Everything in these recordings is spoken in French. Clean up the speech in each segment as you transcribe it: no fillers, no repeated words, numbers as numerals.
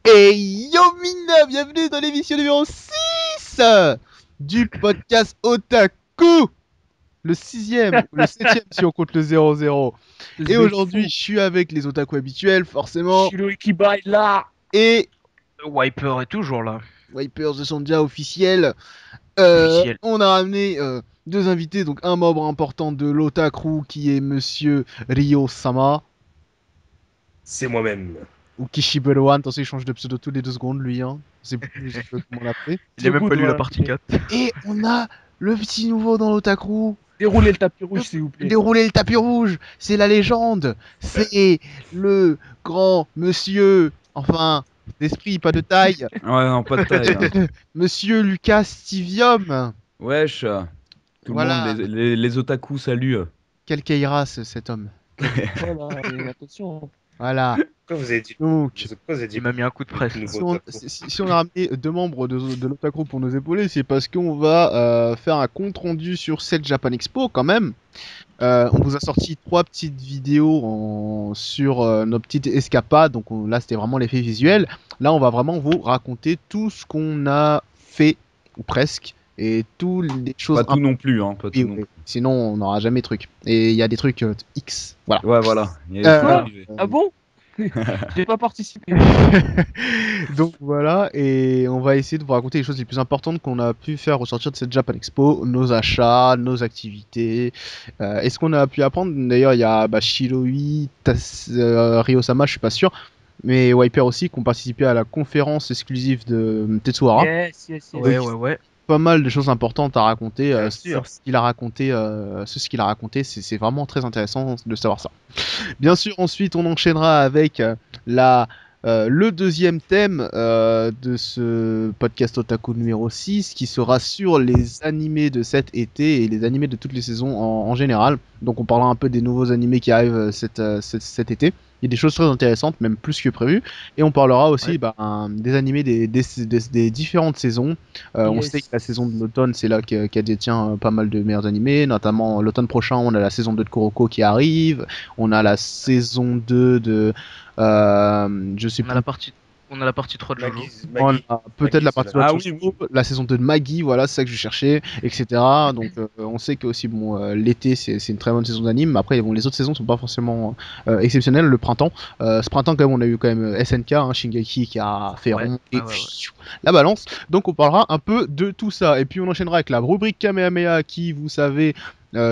Et yo mina, bienvenue dans l'émission numéro 6 du podcast Otaku. Le sixième, ou le septième si on compte le 0-0. Et aujourd'hui, je suis avec les otaku habituels, forcément. Shiroikiba est là. Et Wiper est toujours là. Wipers de Sonja officiel. Officiel. On a ramené deux invités, donc un membre important de l'Otaku qui est Monsieur Ryo-sama. C'est moi-même. Ou Kishiberuan, attention, il change de pseudo tous les 2 secondes, lui. Hein. C'est plus, je sais pas comment l'appeler. Il a même pas lu la partie 4. Et on a le petit nouveau dans l'Otaku. Déroulez le tapis rouge, s'il vous plaît. Dérouler le tapis rouge, c'est la légende. C'est le grand monsieur, enfin, d'esprit, pas de taille. Ouais, non, pas de taille. Hein. Monsieur Lucas Stivium. Wesh, tout Voilà. le monde, les otaku, salut. Quel Keira, cet homme. Voilà, et attention. Voilà. Pourquoi vous avez dit Donc, Pourquoi vous avez dit Il m'a mis un coup de presse. si on a ramené deux membres de l'Otaku pour nous épauler, c'est parce qu'on va faire un compte rendu sur cette Japan Expo quand même. On vous a sorti 3 petites vidéos sur nos petites escapades, donc là c'était vraiment l'effet visuel. Là on va vraiment vous raconter tout ce qu'on a fait, ou presque, et toutes les choses... Pas tout non plus, hein, pas tout non plus. Sinon on n'aura jamais de trucs. Et il y a des trucs X, voilà. Ouais, voilà. Il y a des trucs Quoi arrivés. Ah bon? J'ai pas participé. Donc voilà, et on va essayer de vous raconter les choses les plus importantes qu'on a pu faire ressortir de cette Japan Expo, nos achats, nos activités, et ce qu'on a pu apprendre. D'ailleurs, il y a Shiroi, Ryo-sama, je suis pas sûr, mais Wiper aussi, qui ont participé à la conférence exclusive de Tetsuhara. Yes. Ouais. Pas mal de choses importantes à raconter Bien sur sûr. ce qu'il a raconté, c'est vraiment très intéressant de savoir ça. Bien sûr, ensuite on enchaînera avec le deuxième thème de ce podcast Otaku numéro 6 qui sera sur les animés de cet été et les animés de toutes les saisons en général. Donc on parlera un peu des nouveaux animés qui arrivent cet été. Il y a des choses très intéressantes, même plus que prévu. Et on parlera aussi des animés des différentes saisons. On Yes. sait que la saison de l'automne, c'est là qu'elle détient pas mal de meilleurs animés. Notamment l'automne prochain, on a la saison 2 de Kuroko qui arrive. On a la saison 2 de... je sais plus. On a la partie 3 de Jojo. On a peut-être la partie Ah de oui, Jojo, la saison 2 de Maggie, voilà, c'est ça que je cherchais, etc. Donc on sait que aussi l'été c'est une très bonne saison d'anime, mais après les autres saisons sont pas forcément exceptionnelles. Le printemps, ce printemps quand même on a eu quand même SNK, Shingeki qui a fait rond et la balance. Donc on parlera un peu de tout ça et puis on enchaînera avec la rubrique Kamehameha qui, vous savez,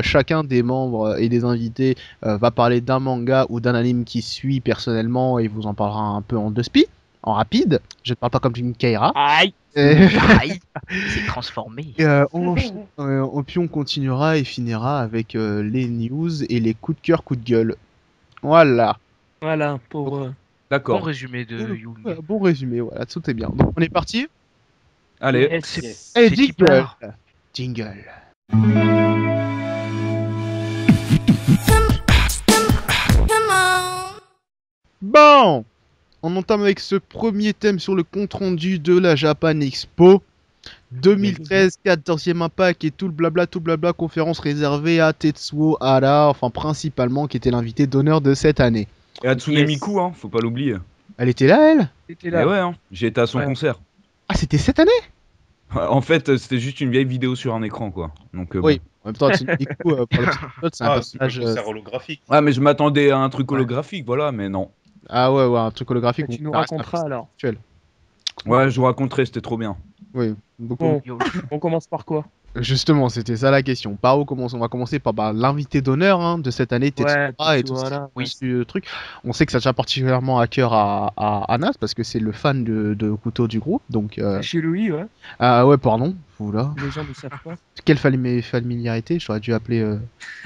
chacun des membres et des invités va parler d'un manga ou d'un anime qui suit personnellement et vous en parlera un peu en 2 spi. En rapide, je ne parle pas comme une Keira. Aïe. Aïe, c'est transformé. Puis on continuera et finira avec les news et les coups de cœur, coups de gueule. Voilà. Voilà, pour... Bon D'accord. résumé de Young. Bon résumé, voilà, tout est bien. Donc on est parti. Allez. Yes. Allez, C'est qui jingle. part Jingle. Bon, on entame avec ce premier thème sur le compte rendu de la Japan Expo 2013, 14e impact et tout le blabla, conférence réservée à Tetsuo Hara, enfin principalement qui était l'invité d'honneur de cette année. Et Hatsune Yes. Miku, hein, faut pas l'oublier. Elle était là, elle? C'était Et là. ouais, hein, j'ai été à son Ouais. concert. Ah, c'était cette année? En fait, c'était juste une vieille vidéo sur un écran, quoi. Donc, Oui, bon. en même temps, Hatsune Miku, pour le petit pilote, c'est un Ah, c'est personnage... le concert holographique. Ouais, mais je m'attendais à un truc holographique, voilà, mais non. Ah ouais, un truc holographique. Tu nous ça reste un raconteras alors. virtuel. Ouais, je vous raconterai, c'était trop bien. Oui, beaucoup. Bon, Yo. on commence par quoi? Justement, c'était ça la question. Par où commence? On va commencer par l'invité d'honneur de cette année, Tetsuo Hara, et tout voilà. ce truc. On sait que ça tient particulièrement à cœur à Anas parce que c'est le fan de couteau du groupe. Donc, Chez Louis, ouais. ah ouais, pardon. Oula. Les gens ne savent pas. Quelle familiarité, j'aurais dû appeler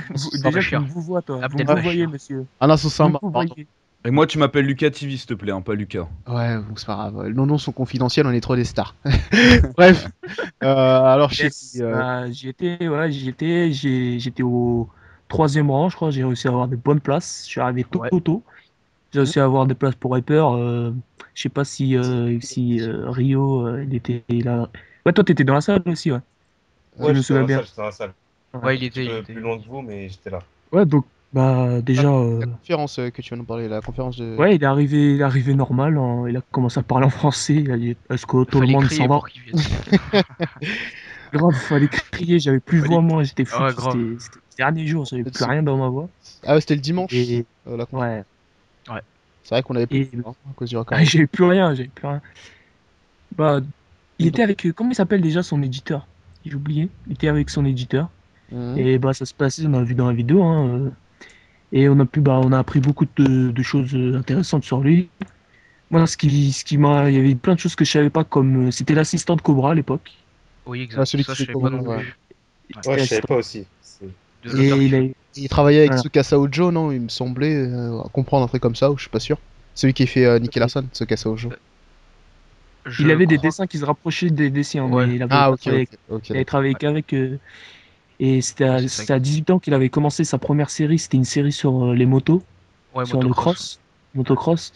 Déjà, Bachir. tu vous vois, toi. Vous Abdel me Bachir. voyez, monsieur. Anas Vous Osama. me Pardon. voyez. Et moi, tu m'appelles Lucas TV, s'il te plaît, hein, pas Lucas. Ouais, bon, c'est pas grave. Nos noms sont confidentiels, on est trop des stars. Bref. Alors, Yes. J'étais au 3e rang, je crois. J'ai réussi à avoir des bonnes places. Je suis arrivé Ouais. tôt. J'ai réussi à avoir des places pour Hyper. Je sais pas si Rio, il était là. Ouais, toi, t'étais dans la salle aussi, ouais. Ouais, me j'étais souviens dans la bien. salle, j'étais dans la salle. Ouais, il Un petit était. peu plus loin que vous, mais j'étais là. Ouais, donc Bah déjà, La conférence que tu vas nous parler, la conférence de. ouais, il est arrivé normal, hein, il a commencé à parler en français, il a dit est-ce que Il tout le fallait monde crier s'en va? pour qu'il vienne. Grave, fallait crier, j'avais plus de Fallait... voix moi, j'étais Ah ouais, foutu, grave. c'était le dernier jour, j'avais plus C'est- rien dans ma voix. Ah ouais, c'était le dimanche, Et la conférence. ouais, Ouais. C'est vrai qu'on avait plus et de voix, hein, à cause du record. j'avais plus rien, j'avais plus rien. Bah, il Et donc, était avec, comment il s'appelle déjà son éditeur? J'ai oublié, il était avec son éditeur. mhm. Et bah ça se passait, on a vu dans la vidéo, hein, et on a appris beaucoup de choses intéressantes sur lui. Moi, il y avait plein de choses que je savais pas, comme c'était l'assistant de Cobra à l'époque. Oui, Ouais, exact. celui Ça, qui je fait savais pas comment, non ouais. plus. Ouais. C'était Ouais, je savais l'assistant. pas aussi. De l'auteur Et qui fait. Il travaillait avec voilà. Tsukasa Ojo, non? Il me semblait comprendre un truc comme ça, ou je suis pas sûr. Celui qui fait Nicky Larson, Tsukasa Ojo. Il Je avait des crois. dessins qui se rapprochaient des siens, Ouais. mais il avait Ah, pas ok, travaillé ok, avec, ok, il avait d'accord. travaillé Ouais. qu'avec. Et Ouais, c'est ça. c'était à 18 ans qu'il avait commencé sa première série. C'était une série sur les motos, Ouais, sur le motocross. cross, motocross.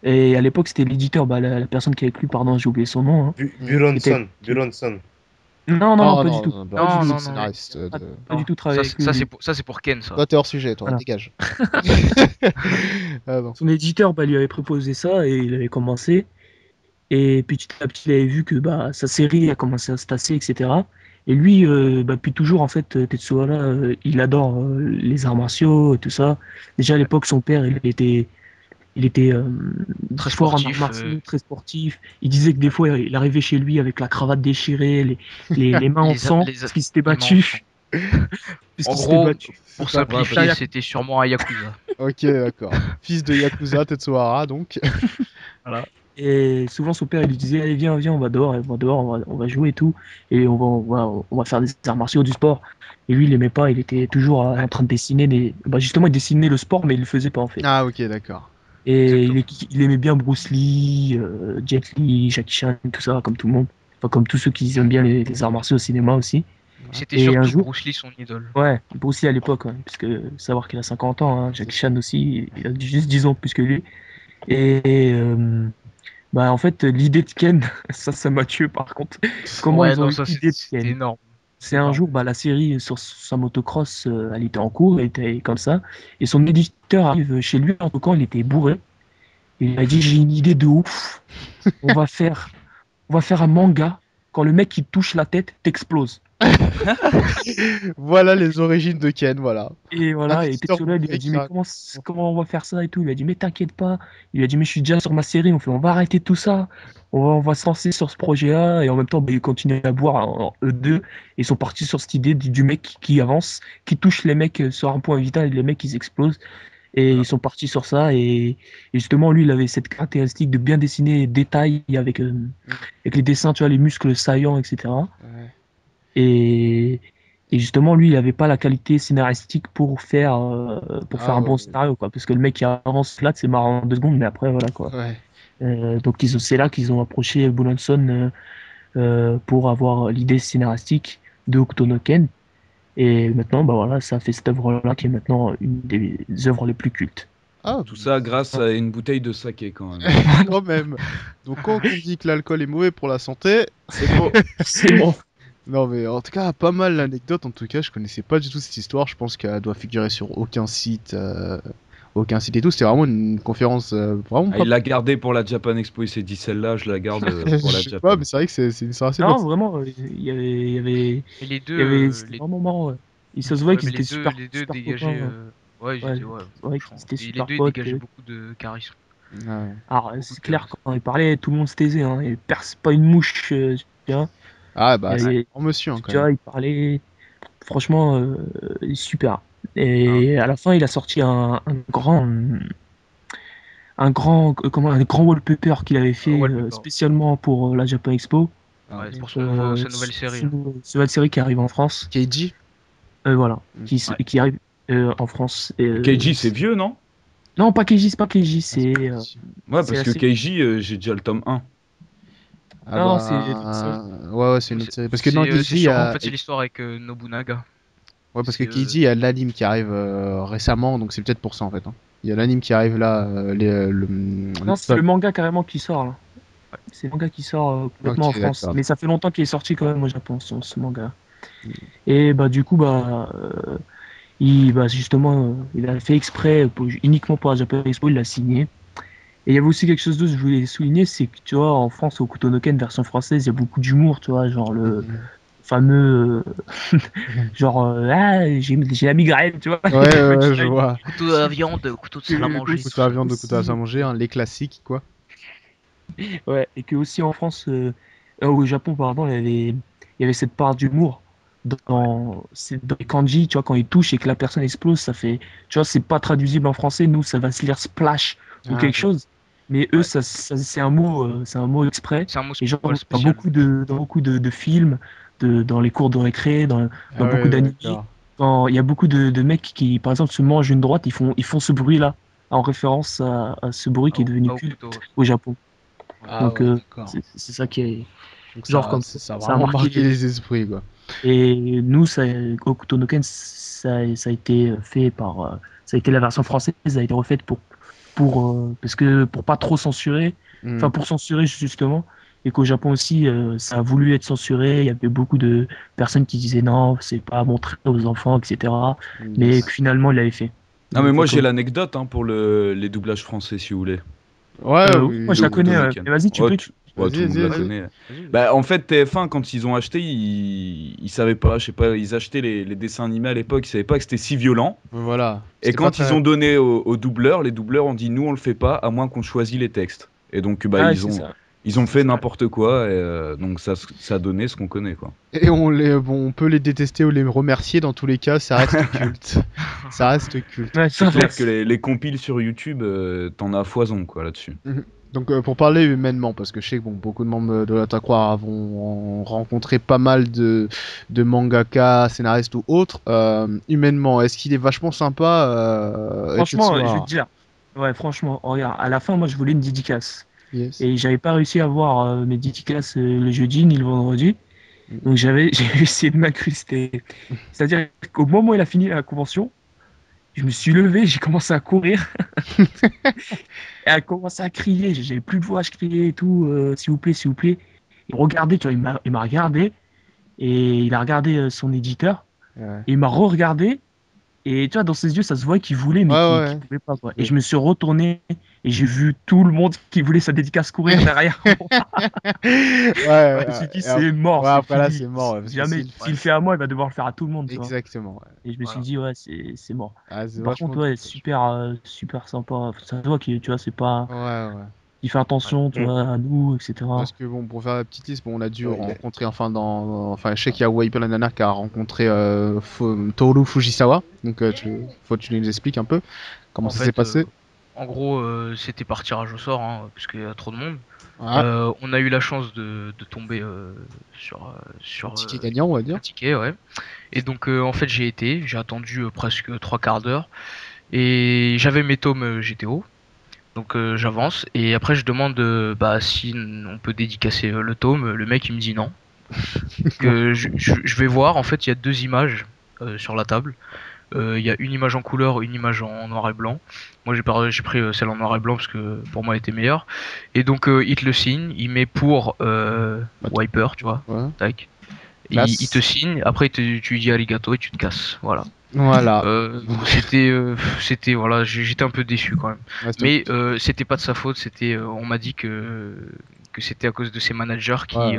Et à l'époque, c'était l'éditeur, bah, la personne qui avait écrit, pardon, j'ai oublié son nom, hein. Mhm. C'était, Buronson. non, Non, pas du non, tout. non, bah, Pas du Non, tout. c'est le non, non. scénariste Pas, de. pas du Non. tout travaillé avec lui. Ça, c'est pour Ken, ça. Toi, t'es hors sujet, toi, Voilà. dégage. Ah non. Son éditeur bah, lui avait proposé ça et il avait commencé. Et petit à petit, il avait vu que bah, sa série a commencé à se tasser, etc. Et lui, bah, depuis toujours, en fait, Tetsuhara, il adore les arts martiaux et tout ça. Déjà à Ouais. l'époque, son père, il était Très fort en arts sportif. martiaux, très sportif. Il disait que des fois, il arrivait chez lui avec la cravate déchirée, les mains en Les, a- sang, les, a- parce qu'il s'était les mains en sang. battu. Parce En qu'il s'était gros, battu. pour Ça. Ouais, parce simplifier, Derrière- c'était sûrement un Yakuza. Ok, d'accord. Fils de Yakuza, Tetsuhara, donc. Voilà. Et souvent, son père, il lui disait, allez, viens, viens, on va dehors, on va jouer et tout. Et on va faire des arts martiaux, du sport. Et lui, il aimait pas, il était toujours en train de dessiner bah, justement, il dessinait le sport, mais il le faisait pas, en fait. Ah, ok, d'accord. Et Exactement. il aimait bien Bruce Lee, Jet Li, Jackie Chan, tout ça, comme tout le monde. Enfin, comme tous ceux qui aiment bien les arts martiaux au cinéma aussi. C'était Et un surtout jour, Bruce Lee, son idole. ouais, Bruce Lee à l'époque, ouais, parce que savoir qu'il a 50 ans, hein, Jackie Chan aussi, il a juste 10 ans plus que lui. Et bah, en fait, l'idée de Ken, ça m'a tué par contre. Comment Ouais, ils ont non, eu ça, l'idée de c'était Ken? énorme. C'est un jour, bah, la série sur sa motocross, elle était en cours, elle était comme ça. Et son éditeur arrive chez lui, en tout cas, il était bourré. Et il a dit, j'ai une idée de ouf. On va faire, on va faire un manga. Quand le mec qui touche la tête, t'explose. Voilà les origines de Ken, voilà. Et Un voilà, et éditeur Tetsuya, il lui a bourré dit, qui mais raconte. comment on va faire ça et tout? Il a dit, mais t'inquiète pas. Il lui a dit, mais je suis déjà sur ma série. On va arrêter tout ça. On va se lancer sur ce projet-là. Et en même temps, bah, ils continuent à boire en E2. Ils sont partis sur cette idée du mec qui avance, qui touche les mecs sur un point vital et les mecs, ils explosent. Et Voilà. ils sont partis sur ça. Et justement, lui, il avait cette caractéristique de bien dessiner les détails avec les dessins, tu vois, les muscles saillants, etc. Ouais. Et, et justement, lui, il n'avait pas la qualité scénaristique pour faire Ah, un bon scénario, quoi. Parce que le mec qui avance là, c'est marrant en 2 secondes, mais après, voilà, quoi. ouais. Donc, c'est là qu'ils ont approché Bulanson pour avoir l'idée scénaristique de Hokuto no Ken. Et maintenant, bah voilà, ça fait cette œuvre-là qui est maintenant une des œuvres les plus cultes. Ah, Tout ça grâce à une bouteille de saké quand même. quand même. Donc quand on dit que l'alcool est mauvais pour la santé, c'est faux. C'est bon. Non mais en tout cas, pas mal l'anecdote. En tout cas, je connaissais pas du tout cette histoire. Je pense qu'elle doit figurer sur aucun site, et tout. C'était vraiment une conférence vraiment Ah, pas. il l'a gardé pour la Japan Expo, il s'est dit celle-là, je la garde pour la Je sais Japan. pas, mais c'est vrai que c'est une histoire assez bonne. Non, vraiment, Et les deux, c'était vraiment marrant. Ouais. Et ça se voit ouais, qu'ils mais étaient les deux super copains. dégageaient. Ouais, ils Ouais, étaient, ouais, ouais, franchement. ils étaient Et les super deux, ils potes. dégageaient beaucoup de charisme. Ouais. Alors, Beaucoup c'est de clair, charisme. quand il parlait, tout le monde se taisait. Hein. Il perce pas une mouche. Tu vois. Ah bah c'est Il- un grand monsieur hein, quand tu même. vois, il parlait. Franchement, il est super. Ah, Et à la fin, il a sorti un grand wallpaper qu'il avait fait Wallpaper. spécialement pour la Japan Expo. Ah, Ouais, ok. pour sa nouvelle série. Cette nouvelle série qui arrive en France. Keiji. Voilà. Mm. Ouais. Qui arrive en France. Keiji, c'est vieux, non? Non, pas Keiji, c'est pas Keiji, Ah, c'est pas Keiji. Ouais, c'est parce la que série. Keiji, j'ai déjà le tome 1. Ah Non, ouais c'est une autre série. Parce que dans C'est Keiji, il y sûrement en a... fait c'est l'histoire avec Nobunaga. Ouais, parce que C'est Keiji, il y a l'anime qui arrive récemment, donc c'est peut-être pour ça en fait. Hein. Il y a l'anime qui arrive là, Non, c'est le manga carrément qui sort là. C'est le manga qui sort complètement en Ok, France. d'accord. Mais ça fait longtemps qu'il est sorti quand même au Japon, ce manga. Et bah du coup, bah Bah, justement, il a fait exprès uniquement pour la Japan Expo, il l'a signé. Et il y avait aussi quelque chose d'autre que je voulais souligner, c'est que tu vois, en France, au Kutonoken version française, il y a beaucoup d'humour, tu vois, genre le fameux, genre, j'ai la migraine, tu vois. Ouais, les ouais, je punchlines. vois. Couteau à viande, couteau de salle à manger. Couteau à viande, Aussi, couteau à manger, hein, les classiques, quoi. ouais, et que aussi en France, au Japon, pardon, il y avait cette part d'humour Ouais. dans les kanji, tu vois, quand ils touchent et que la personne explose, ça fait, tu vois, c'est pas traduisible en français, nous, ça va se lire splash ou Ah, quelque chose, mais eux, Ouais. c'est un mot exprès, C'est un mot et genre, ouais, spécial. dans beaucoup de films, dans les cours de récré, dans ah beaucoup ouais, d'animés, d'accord. quand il y a beaucoup de mecs qui, par exemple, se mangent une droite, ils font ce bruit-là, en référence à ce bruit qui est devenu Au couteau. culte au Japon. Ouais. Ah Donc, ouais, d'accord. c'est ça qui est. Donc Genre, comme quoi, ça a ça a vraiment marqué marqué les les esprits. esprits, quoi. Et nous, Hokuto no Ken, ça a été fait ça a été la version française, ça a été refaite parce que, pour pas trop censurer, Hmm. enfin, pour censurer justement, et qu'au Japon aussi, ça a voulu être censuré. Il y avait beaucoup de personnes qui disaient non, c'est pas à montrer aux enfants, etc. Mais que Yes. finalement, il l'avait fait. Ah, mais Et moi j'ai comme... l'anecdote hein, pour les doublages français si vous voulez. Ouais, Oui, moi, oui, je De la oui. connais. Okuto no Mais Ken. vas-y, Ouais, tout Vas-y, le monde vas-y, la vas-y. connaît. Vas-y. Bah, en fait, TF1, quand ils ont acheté, ils savaient pas, je sais pas, ils achetaient les dessins animés à l'époque, ils savaient pas que c'était si violent. Voilà. Et C'était pas quand ils très. ont donné aux doubleurs, les doubleurs ont dit nous on le fait pas à moins qu'on choisit les textes. Et donc bah Ah, c'est ça. ils ont C'est fait ça. n'importe quoi et donc ça a donné ce qu'on connaît quoi. Et bon, on peut les détester ou les remercier, dans tous les cas, ça reste culte. Ça reste culte. Ouais, C'est ça, clair que les compiles sur YouTube, t'en as à foison quoi là-dessus. Mhm. Donc pour parler humainement, parce que je sais que bon, beaucoup de membres de l'Attaquoir vont rencontrer pas mal de mangaka, scénaristes ou autres. Humainement, est-ce qu'il est vachement sympa franchement, je vais te Tetsuya? dire. Ouais, franchement, regarde, à la fin, moi, je voulais une dédicace. Yes. Et j'avais pas réussi à avoir mes dédicaces le jeudi ni le vendredi. Donc, j'ai essayé de m'incruster. C'est-à-dire qu'au moment où il a fini la convention, je me suis levé, j'ai commencé à courir et à commencer à crier. J'avais plus de voix, je criais et tout, s'il vous plaît, s'il vous plaît. Et regardez, tu vois, il m'a regardé et il a regardé son éditeur Ouais, et il m'a re-regardé. Et tu vois, dans ses yeux, ça se voit qu'il voulait, mais ouais, qu'il ouais. pouvait pas, quoi. Et Oui. je me suis retourné et j'ai vu tout le monde qui voulait sa dédicace courir derrière moi. Ouais, Ouais, je me suis dit, et après, c'est mort, ouais, c'est après là, fini. c'est mort, ouais, parce que Jamais, Ouais, s'il le fait à moi, il va devoir le faire à tout le monde, tu vois. exactement. Ouais. Et je me suis voilà. dit, ouais, c'est mort. Ah, c'est Par vachement contre, ouais, dommage. super, super sympa. Ça se voit que, tu vois, c'est pas. Ouais, ouais. Il fait Ouais. attention, tu vois, à nous, etc. Parce que bon, pour faire la petite liste, bon, on a dû Ouais, rencontrer, enfin, enfin, je sais qu'il y a Wiper la Nana qui a rencontré Toru Fujisawa. Donc, faut que tu nous expliques un peu comment En ça s'est fait, passé. en gros, c'était par tirage au sort, hein, parce qu'il y a trop de monde. Ouais, On a eu la chance de tomber un sur ticket gagnant, on va dire. un ticket, ouais. Et donc, en fait, j'ai attendu presque trois quarts d'heure. Et j'avais mes tomes GTO. Donc, j'avance. Et après, je demande bah, si on peut dédicacer le tome. Le mec, il me dit non. Donc, Bon. je vais voir. En fait, il y a deux images sur la table. Il y a une image en couleur, une image en noir et blanc. Moi j'ai pris celle en noir et blanc parce que pour moi elle était meilleure. Et donc il te le signe, il met pour Attends. Wiper, tu vois. Ouais. Tac. Il te Classe. signe, après tu lui dis arigato et tu te casses. Voilà. Voilà. C'était voilà, j'étais un peu déçu quand même. Ouais, c'était un Mais peu- c'était pas de sa faute, c'était on m'a dit que c'était à cause de ses managers ouais,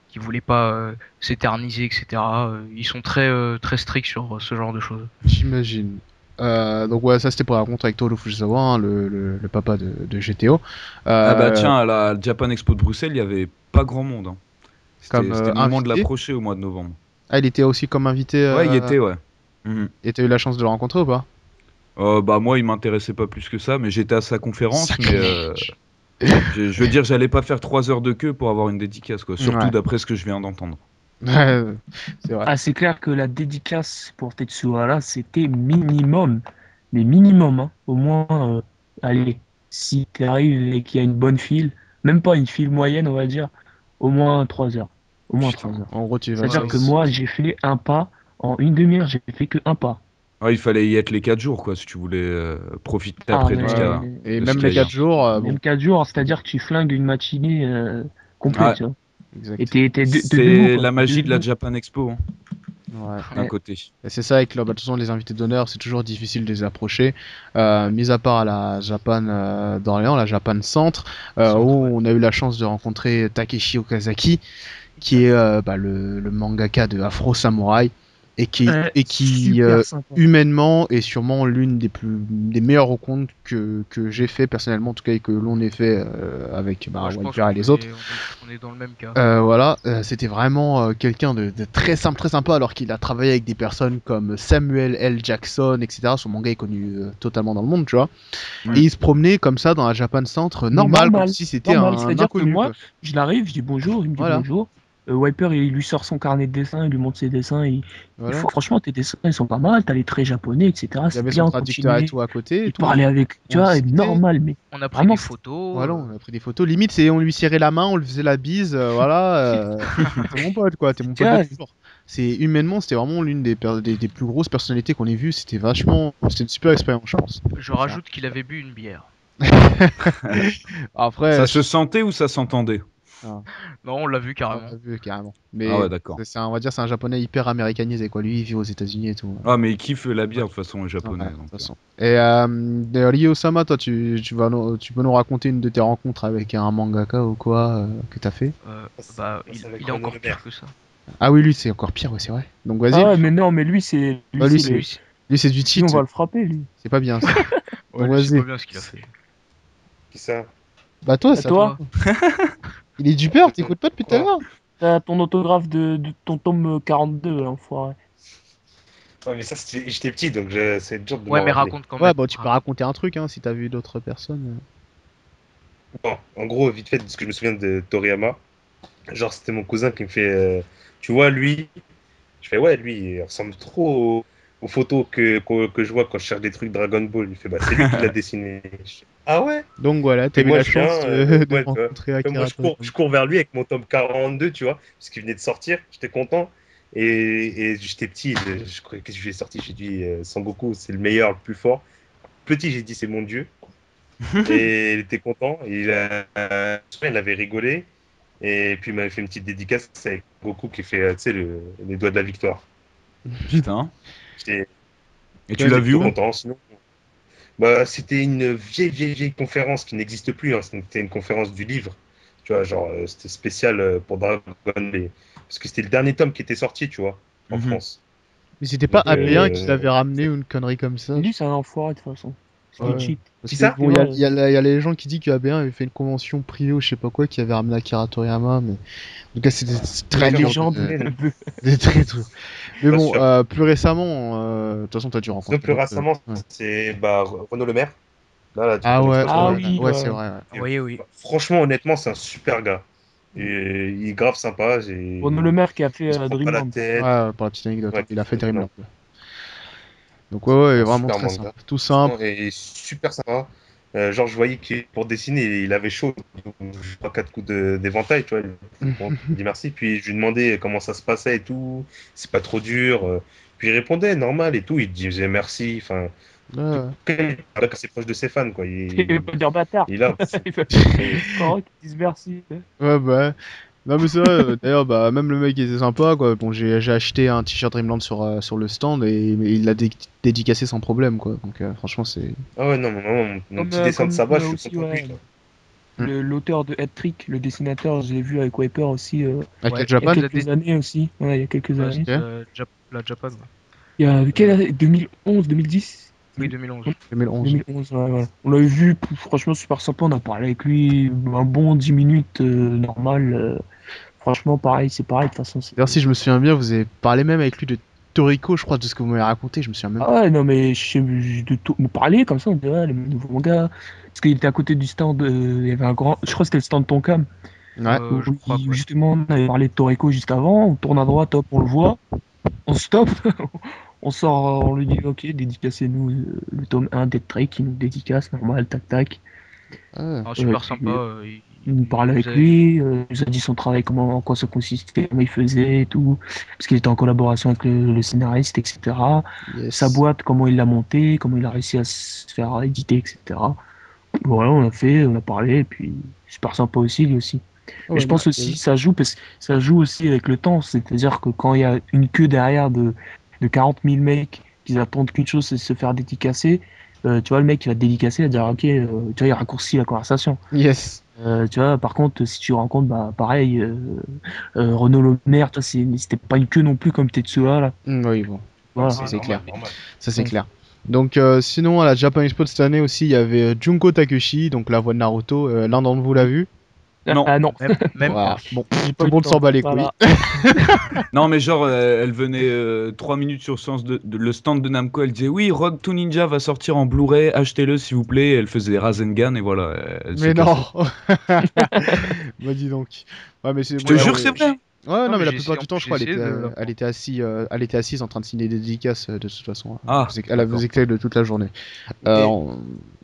qui voulaient pas s'éterniser, etc. Ils sont très stricts sur ce genre de choses. j'imagine. Donc, ouais, ça c'était pour la rencontre avec Toru Fujisawa, hein, le papa de GTO. Ah bah Euh, tiens, à la Japan Expo de Bruxelles, il y avait pas grand monde, hein. comme C'était le moment de invité. l'approcher au mois de novembre. Ah, il était aussi comme invité. Ouais, il y était, ouais. Mhm. Et t'as eu la chance de le rencontrer ou pas? Bah moi, il m'intéressait pas plus que ça, mais j'étais à sa conférence, mais Sacrilège. je veux dire, j'allais pas faire 3 heures de queue pour avoir une dédicace, quoi. Surtout Ouais. d'après ce que je viens d'entendre. Ouais, c'est vrai. Ah, c'est clair que la dédicace pour Tetsuya, là, c'était minimum. Mais minimum, hein. Au moins, allez, si tu arrives et qu'il y a une bonne file, même pas une file moyenne, on va dire, au moins 3 heures. Au moins Putain, 3 heures. en gros, tu vas Ouais, C'est-à-dire que oui. moi, j'ai fait un pas. En une demi-heure, j'ai fait que un pas. Ouais, il fallait y être les 4 jours, quoi, si tu voulais profiter Ah, après Ouais. mais Et de ce même qu'il les y a. 4 jours, bon. même 4 jours, c'est-à-dire que tu flingues une matinée complète, Ouais, tu vois. Et Exact. t'es de debout, c'est quoi. la T'es magie de la debout. Japan Expo, hein. Ouais. d'un côté. Et c'est ça avec de toute façon, les invités d'honneur, c'est toujours difficile de les approcher. Mis à part à la Japan d'Orléans, la Japan Centre, où on a eu la chance de rencontrer Takeshi Okazaki, qui est le mangaka de Afro Samurai et qui super sympa. humainement est sûrement l'une des meilleures rencontres que j'ai fait personnellement, en tout cas, et que l'on ait fait avec Je pense Wiper et les autres. on est dans le même cas. Voilà, c'était vraiment quelqu'un de très simple, très sympa, alors qu'il a travaillé avec des personnes comme Samuel L. Jackson, etc. Son manga est connu totalement dans le monde, tu vois. Mm. Et il se promenait comme ça dans la Japan Centre, normal, comme si c'était un C'est-à-dire que inconnu. moi, Quoi. je l'arrive, je dis bonjour, il me dit Voilà. bonjour. Wiper, il lui sort son carnet de dessin, il lui montre ses dessins. Voilà. Franchement, tes dessins, ils sont pas mal, t'as les traits japonais, etc. Il y C'est avait bien, son traducteur et continuer. tout à côté. Et Il tout. parlait avec, tu On vois, discutait. normal, mais On a pris vraiment, des photos. Voilà, on a pris des photos. Limite, on lui serrait la main, on lui faisait la bise. Voilà. T'es mon pote, quoi. T'es mon tu pote vois, de toujours. Humainement, c'était vraiment l'une des plus grosses personnalités qu'on ait vues. C'était une super expérience, je pense. Je rajoute qu'il avait bu une bière. Après, Ça se sentait ou ça s'entendait? Ah, Non, on l'a vu on carrément. l'a vu carrément. Ah Mais ouais, d'accord. on va dire c'est un japonais hyper américanisé, quoi. Lui, il vit aux États-Unis et tout. Ah, mais il kiffe la bière de toute façon, les Ouais, japonais. de Donc, toute façon. Et d'ailleurs, Rie Osama, toi, tu peux nous raconter une de tes rencontres avec un mangaka ou quoi que t'as fait? Il est encore pire que ça. Ah oui, lui, c'est encore pire, ouais, c'est vrai. Donc vas-y. ah ouais, mais non, mais lui, c'est Bah, lui, le- c'est du Sinon, on cheat. va le frapper, lui. C'est pas bien, ça. Ouais, Donc lui, c'est vas-y. pas bien ce qu'il a fait. Qui ça? Bah toi, À ça. toi, Il est du peur, t'écoutes pas depuis tout à Quoi? l'heure? t'as ton autographe de ton tome 42, l'enfoiré. Ouais, mais ça, j'étais petit, donc c'est dur de Ouais, m'en mais rappeler. raconte quand Ouais, même. bah tu peux raconter un truc, hein, si t'as vu d'autres personnes. Bon, en gros, vite fait, de ce que je me souviens de Toriyama, genre, c'était mon cousin qui me fait, tu vois, lui, je fais, ouais, lui, il ressemble trop aux photos que je vois quand je cherche des trucs Dragon Ball. Il fait, bah, c'est lui qui l'a dessiné. Je fais, ah ouais? Donc voilà, t'as Et eu moi, la je viens, chance de ouais, rencontrer tu vois, moi, Akira Toriyama. je cours vers lui avec mon tome 42, tu vois, parce qu'il venait de sortir, j'étais content. Et j'étais petit, je croyais que je lui ai sorti, j'ai dit, Sangoku, c'est le meilleur, le plus fort. Petit, j'ai dit, c'est mon dieu. Et il était content, il avait rigolé. Et puis il m'avait fait une petite dédicace avec Goku qui fait, tu sais, les doigts de la victoire. putain. J'étais Et tu l'as vu où? content, sinon. Bah, c'était une vieille conférence qui n'existe plus, hein. C'était une conférence du livre. Tu vois, genre, c'était spécial pour Dragon Ball. Parce que c'était le dernier tome qui était sorti, tu vois, en Mhm. France. Mais c'était pas Donc, AB1 qui l'avait ramené ou une connerie comme ça? Lui, c'est un enfoiré, de toute façon. C'est Ouais. un cheat. Parce Qui que ça? bon, il y a les gens qui disent que AB1 avait fait une convention privée ou je sais pas quoi qui avait ramené Akira Toriyama, mais en tout cas c'était très La dur. légende. C'était très dur. Mais Pas bon, sûr. plus récemment, de toute façon t'as dû rencontrer. Sinon, plus d'autres, récemment, ouais. c'est bah, Renaud Le Maire. Là, tu Ah connais ouais, pas Ah Renaud ouais, Le Maire. oui, ouais, c'est vrai. Ouais. Oui, oui. Bah, franchement, honnêtement, c'est un super gars. Et il est grave sympa. Renaud Le Maire qui a fait Il se prend pas la Dreamland. tête. Ouais, pour la petite anecdote, Ouais, il a fait non. Dreamland. Donc ouais, Un vraiment super très manga. simple. Tout simple. Et super sympa. Genre, je voyais que pour dessiner, il avait chaud. 3-4 coups d'éventail, tu vois. Bon, il dit merci. Puis je lui demandais comment ça se passait et tout. C'est pas trop dur. Puis il répondait normal et tout. Il disait merci. Enfin, Ouais. il parlait assez proche de ses fans, quoi. Il veut pas dire bâtard. Il a. Il veut correct, ils disent merci. Ouais, bah. Non, mais c'est vrai, d'ailleurs, bah, même le mec il était sympa, quoi. Bon, j'ai acheté un t-shirt Dreamland sur le stand et il l'a dédicacé sans problème, quoi. Donc, franchement, c'est. Ah ouais, non, mon petit dessin de Comme sabbat, je suis aussi, content de lui, ouais, quoi. l'auteur de Head Trick, le dessinateur, je l'ai vu avec Wiper aussi Avec Ouais, la il y a Japan. quelques années aussi. Ouais, il y a quelques Ouais, années. c'est, la Japan. Ouais. Il y a quelle année 2011, 2010? Oui, 2011. 2011. 2011, ouais, ouais. On l'a vu, franchement super sympa, on a parlé avec lui un bon 10 minutes normal. Franchement, pareil, c'est pareil, de toute façon. D'ailleurs, si je me souviens bien, vous avez parlé même avec lui de Toriko, je crois, de ce que vous m'avez raconté. Je me souviens même. Ah ouais, non, mais de tout, me parler comme ça, on dirait, les nouveaux mangas. Parce qu'il était à côté du stand, il y avait un grand, je crois que c'était le stand Tonkam, Ouais. où Je crois que ouais. justement, on avait parlé de Toriko juste avant, on tourne à droite, hop, on le voit, on stoppe, on sort, on lui dit, ok, dédicacez-nous le tome 1 Dead Trick, il nous dédicace, normal, tac, tac. Ah, Ah, super puis, sympa. Il nous parle avec nous a- lui, il nous a dit son travail, en quoi ça consistait, comment il faisait et tout, parce qu'il était en collaboration avec le scénariste, etc. yes. Sa boîte, comment il l'a montée, comment il a réussi à se faire éditer, etc. Voilà, on a parlé, et puis super sympa aussi, lui aussi. Et je pense aussi ça joue parce que ça joue aussi avec le temps. C'est-à-dire que quand il y a une queue derrière de 40 000 mecs qui attendent qu'une chose, c'est se faire dédicacer, tu vois, le mec il va te dédicacer, il va dire ok, tu vois, il raccourcit la conversation. Yes. Tu vois, par contre, si tu rencontres, bah, pareil, Renaud Le Maire, tu vois, c'était pas une queue non plus comme Tetsuya, là. Oui, bon. Voilà. Ça, c'est clair. Normal. Ça, c'est Ouais. clair. Donc, sinon, à la Japan Expo de cette année aussi, il y avait Junko Takeshi, donc la voix de Naruto. L'un d'entre vous l'a vu? Non. Ah non, Même Voilà. pas. Bon, j'ai tout pas le eu monde le s'en temps. bat les couilles. Voilà. Non, mais genre, elle venait 3 minutes sur le stand de Namco. Elle disait oui, Rogue to Ninja va sortir en Blu-ray, achetez-le s'il vous plaît. Elle faisait Rasengan et voilà. Elle s'est Mais non. cassée. Bah, dis donc. Ouais, mais c'est Je bon, te jure, c'est vrai. Ouais, non, mais la j'ai plupart essayé- du temps, je j'ai crois, essayé de- elle était assise en train de signer des dédicaces de toute façon. Ah, Elle avait d'accord. éclairé de toute la journée. Et-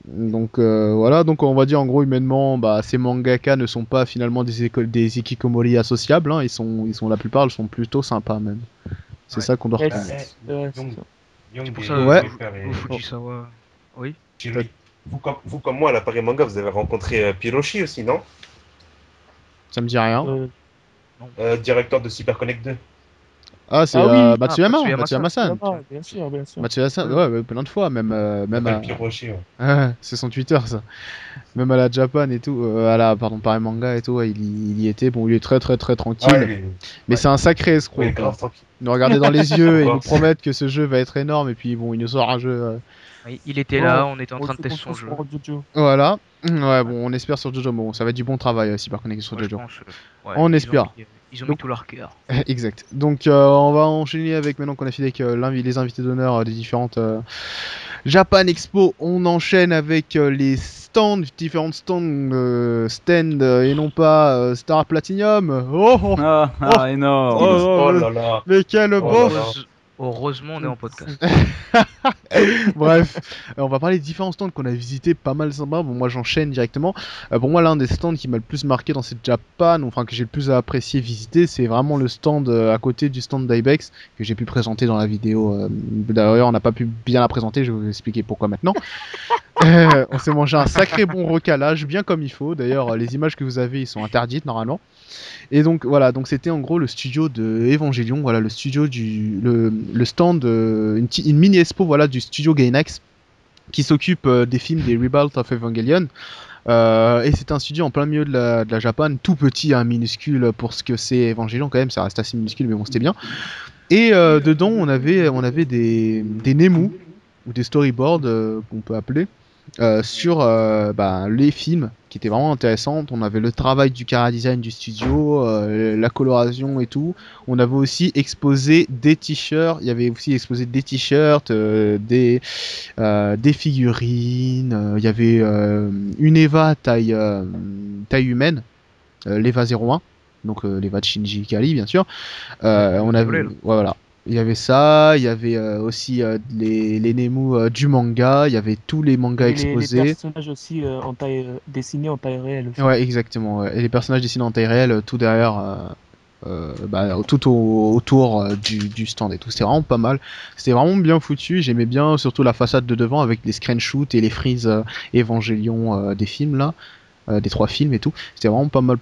Donc voilà, donc on va dire en gros humainement, bah, ces mangaka ne sont pas finalement des hikikomori associables, hein. Ils sont la plupart, ils sont plutôt sympas même. C'est Ouais. ça qu'on doit Ouais, retenir. ouais, Young- c'est ça. Young C'est pour des- ça, Ouais. Go Fujisawa. Oui. Shiroi. Vous comme moi, à l'appareil manga, vous avez rencontré Piroshi aussi, non? Ça me dit rien. Directeur de Super Connect 2. Ah, c'est Ah oui. Matsuyama, Matsuyama-san. Matsuyama-san. Ah, bien sûr, bien sûr. Matsuyama-san, Ouais. ouais, plein de fois, même Il même s'appelle Piroshi. Ouais. c'est son Twitter ça. Même à la Japan et tout, pardon, Paris Manga et tout, ouais, il y était. Bon, il est très très très tranquille, Ah, il est- mais c'est un sacré ouais, escroc, il est quoi. grave tranquille. Il nous regardait dans les yeux et il nous Encore. promettent que ce jeu va être énorme et puis bon, il nous sort un jeu. Oui, il était là, on était en train de tester son jeu. Voilà. Ouais, bon, on espère sur Jojo. Bon, ça va être du bon travail Cyber Connect sur Ouais, je Jojo. pense. Ouais, On ils ont espère. ils ont mis Donc- tout leur cœur. Exact. Donc, on va enchaîner avec maintenant qu'on a fini avec les invités d'honneur des différentes Japan Expo. On enchaîne avec les stands, différentes stands et non pas Star Platinum. Oh, oh, Énorme. Oh là là. mais quel Oh bof! là là. Heureusement, on est en podcast. Bref, on va parler des différents stands qu'on a visités, pas mal sympa. Bon, moi j'enchaîne directement. Pour moi, l'un des stands qui m'a le plus marqué dans cette Japan, enfin que j'ai le plus apprécié visiter, c'est vraiment le stand à côté du stand d'Ibex que j'ai pu présenter dans la vidéo. D'ailleurs, on n'a pas pu bien la présenter, je vais vous expliquer pourquoi maintenant. On s'est mangé un sacré bon recalage, bien comme il faut. D'ailleurs, les images que vous avez, ils sont interdites normalement. Et donc voilà, donc c'était en gros le studio de Evangelion, voilà le studio le stand, une mini expo voilà du studio Gainax qui s'occupe des films des Rebirth of Evangelion. Et c'était un studio en plein milieu de la Japan, tout petit, hein, minuscule pour ce que c'est Evangelion quand même, ça reste assez minuscule mais bon c'était bien. Et dedans on avait des Nemu ou des storyboards qu'on peut appeler. Sur les films qui étaient vraiment intéressantes. On avait le travail du chara design du studio, la coloration et tout. On avait aussi exposé des t-shirts. Il y avait aussi exposé des t-shirts, des figurines. Il y avait une Eva taille humaine, l'Eva 01. Donc l'Eva de Shinji Ikari bien sûr. On avait, voilà. Il y avait ça, il y avait aussi les Nemu du manga, il y avait tous les mangas exposés. Les personnages aussi dessinés en taille réelle. Aussi. Ouais, exactement. Ouais. Et les personnages dessinés en taille réelle, tout derrière, tout autour du stand et tout. C'était vraiment pas mal. C'était vraiment bien foutu. J'aimais bien surtout la façade de devant avec les screenshots et les frises Evangelion des films là. Des 3 films et tout, c'était vraiment pas mal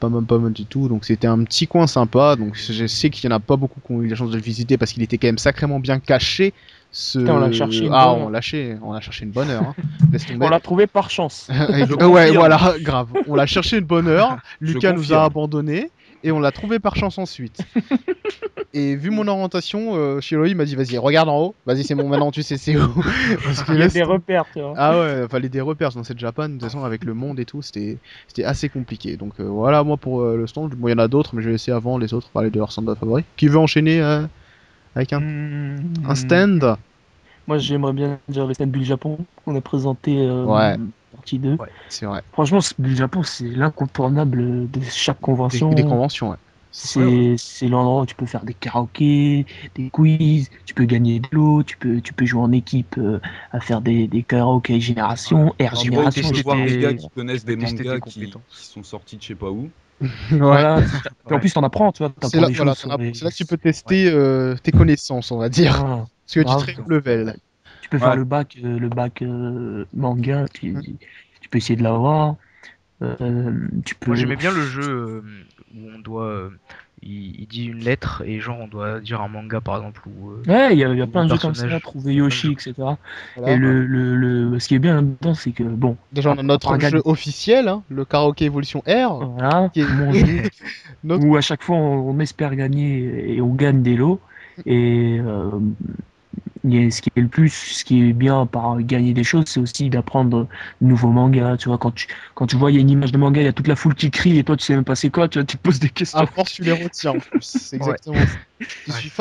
du tout, donc c'était un petit coin sympa, donc je sais qu'il y en a pas beaucoup qui ont eu la chance de le visiter parce qu'il était quand même sacrément bien caché. Putain, on l'a cherché une bonne heure. On l'a cherché une bonne heure, hein. Laisse tomber. On l'a trouvé par chance. Ouais, voilà, grave. On l'a cherché une bonne heure, Lucas nous a confirme. abandonné et on l'a trouvé par chance ensuite. Et vu mon orientation, Shiroi m'a dit vas-y, regarde en haut, vas-y, c'est bon, maintenant tu sais c'est où. Parce que Il y a là, des repères, tu vois. ah ouais, fallait des repères dans cette Japan, de toute façon, avec le monde et tout, c'était assez compliqué. Donc voilà, moi pour le stand, bon, il y en a d'autres, mais je vais laisser avant les autres parler de leur stand favori. Qui veut enchaîner avec un stand? Moi, j'aimerais bien dire le stand Bulle Japon qu'on a présenté Ouais. partie 2. Ouais. C'est vrai. Franchement, Bulle Japon, c'est l'incontournable de chaque convention. Des conventions, ouais. C'est l'endroit où tu peux faire des karaokés, des quiz, tu peux gagner de l'eau, tu peux jouer en équipe à faire des karaokés génération, R Tu vois, génération. tu peux voir des gars qui tu connaissent peux des tester mangas tes qui compétences. sont sortis de je sais pas où. Voilà. Puis en Ouais. plus, t'en apprends, tu vois. C'est là, voilà, c'est là que tu peux tester tes connaissances, on va dire. Voilà. Parce que tu Grave. traites level. Tu peux faire Ouais. le bac manga, tu peux essayer de l'avoir. Tu peux. Moi j'aimais bien le jeu où on doit. Il dit une lettre et genre on doit dire un manga par exemple. Ou, Ouais, il y a ou plein un de jeux comme ça, personnage. trouver Il y a plein de Yoshi, jeux. etc. Voilà. Et ce qui est bien là-dedans, c'est que, bon, Déjà, on a à notre part jeu gagner, officiel, hein, le Karaoké Evolution R, voilà, qui est mon jeu, notre. où à chaque fois on espère gagner et on gagne des lots. Et ce qui est bien par gagner des choses, c'est aussi d'apprendre de nouveaux mangas. Tu vois, quand tu vois, il y a une image de manga, il y a toute la foule qui crie et toi, tu sais même pas c'est quoi, tu vois, tu te poses des À questions. force, tu les retiens en plus. C'est Ouais. exactement ça.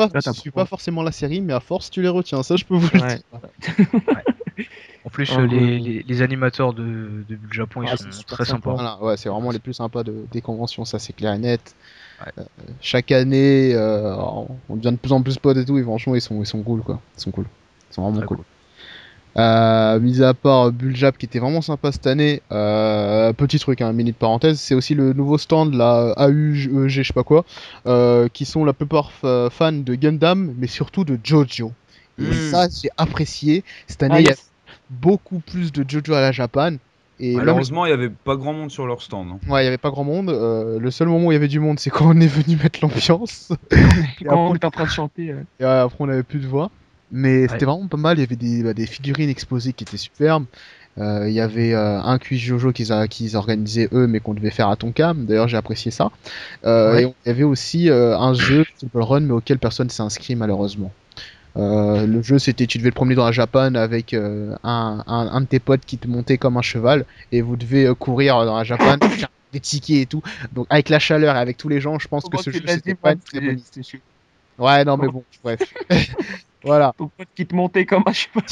Ouais. Là, Tu suis pas forcément la série, mais à force, tu les retiens. Ça, je peux vous le Ouais. dire. En plus, Donc, les animateurs du Japon, ils ouais, sont c'est super très sympa. sympas. Voilà, ouais, c'est vraiment les plus sympas des conventions, ça c'est clair et net. Ouais. Chaque année, on devient de plus en plus potes et tout, et franchement, ils sont cool quoi. Ils sont cool. Ils sont vraiment Très cool. cool. Mis à part Buljap qui était vraiment sympa cette année, petit truc, hein, mini de parenthèse, c'est aussi le nouveau stand, la AUG, je sais pas quoi, qui sont la plupart fans de Gundam, mais surtout de JoJo. Et ça, j'ai apprécié. Cette année, Ah, il y a yes. beaucoup plus de JoJo à la Japan. Et même Malheureusement, il y avait pas grand monde sur leur stand, hein. ouais, il y avait pas grand monde. Le seul moment où il y avait du monde, c'est quand on est venu mettre l'ambiance. Et Quand après, on est en train de chanter. après, on avait plus de voix. Mais c'était Ouais. vraiment pas mal. Il y avait des figurines exposées qui étaient superbes. Il y avait un quiz Jojo qu'ils organisaient eux, mais qu'on devait faire à Tonkam. D'ailleurs, j'ai apprécié ça. Ouais. Et il y avait aussi un jeu, Simple Run, mais auquel personne s'est inscrit malheureusement. Le jeu, c'était tu devais le promener dans la Japan avec un de tes potes qui te montait comme un cheval et vous devez courir dans la Japan, faire des tickets et tout. Donc avec la chaleur et avec tous les gens, je pense que Comment ce tu jeu l'as c'était dit, pas man, une très bonne idée. c'est chaud. Ouais, non mais bon, bref. Voilà. Ton pote qui te montait comme un cheval.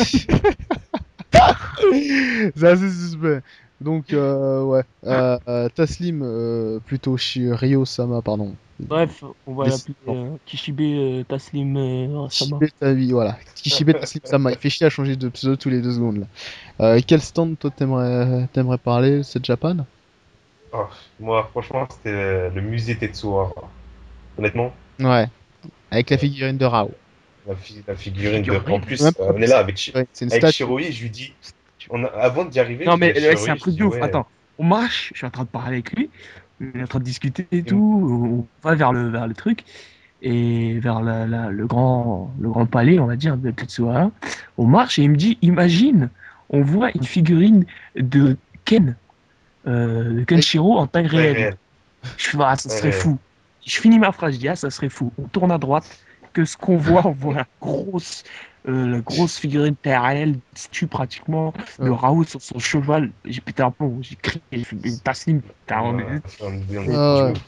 C'est assez suspect. Donc ouais, Taslim plutôt Rio Sama pardon. Bref, on va l'appeler Décidément. Kishibe Taslim Sama. Kishibe Tabi, voilà. Kishibe Taslim Sama, il fait chier à changer de pseudo tous les 2 secondes là. Quel stand toi t'aimerais parler, c'est Japan? Oh, moi, franchement, c'était le musée Tetsuo. Honnêtement, Ouais, avec la figurine de Rao. la figurine de. En Figurine. Même plus, pas on est c'est là c'est une avec statue. Shirohi, je lui dis. Avant d'y arriver, Non, je dis mais à ouais, c'est un Shirohi, je truc dis de ouf. ouais. Attends, on marche, je suis en train de parler avec lui, on est en train de discuter et tout, Et- on va vers le truc, et vers le grand palais, on va dire, de Tetsuhara. On marche et il me dit, imagine, on voit une figurine de Ken, de Kenshiro en taille Taille réelle. réelle. Je fais, ah, ça Taille serait réelle. fou. Je finis ma phrase, je dis, ah, ça serait fou. On tourne à droite, que ce qu'on voit, on voit la grosse figurine TRL, statue pratiquement, de Ouais. Raoult sur son cheval. J'ai pété un plomb, j'ai crié, j'ai fait, mais Taslim, putain, On était Ah devenus ouais. ouf.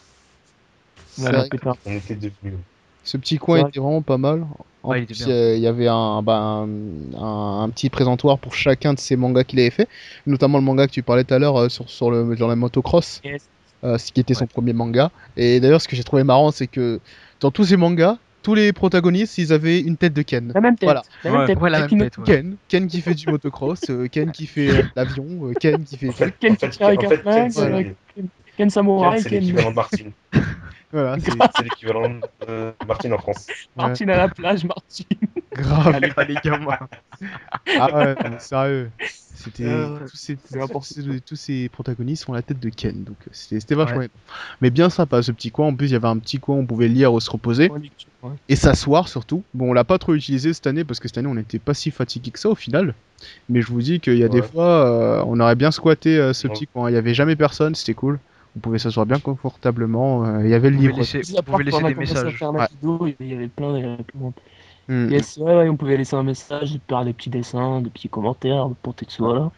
C'est voilà, vrai que pété un. On était devenus ouf. ce petit C'est coin vrai. était vraiment pas mal. En Ouais, il était plus, bien. il y avait un petit présentoir pour chacun de ces mangas qu'il avait fait, notamment le manga que tu parlais tout à l'heure sur la motocross, Yes. ce qui était son Ouais. premier manga. Et d'ailleurs, ce que j'ai trouvé marrant, c'est que dans tous ces mangas, tous les protagonistes, ils avaient une tête de Ken. La même Voilà. tête, la même Ouais. tête. Ouais, la même Exactement. tête, ouais. Ken qui fait du motocross, Ken qui fait l'avion, Ken qui fait En truc. fait, Ken qui tire avec En un fait, Ken, flingue, Voilà. Ken Ken, Samouraï, c'est Ken l'équivalent de Martine. Voilà, c'est C'est l'équivalent de Martine en France. ouais, Martine à la plage, Martine. grave. Allez, Ah, les gamins. Ah ouais, non, mais sérieux. C'était Ouais. c'est n'importe quoi. tous ces protagonistes ont la tête de Ken, donc c'était vachement Ouais. bien. Mais bien sympa ce petit coin. En plus, il y avait un petit coin où on pouvait lire ou se reposer En lecture, ouais. et s'asseoir surtout. Bon, on l'a pas trop utilisé cette année parce que cette année on n'était pas si fatigué que ça au final. Mais je vous dis qu'il y a des Ouais. fois, on aurait bien squatté ce Non. petit coin. Il y avait jamais personne, c'était cool. On pouvait s'asseoir bien confortablement. Il y avait le Vous pouvez livre. laisser, Mis vous à part pouvez quand laisser on a des commencé à messages. faire la Ouais. vidéo, il y avait plein de. Mm, Yes, ouais, ouais, on pouvait laisser un message, faire des petits dessins, des petits commentaires pour Tetsuo, là.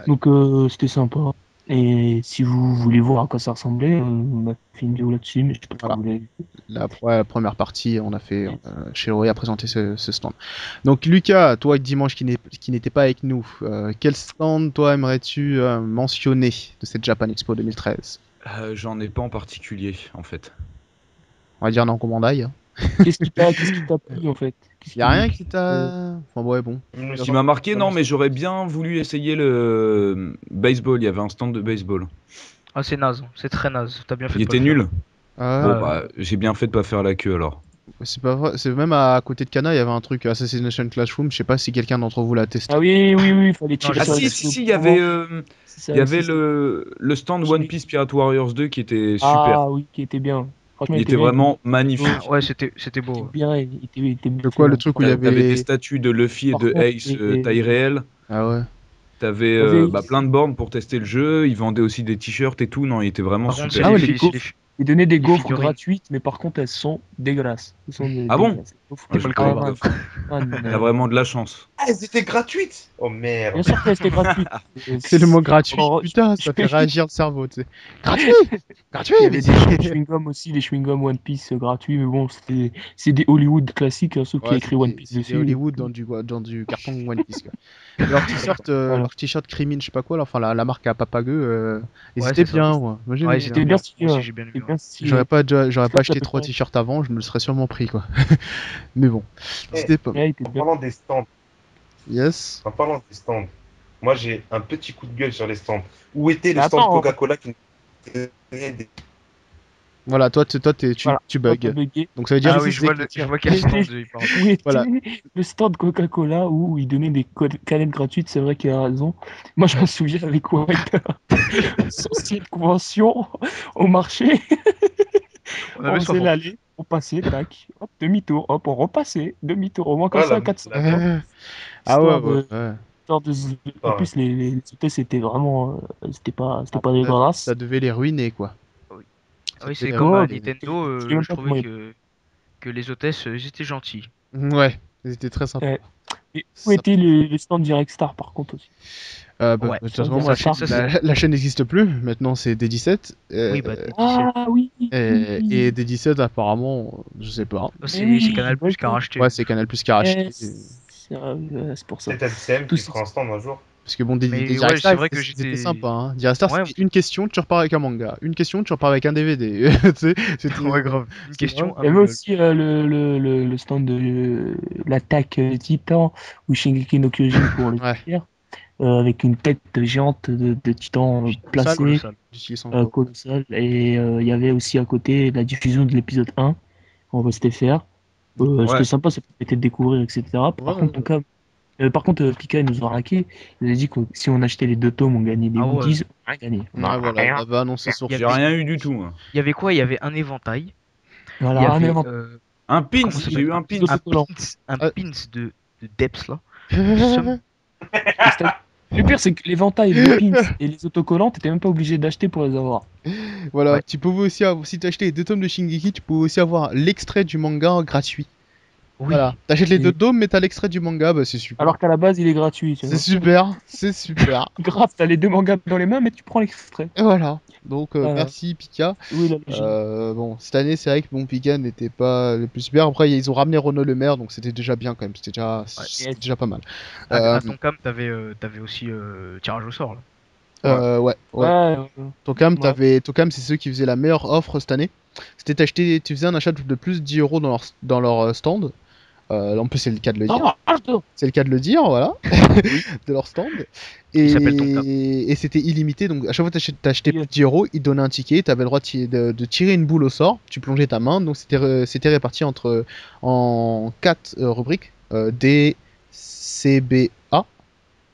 mm. Donc, c'était sympa. Et si vous voulez voir à quoi ça ressemblait, on a fait une vidéo là-dessus, mais je sais pas trop Voilà. vous l'avez vu. La première partie, on a fait chez Roy a présenté ce stand. Donc Lucas, toi dimanche qui n'était pas avec nous, quel stand toi aimerais-tu mentionner de cette Japan Expo 2013? J'en ai pas en particulier, en fait. On va dire non Commandai. Hein. Qu'est-ce qui t'a plu, en fait? Qu'est-ce Y a rien qui, qui t'a. Enfin ouais bon. Ce qui m'a marqué, non, mais j'aurais bien voulu essayer le baseball. Il y avait un stand de baseball. Ah, c'est naze. C'est très naze. T'as bien fait Il de pas était le faire. nul. Ah Bon, ouais. Ah, ouais. bah, j'ai bien fait de pas faire la queue alors. C'est pas vrai, c'est même à côté de Cana, il y avait un truc Assassination Classroom, je sais pas si quelqu'un d'entre vous l'a testé. Ah oui, il fallait Non, tirer Ah sur j'ai- les si, C'est ça il y avait aussi, c'est- le stand One Piece Pirate Warriors 2 qui était super. Ah oui, qui était bien. Franchement, Il il était était bien. vraiment Il était beau, magnifique. Ouais, c'était il était beau. bien, il était bien De fait, quoi, le hein. truc où il y T'avais des avait. statues de Luffy et Par de contre, Ace taille réelle. Ah ouais. T'avais il y avait plein de bornes pour tester le jeu. Ils vendaient aussi des t-shirts et tout. Non, il était vraiment Par contre, super. Ah ouais, des gaufres. Ils donnaient des les gaufres figurines. gratuites, mais par contre, elles sont dégueulasses. Elles sont Ah bon? dégueulasses. Les gaufres. Ah, j'ai mal pas eu créé. de man. gaufre. T'as vraiment de la chance. Ah, elles étaient gratuites. Oh Bien merde. sûr qu'elles étaient gratuites. C'est le mot gratuit. Encore- Putain, ça fait réagir le cerveau, tu sais. Gratuit. Gratuit. Il y avait des chewing-gums aussi, des chewing-gums One Piece gratuits, mais bon, c'est des Hollywood classiques, hein, sauf qu'il y a Ouais, écrit One Piece c'est des dessus. Hollywood dans du carton One Piece, quoi. Et Voilà. leur t-shirt Crimin, je sais pas quoi, là, enfin la marque à Papagueux, ils Ouais, étaient c'est ça. bien, ouais. Moi j'aimais Ouais, bien. c'était C'était bien bien. stylé. Moi aussi, Ouais. j'ai bien aimé. C'était bien stylé. J'aurais pas Ça, acheté ça peut 3 faire- t-shirts avant, je me le serais sûrement pris, quoi. Mais bon, Eh, c'était pas mal. Ouais, il était En bien. parlant des stands, Yes. en parlant des stands, moi j'ai un petit coup de gueule sur les stands. Où était le Mais stand attends, Coca-Cola qui nous donnait des- Voilà, voilà, tu toi, t'as bugs. bugué. Donc ça veut dire Ah que oui, c'est que je vois Où quel stand était, il parle. où était Voilà. le stand Coca-Cola où il donnait des canettes gratuites, c'est vrai qu'il a raison. Moi, je m'en souviens avec White, son site de convention au marché. On On avait faisait 60. l'aller, on passait, tac, hop, demi-tour, hop, on repassait, demi-tour, au moins comme Ah, ça, 400 la- points. Ah ouais, Histoire ouais, de, ouais. histoire de, en ah, plus, les hôtesses étaient vraiment, c'était Ah, pas ça dégueulasse. devait les ruiner, quoi. Oui, Ça oui devait c'est les comme Ouais, à ruiner. Nintendo, je sais même je pas trouvais comment que les hôtesses, ils étaient gentils. Ouais, ils étaient très sympas. ouais. Et où Ça- étaient les stands Direct Star, par contre, aussi? Bah, Ouais, de toute Stands façon, moi, Direct Star. la chaîne n'existe plus. Maintenant, c'est D17. oui, bah, des 17. Ah oui, oui, Et oui. D17, apparemment, je sais pas. Eh C'est oui, Canal Plus qui a ok. racheté. Ouais, c'est Canal Plus qui a racheté. C'est pour ça. peut-être LCM Tout qui ça. fera un stand un jour. Parce que bon, Mais Direct ouais, Star, c'est vrai que c'était j'étais. sympa. Hein. Direct Star, Ouais, c'était une question, tu repars avec un manga. Une question, tu repars avec un DVD. Tu sais, ouais, grave. Une c'est vraiment- question, Il un y avait manuel. aussi le stand de l'attaque Titan ou Shingeki no Kyojin pour le Ouais, tiers, avec une tête géante de Titan ça, placée, Colossal. j'utilise encore. colossale. Et il y avait aussi à côté la diffusion de l'épisode 1 en VSTFR. C'était Ouais. sympa, ça permettait de découvrir, etc. Ouais, Par contre, Pika il nous a raqué. Il a dit que si on achetait les deux tomes, on gagnait des Ah ouais. goodies. On a rien gagné. On ouais, a voilà, il rien. avait annoncé son Il y J'ai avait, rien eu du tout, hein. il y avait quoi? Il y avait un éventail. Il y Voilà, un avait. élément. Un pins, Comment ça j'ai s'appelle? eu un pins. Un Autocollant. pins, un Ah. pins de Depths là. Somme- Le pire, c'est que l'éventail, les pins et les autocollants, t'étais même pas obligé d'acheter pour les avoir. Voilà, Ouais. tu pouvais aussi avoir, si t'achetais les deux tomes de Shingeki, tu pouvais aussi avoir l'extrait du manga gratuit. Oui. Voilà, t'achètes les Et- deux tomes, mais t'as l'extrait du manga, bah c'est super. Alors qu'à la base, il est gratuit. Tu C'est vois. super, c'est super. Grave, t'as les deux mangas dans les mains, mais tu prends l'extrait. Et voilà, donc Voilà. merci Pika. Oui, la logique. Bon, cette année, c'est vrai que bon, Pika n'était pas le plus super. Après, ils ont ramené Renaud Le Maire, donc c'était déjà bien quand même. C'était déjà pas mal. À ton cam, t'avais aussi tirage au sort là. Ouais. Ouais, Tocam, ouais. Tocam, c'est ceux qui faisaient la meilleure offre cette année. C'était tu faisais un achat de plus de 10 euros dans leur stand. En plus, c'est le cas de le dire. C'est le cas de le dire, voilà, de leur stand. Il s'appelle Tonkam. Et c'était illimité, donc à chaque fois que t'achetais plus Yes. de 10 euros, ils te donnaient un ticket, t'avais le droit de tirer une boule au sort, tu plongeais ta main, donc c'était réparti en 4 rubriques, D, C, B, A.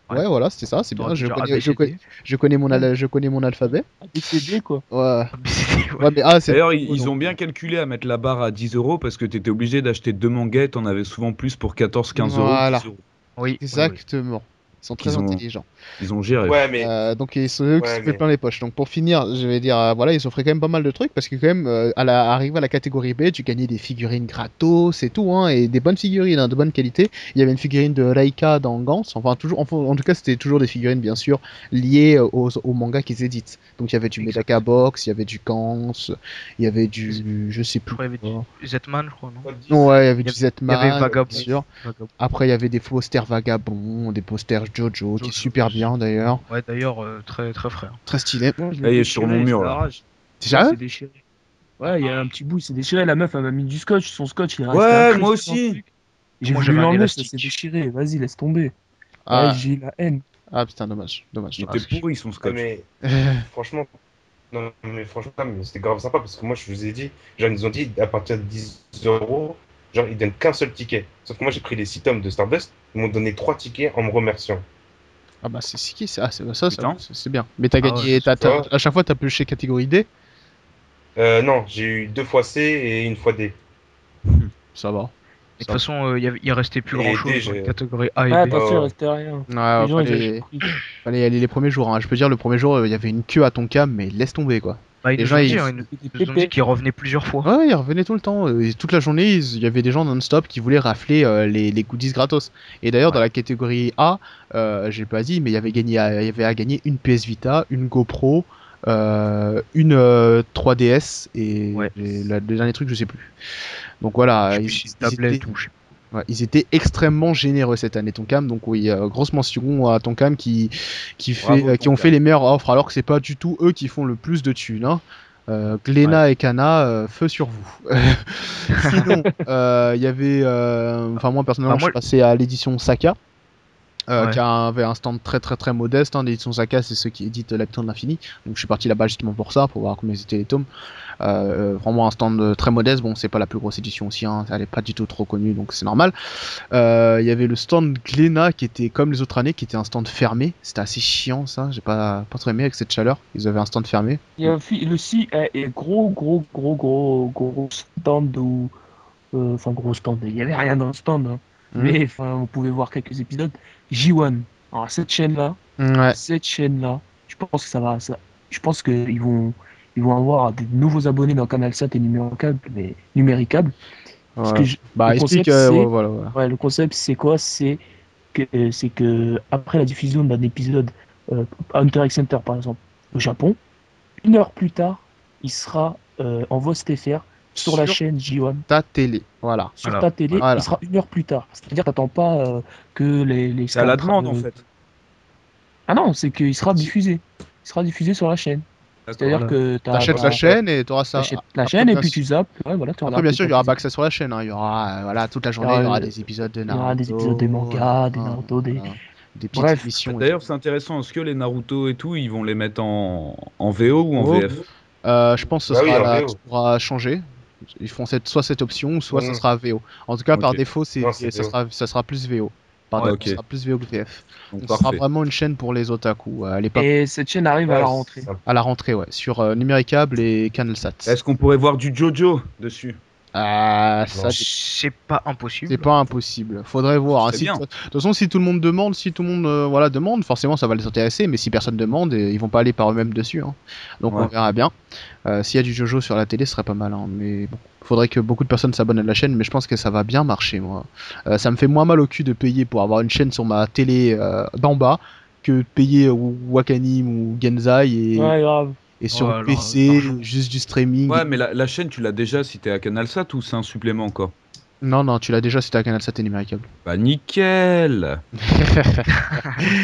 Ouais, Ouais. voilà, c'était ça, c'est bien. T'aurais pu dire ABCD. Je connais mon alphabet. ABCD, quoi. Ouais, ABCD, ouais. ouais, mais A, c'est. D'ailleurs, donc, ils ont bien calculé à mettre la barre à 10 euros parce que t'étais obligé d'acheter deux mangas, t'en avais souvent plus pour 14-15 euros. Voilà. 10 euros. Oui, oui. Exactement. Ils sont très Ils ont- intelligents. Ils ont géré. Ouais, mais. Donc ils sont eux qui Ouais, se fait mais. plein les poches. Donc pour finir, je vais dire, voilà, ils offraient quand même pas mal de trucs parce que quand même, arrivé à la catégorie B, tu gagnais des figurines gratos et tout, hein, et des bonnes figurines, hein, de bonne qualité. Il y avait une figurine de Reika dans Gans, en tout cas c'était toujours des figurines bien sûr liées au manga qu'ils éditent. Donc il y avait du Exact. Medaka Box, il y avait du Gans, il y avait du, je sais Je plus. crois qu'il y avait quoi. du Zetman, je crois, non? Code 10. Ouais, il y avait du Il y avait Zetman, Vagabond. bien sûr. Vagabond. Après il y avait des posters Vagabond, des posters Jojo, qui est Jojo, super bien d'ailleurs, Ouais, d'ailleurs, très très frais. très stylé. Non, je Là, il l'ai est sur mon déchiré, mur, c'est là. la rage. C'est Ouais, sérieux? c'est déchiré. Ouais, il y a un petit bout, il s'est déchiré. La meuf, elle m'a mis du scotch. Son scotch, il est resté Ouais, incrusté moi dans le aussi. truc. J'ai Moi, voulu j'avais un l'enlever, ça élastique. s'est déchiré. Vas-y, laisse tomber. Ouais, Ah, j'ai eu la haine. ah putain, dommage. Il Ah, était c'est pourri son Ouais, scotch. mais. Franchement, Non, mais franchement, mais c'était grave sympa parce que moi, je vous ai dit, genre, ils nous ont dit à partir de 10 €, genre, ils donnent qu'un seul ticket. Sauf que moi, j'ai pris les 6 tomes de Stardust, ils m'ont donné 3 tickets en me remerciant. Ah bah c'est qui ça, ça, Putain. c'est bien. Mais t'as Ah ouais, gagné, ça, Tu vois. à chaque fois t'as pu chez catégorie D. Non, j'ai eu 2 fois C et une fois D. Ça va. Et de Ça toute façon, il restait plus Et grand chose D, dans les j'ai. catégories A et Ah, B. attention, il Ouais. restait rien. va. Les Ouais, gens, ils avaient pris. fallait y aller les premiers jours. Hein. Je peux dire, le premier jour, il y avait une queue à ton cam, mais laisse tomber quoi. Bah, ils Les nous gens, ont dit, ils... hein, C'était des ils nous ont dit pépés. qu'ils revenaient plusieurs fois. Ouais, ils revenaient tout le temps. Et toute la journée, il y avait des gens non-stop qui voulaient rafler les goodies gratos. Et d'ailleurs, dans Ouais. la catégorie A, j'ai pas dit, mais il y avait à gagner une PS Vita, une GoPro, une 3DS Ouais. le dernier truc, je sais plus. Donc voilà, Je sais plus si une tablette étaient, ou je sais ouais, ils étaient extrêmement généreux cette année, Tonkam. Donc oui, grosse mention à Tonkam Bravo, qui ont Tonkam. fait les meilleures offres, alors que c'est pas du tout eux qui font le plus de thunes. Hein. Glénat et Kana, feu sur vous. Sinon, il y avait, enfin moi personnellement, Bah, je moi- suis passé à l'édition Saka. Ouais. Avait un stand très très très modeste. Hein. L'édition Saka, c'est ceux qui éditent l'Habitant de l'Infini. Donc je suis parti là-bas justement pour ça, pour voir comment ils étaient les tomes. Vraiment un stand très modeste. Bon, c'est pas la plus grosse édition aussi, hein. Elle est pas du tout trop connue, donc c'est normal. Il y avait le stand Glénat qui était comme les autres années, qui était un stand fermé. C'était assez chiant ça. J'ai pas trop aimé avec cette chaleur. Ils avaient un stand fermé. Il y a le si est gros stand où, enfin gros stand, il y avait rien dans le stand, hein. Mhm. Mais enfin, on pouvait voir quelques épisodes. J1. Alors Ouais. cette chaîne-là, je pense que je pense ils vont avoir des nouveaux abonnés dans CanalSat et Numéricable. Parce que Ouais. Bah le explique. concept Ouais, c'est, voilà. Voilà. ouais, le concept c'est quoi? C'est que après la diffusion d'un épisode à Hunter x Hunter par exemple au Japon, une heure plus tard, il sera en voix STFR sur la Sur chaîne J1, ta télé. Voilà. sur Voilà. ta télé, il Voilà. sera une heure plus tard. C'est-à-dire t'attends pas que les C'est à la scans. demande en fait. Ah non, c'est qu'il sera diffusé. Il sera diffusé sur la chaîne. D'accord. C'est-à-dire Voilà. que T'achètes la chaîne et t'auras ça. t'achètes la Après, chaîne et puis tu zappes. Ouais, voilà, tu Après, regardes bien tes sûr, il y aura pas propres que ça sur la chaîne. Hein. Il y aura, voilà, toute la il y journée, il y aura aura, des épisodes de il y aura des épisodes des Naruto, mangas, des Naruto, voilà, des petites Bref. émissions. Et D'ailleurs, tout. c'est intéressant. Est-ce que les Naruto et tout, ils vont les mettre en VO ou en Oh, VF? je pense que ce Bah oui, sera en là, tu VO. pourras changer. Ils font soit cette option, soit ça Non, sera VO. En tout cas, par Ok. défaut, non, c'est VO. ça sera plus VO. Par Ouais. défaut, ça Ok. sera plus VO que VF. Donc Donc, ce sera parfait. vraiment une chaîne pour les otaku. Elle est pas Et cette chaîne arrive à Ouais, la rentrée. à la rentrée, ouais, sur Numéricable et CanalSat. Est-ce qu'on pourrait voir du Jojo dessus? Ah, ça, Non. C'est pas c'est impossible. pas impossible. Faudrait voir. Hein. C'est bien. De toute façon, si tout le monde demande, si tout le monde voilà, demande, forcément ça va les intéresser. Mais si personne demande, ils vont pas aller par eux-mêmes dessus. Hein. Donc on Ouais. verra bien. S'il y a du Jojo sur la télé, ce serait pas mal. Hein. Mais bon, faudrait que beaucoup de personnes s'abonnent à la chaîne. Mais je pense que ça va bien marcher, moi. Ça me fait moins mal au cul de payer pour avoir une chaîne sur ma télé d'en bas que de payer Wakanim ou Genzai Ouais, grave. et sur Ouais, PC, largement. juste du streaming. Ouais, mais la chaîne, tu l'as déjà si t'es à CanalSat ou c'est un supplément encore? Non, non, tu l'as déjà si t'as un canal Sat et Numéricable. Bah nickel!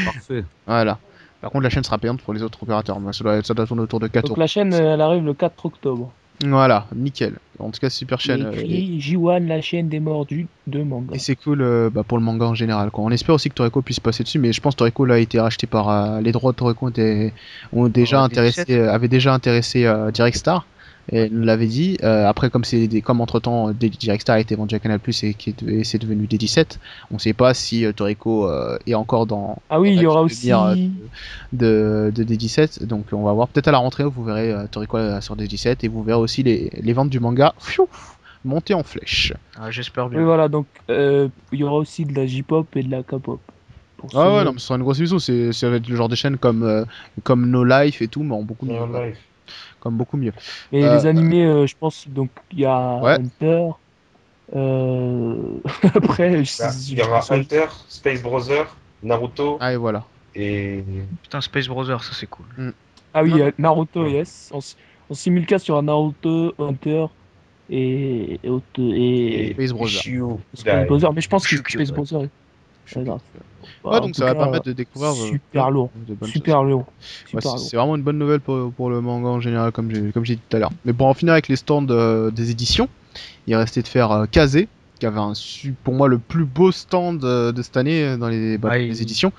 Parfait. Voilà. Par contre, la chaîne sera payante pour les autres opérateurs. Mais ça doit tourner autour de 4 Donc euros. la chaîne, elle arrive le 4 octobre. Voilà, nickel. En tout cas, super Il y a chaîne. écrit J1, la chaîne des mordus de manga. Et c'est cool pour le manga en général. Quoi. On espère aussi que Toriko puisse passer dessus, mais je pense que Toriko là, a été racheté par. Les droits de Toriko ont déjà Ouais, intéressé, D17. avaient déjà intéressé Direct Star. Et elle nous l'avait dit. Après, comme entre temps, Direct Star a été vendu à Canal Plus et c'est devenu D17, on sait pas si Toriko est encore dans. Ah oui, il y dans aura la aussi. lumière, de D17. Donc, on va voir. Peut-être à la rentrée, vous verrez Toriko sur D17 et vous verrez aussi les ventes du manga monter en flèche. Ah, j'espère Oui, bien. voilà, donc il y aura aussi de la J-pop et de la K-pop. Pour Ah ouais, ceux- non, mais ce sera une grosse émission. Ça va être le genre de chaîne comme No Life et tout, mais en beaucoup mieux. En Quoi. live. Comme beaucoup mieux. Et Euh, les animés, je pense, donc il y a Ouais. Hunter. Après, Bah, il y aura je- Hunter, Space Brother, Naruto Ah, et voilà. et. Putain, Space Brothers, ça c'est cool. Ah oui, il y a Naruto, Ouais. yes. En simulcast, il y aura Naruto, Hunter et Space Brother. Ishio Space Dai. Brother. Mais je pense que Shukyo, Space ouais. Brother est grave. Bah, Ouais, en donc tout ça va cas, permettre de découvrir super lourd. de bonnes choses. Super lourd. Ouais, Super lourd. c'est vraiment une bonne nouvelle pour le manga en général, comme j'ai dit tout à l'heure. Mais pour en finir avec les stands des éditions, il restait de faire Kazé, qui avait pour moi le plus beau stand de cette année dans les Ah, les éditions.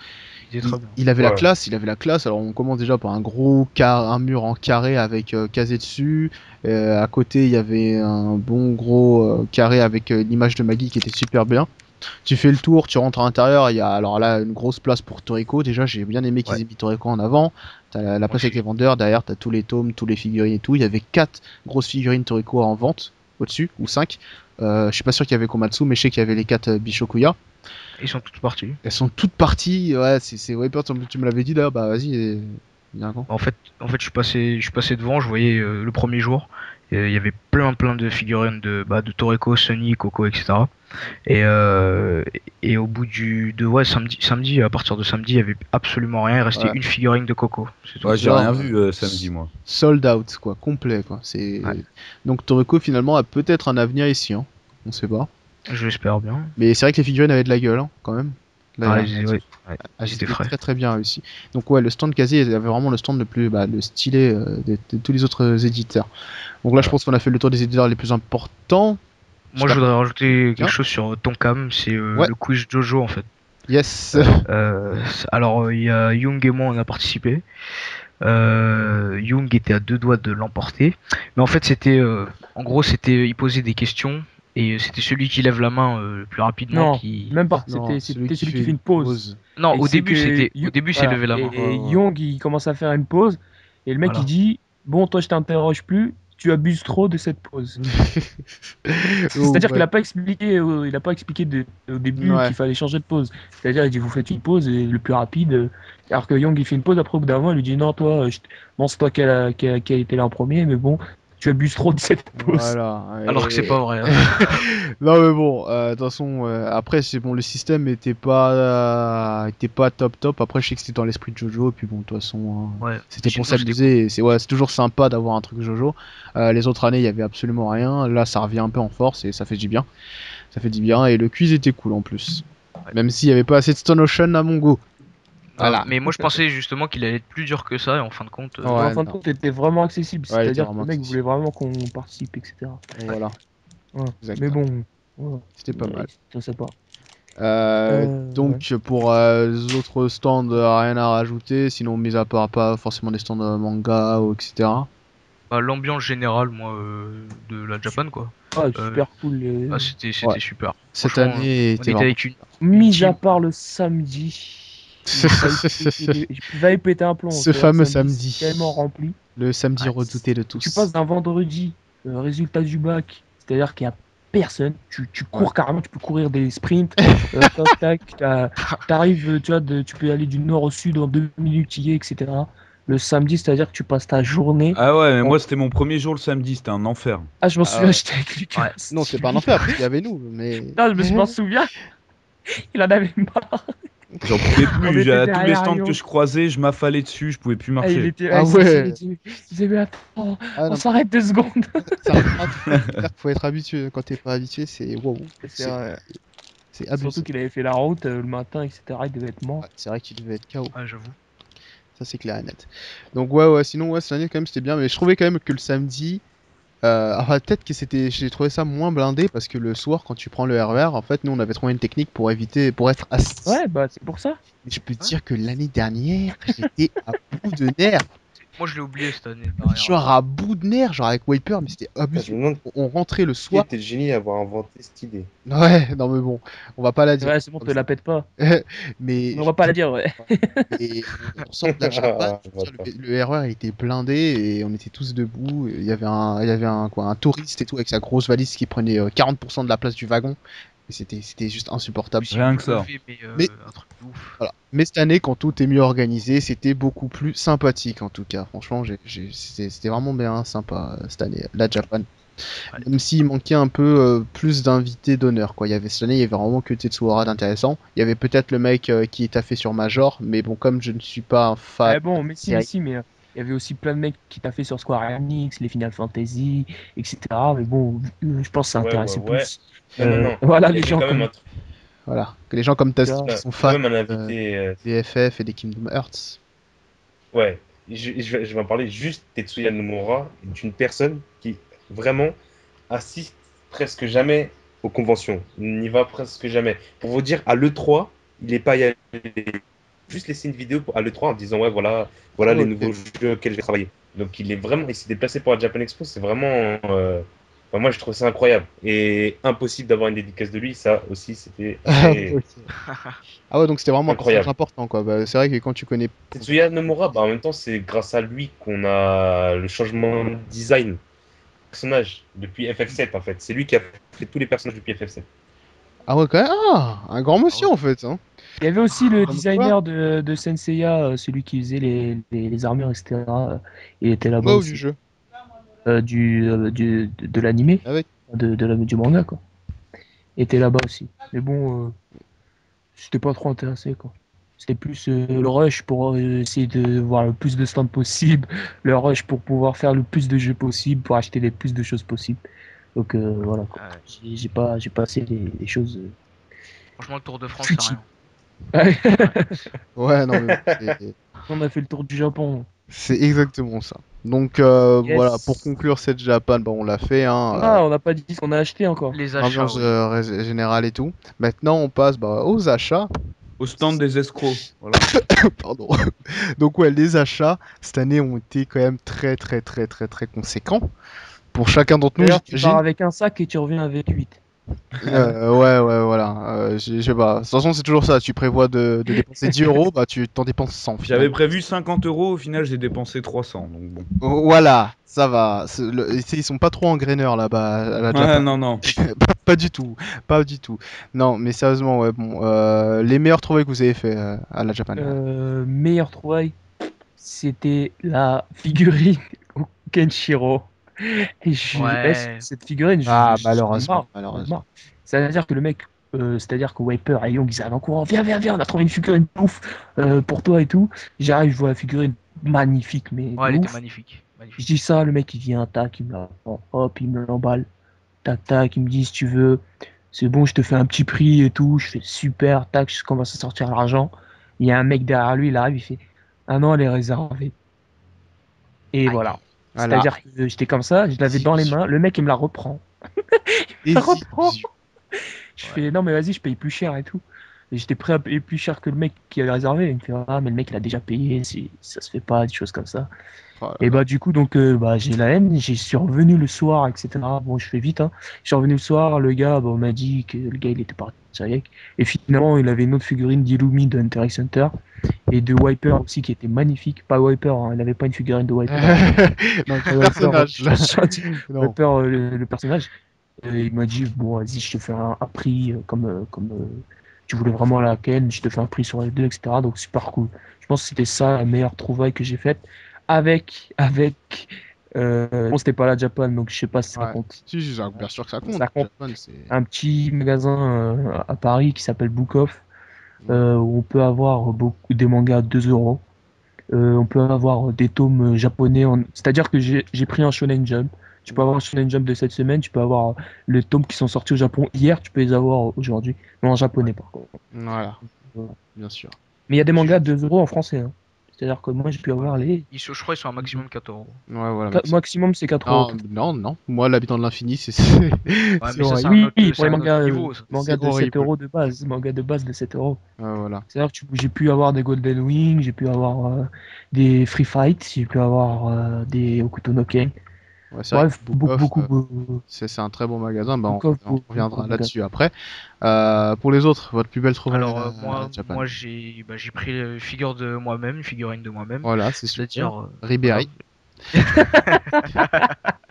était très bien. il avait la Ouais. classe, il avait la classe. Alors on commence déjà par un mur en carré avec casé dessus. À côté, il y avait un bon gros carré avec l'image de Maggie qui était super bien. Tu fais le tour, tu rentres à l'intérieur, il y a alors là une grosse place pour Toriko. Déjà, j'ai bien aimé qu'ils Ouais. aient mis Toriko en avant. T'as la place Moi avec les vendeurs, derrière t'as tous les tomes, tous les figurines et tout. Il y avait 4 grosses figurines Toriko en vente au-dessus, ou 5. Je suis pas sûr qu'il y avait Komatsu, mais je sais qu'il y avait les 4 Bishokuya. Ils sont tous partis. Elles sont toutes parties, ouais, c'est Wiper, tu me l'avais dit d'ailleurs, bah vas-y, viens quand. En fait, je suis passé devant, je voyais le premier jour. Il y avait plein de figurines de Toreko, Sonic, Coco, etc. Et au bout ouais, samedi, à partir de samedi, il y avait absolument rien. Il restait Ouais. une figurine de Coco. C'est tout. Ouais, j'ai Genre, rien vu samedi, moi. Sold out, quoi, complet, quoi. Ouais. Donc Toriko finalement a peut-être un avenir ici, hein. On sait pas. Je l'espère bien. Mais c'est vrai que les figurines avaient de la gueule, hein, quand même. Là, Ouais, ouais, ah, ils étaient c'était frais. très très bien réussi. Donc ouais, le stand quasi avait vraiment le stand le stylé de tous les autres éditeurs. Donc là, je pense qu'on a fait le tour des éditeurs les plus importants. Moi, je voudrais rajouter Bien. quelque chose sur Tonkam, c'est Ouais. le quiz Jojo en fait. Yes. Alors, il y a Young et moi, on a participé. Young était à 2 doigts de l'emporter, mais en fait, il posait des questions et c'était celui qui lève la main le plus rapidement Non, qui. même pas. Non, C'était celui qui fait une pause. Non, Et au c'est début, que c'est voilà. levé la main. Et Ouais. Young, il commence à faire une pause. Et le mec, Voilà. il dit, bon, toi, je t'interroge plus. Tu abuses trop de cette pause. C'est-à-dire qu'il Ouais. n'a pas expliqué, au début Ouais. qu'il fallait changer de pause. C'est-à-dire, il dit, vous faites une pause et le plus rapide. Alors que Young, il fait une pause après au bout d'un moment, il lui dit, non, toi, bon, c'est toi qui a été là en premier, mais bon, tu abuses trop de cette pause. Voilà. Alors que c'est pas vrai. Hein. Non mais bon, de toute façon, après c'est bon, le système était pas top top. Après je sais que c'était dans l'esprit de Jojo et puis bon, de toute façon, Ouais. c'était Sinon, pour s'amuser. Et c'est toujours sympa d'avoir un truc Jojo. Les autres années il y avait absolument rien. Là ça revient un peu en force et ça fait du bien. Ça fait du bien et le quiz était cool en plus. Ouais. Même s'il y avait pas assez de Stone Ocean à mon goût. Voilà. Mais moi, je pensais justement qu'il allait être plus dur que ça et en fin de compte. Ouais. Mais en fin de non. compte, c'était vraiment accessible. Ouais, il était C'est-à-dire que vraiment le mec accessible. voulait vraiment qu'on participe, etc. Voilà. Ouais. Exact. Mais bon, ouais. C'était pas mal. C'était sympa. Donc pour les autres stands, rien à rajouter, sinon mis à part pas forcément des stands manga ou etc. Bah, l'ambiance générale, moi, de la Japan, quoi. Ouais, Euh, super cool. c'était Ouais. super. Cette Franchement, année on était était vraiment. avec une Mis à team. part le samedi. J'ai failli péter un plomb. Ce C'est-à-dire que fameux c'est samedi. tellement rempli. Le samedi Ouais, redouté de tu tous. passes d'un vendredi, résultat du bac, c'est-à-dire qu'il n'y a personne. Tu Ouais. cours carrément, tu peux courir des sprints. Tac, tac, t'arrives, tu peux aller du nord au sud en 2 minutes, y est, etc. Le samedi, c'est-à-dire que tu passes ta journée. Ah ouais, mais en- moi c'était mon premier jour le samedi, c'était un enfer. Ah, je m'en Ah souviens, ouais. j'étais avec Lucas. Ouais. Non, c'est pas un enfer parce qu'il y avait nous, mais. Non, je m'en souviens. Il en avait marre. J'en pouvais On plus, était tous les derrière stands que Lyon. je croisais, je m'affalais dessus, je pouvais plus Ah, il marcher. était, Ah il s'asseyait, ouais. il disait, mais attends, Ah on non, s'arrête 2 secondes. ça arrive pas tout le temps. C'est-à-dire qu'il faut être habitué. Quand t'es pas habitué, c'est wow. C'est vrai. C'est Surtout abusé. qu'il avait fait la route le matin, etc. Il devait être mort. Ouais, c'est vrai qu'il devait être KO. Ouais, j'avoue. Ça c'est clair et net. Donc ouais, sinon ouais, cette année quand même c'était bien, mais je trouvais quand même que le samedi, enfin peut-être que j'ai trouvé ça moins blindé parce que le soir quand tu prends le RER, en fait nous on avait trouvé une technique pour éviter, pour être assis. Ouais, bah c'est pour ça. Mais je peux te dire que l'année dernière, j'étais à bout de nerfs. Moi, je l'ai oublié cette année. Pareil, hein. Genre à bout de nerfs, genre avec Wiper, mais c'était Je abusé. me demande On rentrait le qui soir. était le génie à avoir inventé cette idée. Ouais, non mais bon, on va pas la dire. Ouais, c'est bon, Comme te ça. la pète pas. Mais On va pas la dire, ouais. et on sort de la Japan, Ah, je veux dire, voilà. le RER il était blindé et on était tous debout. Il y avait un touriste et tout avec sa grosse valise qui prenait 40% de la place du wagon. Et c'était juste insupportable. Si Rien vous que ça. levez, mais Mais- un truc de ouf. Voilà. Mais cette année, quand tout est mieux organisé, c'était beaucoup plus sympathique en tout cas. Franchement, c'était vraiment bien sympa cette année, la Japan. Ouais. Même s'il manquait un peu plus d'invités d'honneur, quoi. Cette année, il y avait vraiment que Tetsuhara d'intéressant. Il y avait peut-être le mec qui est taffé sur Major, mais bon, comme je ne suis pas un fan Ah bon, de mais si, série, mais il y avait aussi plein de mecs qui t'a fait sur Square Enix, les Final Fantasy, etc. Mais bon, je pense que ça Ouais, intéressait ouais, ouais. plus. Non. Voilà, Il y les avait gens quand même comme. un truc. voilà, que les gens comme Taz Ouais, qui sont Quand fans même un invité. des FF et des Kingdom Hearts. Ouais. Je vais en parler juste. Tetsuya Nomura est une personne qui vraiment assiste presque jamais aux conventions. Il n'y va presque jamais. Pour vous dire, à l'E3, il n'est pas y allé. juste laissé une vidéo à l'E3 en disant ouais voilà les Ok. nouveaux jeux auxquels je vais travailler. Donc il s'est déplacé pour la Japan Expo, c'est vraiment enfin, moi je trouve ça incroyable et impossible d'avoir une dédicace de lui, ça aussi c'était assez Ok. Ah ouais, donc c'était vraiment un personnage incroyable. important, quoi. Bah, c'est vrai que quand tu connais. Tetsuya Nomura, bah, en même temps c'est grâce à lui qu'on a le changement de design du personnage depuis FF7 en fait. C'est lui qui a fait tous les personnages depuis FF7. Ah ouais, quand même. Ah, un grand Ah monsieur ouais. en fait. Hein. Il y avait aussi le Comme quoi. designer de Senseiya, celui qui faisait les armures, etc. Il était là-bas Ouais, ou du aussi. jeu. De l'animé, Avec. du manga, quoi. Il était là-bas aussi. Mais bon, j'étais pas trop intéressé, quoi. C'était plus le rush pour essayer de voir le plus de stands possible, le rush pour pouvoir faire le plus de jeux possible, pour acheter le plus de choses possibles. Donc voilà, quoi. Ouais. J'ai passé les choses Franchement, le Tour de France, c'est futiles. rien. Ouais. Ouais, non, mais bon, On a fait le tour du Japon. c'est exactement ça. Donc voilà, pour Yes. conclure cette Japan, bon, on l'a fait, hein, Ah, on n'a pas dit ce qu'on a acheté encore. Les achats, ambiance oui. générale et tout. Maintenant, on passe aux achats. Au stand des escrocs. Voilà. Pardon. Donc ouais, les achats cette année ont été quand même très très très très très conséquents pour chacun d'entre nous, D'ailleurs, tu pars j'imagine. avec un sac et tu reviens avec 8. Ouais, voilà. Je sais pas. De toute façon, c'est toujours ça. Tu prévois de dépenser 10 euros, bah tu t'en dépenses 100 J'avais finalement. prévu 50 euros, au final j'ai dépensé 300. Donc bon. Voilà, ça va. Ils sont pas trop engraineurs là-bas à la Ah Japan. non, non. Pas du tout, pas du tout. Non, mais sérieusement, ouais, bon, les meilleurs trouvailles que vous avez fait à la Japan. Meilleure trouvaille, c'était la figurine au Kenshiro. Et Ouais. cette figurine, Ah, j'en ai marre. J'en ai malheureusement. marre. C'est-à-dire que le mec, c'est-à-dire que Wiper et Young, ils arrivent en courant. Viens, on a trouvé une figurine de ouf pour toi et tout. J'arrive, je vois la figurine magnifique, mais Ouais, de elle était ouf. magnifique. Je Magnifique. dis ça, le mec, il vient, tac, il me la prend, hop, il me l'emballe. Tac, tac, il me dit, si tu veux, c'est bon, je te fais un petit prix et tout. Je fais super, tac, je commence à sortir l'argent. Il y a un mec derrière lui, il arrive, il fait, ah non, elle est réservée. Et Aïe. voilà. Voilà. C'est-à-dire que j'étais comme ça, je l'avais dans les Désillusion. mains, le mec, il me la reprend. Il me la reprend. Désillusion. Je Ouais. fais, non, mais vas-y, je paye plus cher et tout. Et j'étais prêt à payer plus cher que le mec qui avait réservé. Il me fait, ah, mais le mec, il a déjà payé, ça se fait pas, des choses comme ça. Oh là Et là. bah, du coup, donc, bah, j'ai la haine, j'y suis revenu le soir, etc. Bon, je fais vite, hein. Je suis revenu le soir, le gars, bah, on m'a dit que le gars, il était parti avec. Et finalement, il avait une autre figurine d'Illumi de Hunter x Hunter. Et de Wiper aussi, qui était magnifique. Pas Wiper, hein, il avait pas une figurine de Wiper. Non, Pas le Wiper, personnage là. Non. Wiper, le personnage. Il m'a dit, bon, vas-y, je te fais un prix comme tu voulais vraiment la Ken, je te fais un prix sur les deux, etc. Donc, super cool. Je pense que c'était ça la meilleure trouvaille que j'ai faite. Bon, c'était pas la Japan, donc je sais pas si ça Ouais. compte. Si, si, bien sûr que ça compte. Ça compte. Japan, c'est. Un petit magasin à Paris qui s'appelle Book Off, où on peut avoir beaucoup des mangas à 2 euros. On peut avoir des tomes japonais. C'est-à-dire que j'ai pris un Shonen Jump. Tu peux avoir un Shonen Jump de cette semaine, tu peux avoir les tomes qui sont sortis au Japon hier, tu peux les avoir aujourd'hui, mais en japonais par contre. Voilà, Voilà. bien sûr. Mais il y a des J'ai- mangas à 2 euros en français, hein. C'est-à-dire que moi j'ai pu Ouais. avoir les. Je crois qu'ils sont à maximum 4 euros. Ouais, voilà, maximum. Maximum c'est 4 euros. Non, non, non. Moi, l'habitant de l'infini, c'est Ouais, c'est mais ça, c'est horrible. un Oui, autre, oui, pour c'est les un autre mangas, niveau. Ça. mangas C'est de 7 horrible. euros de base, mangas de base de 7 euros. Ouais, voilà. C'est-à-dire que j'ai pu avoir des Golden Wing, j'ai pu avoir des Free Fight, j'ai pu avoir des Hokuto no Ken. Ouais, c'est vrai que Bref, Book Off, beaucoup. c'est un très bon magasin. Bah, Book Off, on beaucoup reviendra de magasin. là-dessus après. Pour les autres, votre plus belle trouvaille Alors, à la Japan. moi j'ai pris une figure de moi-même, une figurine de moi-même. Voilà, c'est super. C'est-à-dire, Ribéry.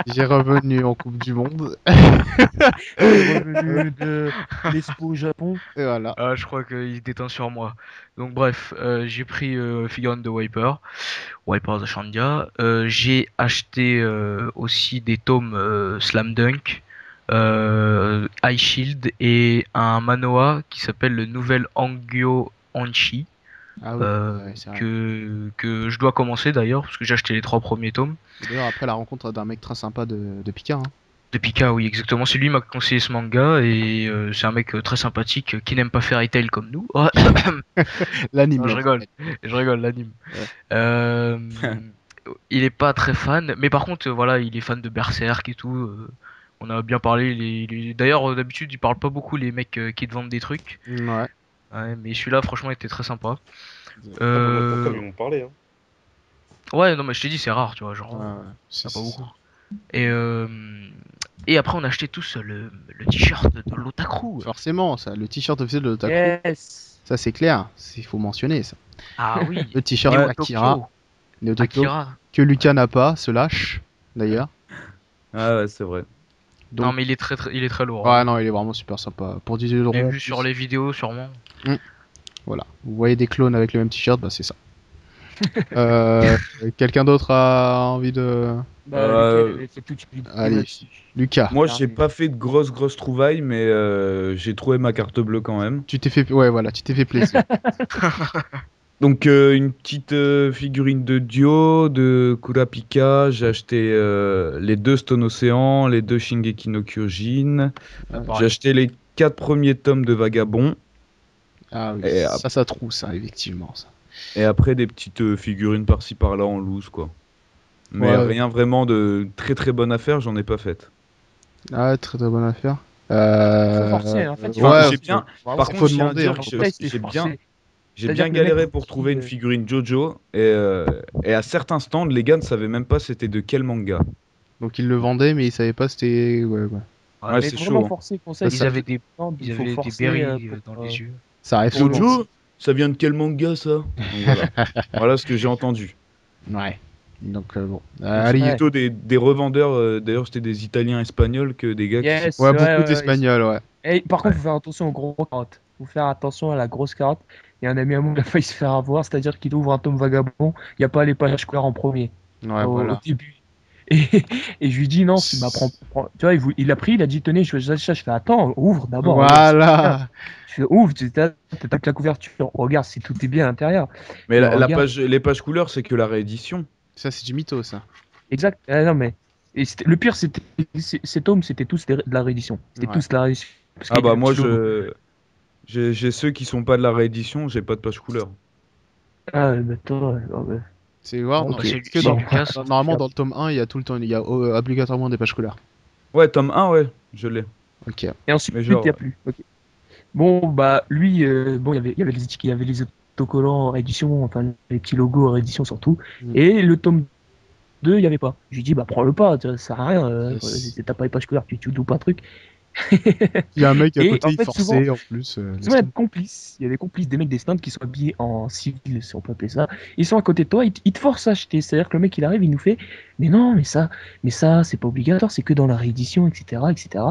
J'ai revenu en Coupe du Monde. Le revenu de l'Expo au Japon. Et voilà. je crois qu'il se déteint sur moi. Donc, bref, j'ai pris figurine de Wiper de Shandia. J'ai acheté aussi des tomes Slam Dunk, Eye Shield et un manoa qui s'appelle le Nouvel Angyo Anchi. Ah oui, euh, ouais, c'est vrai. que je dois commencer d'ailleurs, parce que j'ai acheté les 3 premiers tomes. Et d'ailleurs, après la rencontre d'un mec très sympa de Pika. Hein. De Pika, oui, exactement. C'est lui qui m'a conseillé ce manga et c'est un mec très sympathique qui n'aime pas Fairy Tail comme nous. Oh, L'anime. non, je rigole, l'anime. Ouais. Euh, il est pas très fan, mais par contre, voilà, il est fan de Berserk et tout. On a bien parlé. D'ailleurs, d'habitude, il parle pas beaucoup les mecs qui te vendent des trucs. Ouais. Ouais, mais celui-là, franchement, était très sympa. Comme ils m'ont parlé. Hein. Ouais, non, mais je t'ai dit, c'est rare, tu vois, genre, Ouais, y a pas beaucoup. Et après, on a acheté tous le t-shirt de l'Otaku. Forcément, ça, le t-shirt officiel de l'Otaku, Yes. ça c'est clair, il faut mentionner ça. Ah oui, Le t-shirt Neo Akira, Tokyo. Neo Tokyo, Akira. que Lucas n'a pas, se lâche d'ailleurs. Ah ouais, c'est vrai. Non, Donc, mais il est très lourd. ouais, Hein. non, il est vraiment super sympa. Pour 18 Je l'ai euros, vu sur les vidéos, sûrement. voilà. Vous voyez des clones avec le même t-shirt, bah c'est ça. Euh, Quelqu'un d'autre a envie de... Lequel avait fait toute une vidéo Allez, là-dessus. Lucas, Moi, Ah, j'ai oui. pas fait de grosses trouvailles, mais j'ai trouvé ma carte bleue quand même. tu t'es fait... Ouais, voilà, tu t'es fait plaisir. Donc, une petite figurine de Dio, de Kurapika. J'ai acheté les 2 Stone Ocean, les 2 Shingeki no Kyojin. Ah, J'ai pareil. acheté les 4 premiers tomes de Vagabond. Ah oui, Et, ça trouve ça, effectivement. Ça. et après, des petites figurines par-ci par-là en loose, quoi. Mais Ouais. rien vraiment de très bonne affaire, j'en ai pas fait. Ah, très très bonne affaire. Faut forcer, en fait, il faut Enfin, Ouais, j'ai forcer. bien. Vraiment, Par faut contre, je tiens à demander, dire hein, que faut le pas- test est j'ai bien. forcé. J'ai C'est-à-dire bien que le mec, galéré il pour dit, trouver une figurine Jojo et à certains stands, les gars ne savaient même pas c'était de quel manga. Donc ils le vendaient, mais ils savaient pas c'était... Ouais, ouais. Ouais. Ouais, mais c'est vraiment chaud. Hein. forcer, conseil, Ça, Ils avaient des, il ils faut avaient des forcer berries pour, dans les yeux. ça arrive pour souvent. Jojo, ça vient de quel manga ça? Donc voilà. Voilà ce que j'ai entendu. Ouais. Donc bon. Donc c'est Allez, Ouais. plutôt des revendeurs, d'ailleurs c'était des Italiens espagnols que des gars qui s'y... Yes, ouais, ouais, beaucoup ouais, ouais. d'Espagnols, ouais. Et par Ouais. contre, faut faire attention aux gros carottes. Faut faire attention à la grosse carotte. Il y a un ami à moi qui a failli se faire avoir, c'est-à-dire qu'il ouvre un tome vagabond, il n'y a pas les pages couleurs en premier, Ouais, au voilà. début. Et, et je lui dis non, tu m'apprends. Tu vois, il a pris, il a dit tenez, je fais ça. Je fais attends, ouvre d'abord, regarde. C'est bien. Voilà. Je fais ouvre, t'as que la couverture. Regarde si tout est bien à l'intérieur. Mais Il la regarde. page, les pages couleurs, c'est que la réédition. Ça, c'est du mytho, ça. Exact. Ah, non, mais. Le pire, ces tomes, c'était tous de la réédition. C'était Ouais. tous de la réédition. Parce Ah qu'il y a bah le moi petit logo. j'ai ceux qui sont pas de la réédition, j'ai pas de page couleur. Ah, bah, toi, C'est voir, non, ok. Bah, c'est parce que Bon, Lucas. Hein. normalement, dans le tome 1, il y a tout le temps, il y a obligatoirement des pages couleurs. Ouais, tome 1, ouais, je l'ai. Ok. Et ensuite, Mais il n'y a genre, plus. Ok. Bon, bah, lui, bon, il y avait les étiquettes, il y avait les autocollants en réédition, enfin, les petits logos en réédition surtout. Mm. Et le tome 2, il n'y avait pas. Je lui dis, bah, prends-le pas, ça sert à rien. Yes. T'as pas les pages couleurs, tu loupes un truc. Il y a un mec à Et côté, en il fait, souvent, forçait en plus. souvent, il y a des complices. Il y a des complices, des mecs des stands qui sont habillés en civil, si on peut appeler ça. Ils sont à côté de toi, ils te forcent à acheter. C'est-à-dire que le mec, il arrive, il nous fait, mais non, mais ça, c'est pas obligatoire, c'est que dans la réédition, etc., etc.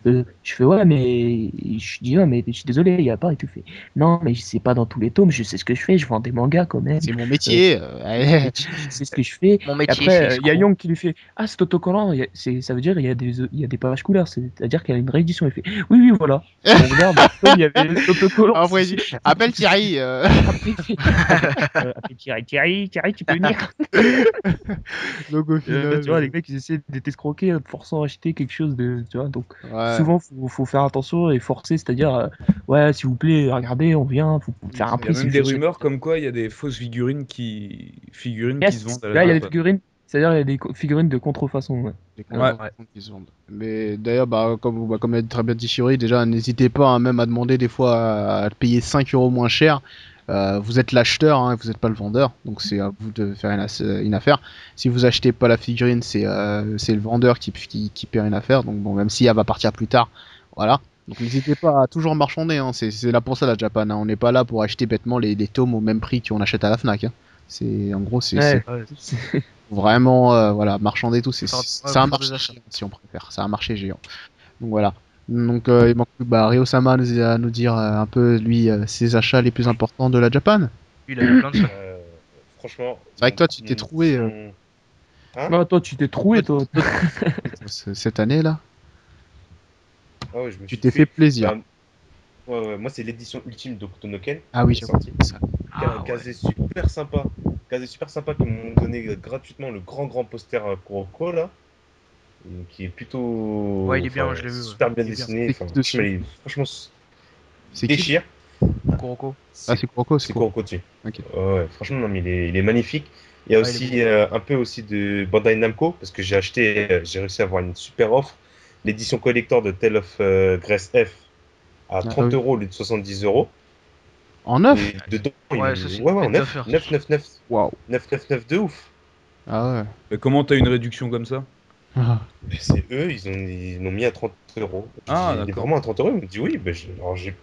Je fais, ouais, mais, je dis, ouais, mais je suis désolé, il y a pas, et tout fait. Non, mais c'est pas dans tous les tomes, je sais ce que je fais, je vends des mangas quand même. C'est mon Euh, métier. mais c'est ce que je fais. Mon Et métier, c'est après, il y a escroc. Young qui lui fait, ah, c'est autocollant, ça veut dire il y a des pages couleurs, c'est-à-dire qu'il y a une réédition. Il fait, oui, oui, voilà. On regarde, il y avait l'autocollant. Après, appelle Thierry. Après, Thierry, tu peux venir. Donc au final. Tu vois, les mecs, ils essaient de t'escroquer en te forçant à acheter quelque chose de. Tu vois, donc Ouais. souvent, faut faire attention et forcer, c'est-à-dire, ouais, s'il vous plaît, regardez, on vient, faut faire un il y a prix. même des rumeurs comme quoi il y a des fausses figurines qui se Yes, vendent à la là, il y a des Japan. figurines, c'est-à-dire, il y a des figurines de contrefaçon. Ouais. Les Ouais. contrefaçons qui se vendent. Mais d'ailleurs, comme l'a très bien dit Shuri, déjà, n'hésitez pas hein, même à demander des fois à payer 5 euros moins cher. Vous êtes l'acheteur, hein, vous n'êtes pas le vendeur, donc c'est à vous de faire une affaire. Si vous achetez pas la figurine, c'est le vendeur qui perd une affaire. Donc bon, même si elle va partir plus tard, voilà. Donc n'hésitez pas à toujours marchander, hein. C'est là pour ça la Japan. Hein. On n'est pas là pour acheter bêtement les tomes au même prix qu'on achète à la Fnac. Hein. En gros, c'est Ouais. Ouais, vraiment voilà marchander tout c'est Faire- c'est un faire des marché achats. géant, si on préfère c'est un marché géant donc voilà donc il manque plus Ryo-sama à nous dire un peu lui ses achats les plus importants de la Japan. il a eu plein de ça. Franchement, C'est vrai que toi tu t'es trouvé Hein? Bah, toi, tu t'es troué, toi. cette année là Ah ouais, je me tu suis t'es fait plaisir. Bah, ouais, moi, c'est l'édition ultime de Kutonoken Ah oui qui est j'avoue sortie. ça. Ah ouais. Casé super sympa. Casé super sympa qui m'ont donné gratuitement le grand poster Kuroko là. Qui est plutôt. Ouais, il est bien, Enfin, je l'ai vu. Ouais. super bien Il est bien. dessiné. C'est Enfin, qui dessus franchement, C'est qui déchire. Kuroko. ah c'est Kuroko c'est C'est cool. Kuroko dessus. Ok. Ouais, franchement, non, mais il est magnifique. Il y a Ouais, il est aussi un peu aussi de Bandai Namco parce que j'ai réussi à avoir une super offre. L'édition collector de Tale of Grace F à Ah 30 oui. euros au lieu de 70 euros. En 9? Et dedans, Ouais, ça, c'est ouais, en une bête 9, d'affaires. 9, 9, 9. Waouh. 9, 9, 9 de ouf. Ah Mais comment t'as une réduction comme ça? ouais. Mais c'est eux, ils l'ont mis à 30 euros. Ah, Il est d'accord. vraiment à 30 euros. Il me dit oui. Ben, alors j'ai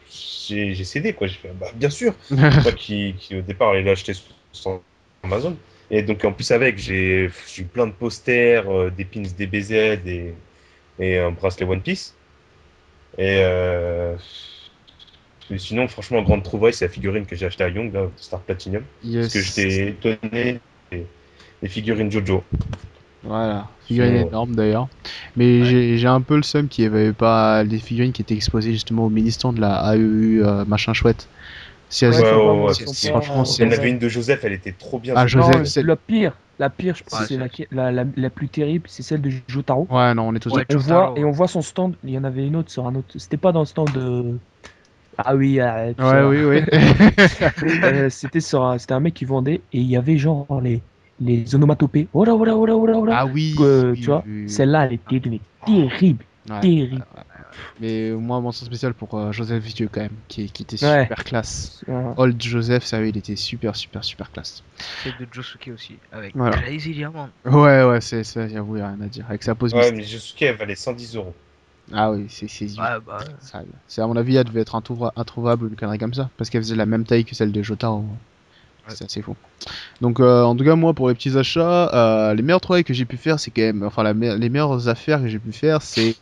cédé, quoi. J'ai fait, bah, bien sûr. Moi qui au départ allait l'acheter sur Amazon. Et donc en plus avec, j'ai eu plein de posters, des pins DBZ et un bracelet One Piece. Et sinon, franchement, grande trouvaille, c'est la figurine que j'ai achetée à Young, là, Star Platinum. Parce que Yes. j'étais étonné des figurines Jojo. Voilà, figurine Sinon, énorme d'ailleurs. Mais Ouais. j'ai un peu le seum qu'il n'y avait pas les figurines qui étaient exposées justement au mini-stand de la AEU machin chouette. C'est Ouais, ouais, c'est ouais, vraiment, ouais, ils sont c'est- pas. franchement il y en c'est. avait une de Joseph, elle était trop bien Ah cette Joseph, Non, figurine. c'est. la pire, je pense Ouais, que c'est la plus terrible, c'est celle de Jotaro. Ouais, non, on est tous Ouais, d'accord. Jotaro, Et ouais. on voit son stand, il y en avait une autre sur un autre. C'était pas dans le stand de. Ah oui, tu sais Ouais, là. oui, oui. C'était un mec qui vendait et il y avait genre les onomatopées. Oh là, oh là, oh là, oh là, oh là. Ah oui, Tu oui, vois, oui, oui. celle-là, elle était mais terrible, Ouais. terrible. Mais moi, mention spéciale pour Joseph Vitieux quand même, qui était Ouais. super classe. Ouais. Old Joseph, ça, il était super, super, super classe. Celle de Josuke aussi, avec Voilà. Crazy Diamond. Ouais, ouais, c'est ça, j'avoue, y a rien à dire. Avec sa pose Ouais, mystique. mais Josuke, elle valait 110 euros. Ah oui, c'est Ouais, bah, ça. C'est à mon avis, elle devait être introuvable ou une connerie comme ça, parce qu'elle faisait la même taille que celle de Jotaro. ouais. C'est assez fou. Donc, en tout cas, moi, pour les petits achats, les meilleurs travaux que j'ai pu faire, c'est quand même, enfin, les meilleures affaires que j'ai pu faire, c'est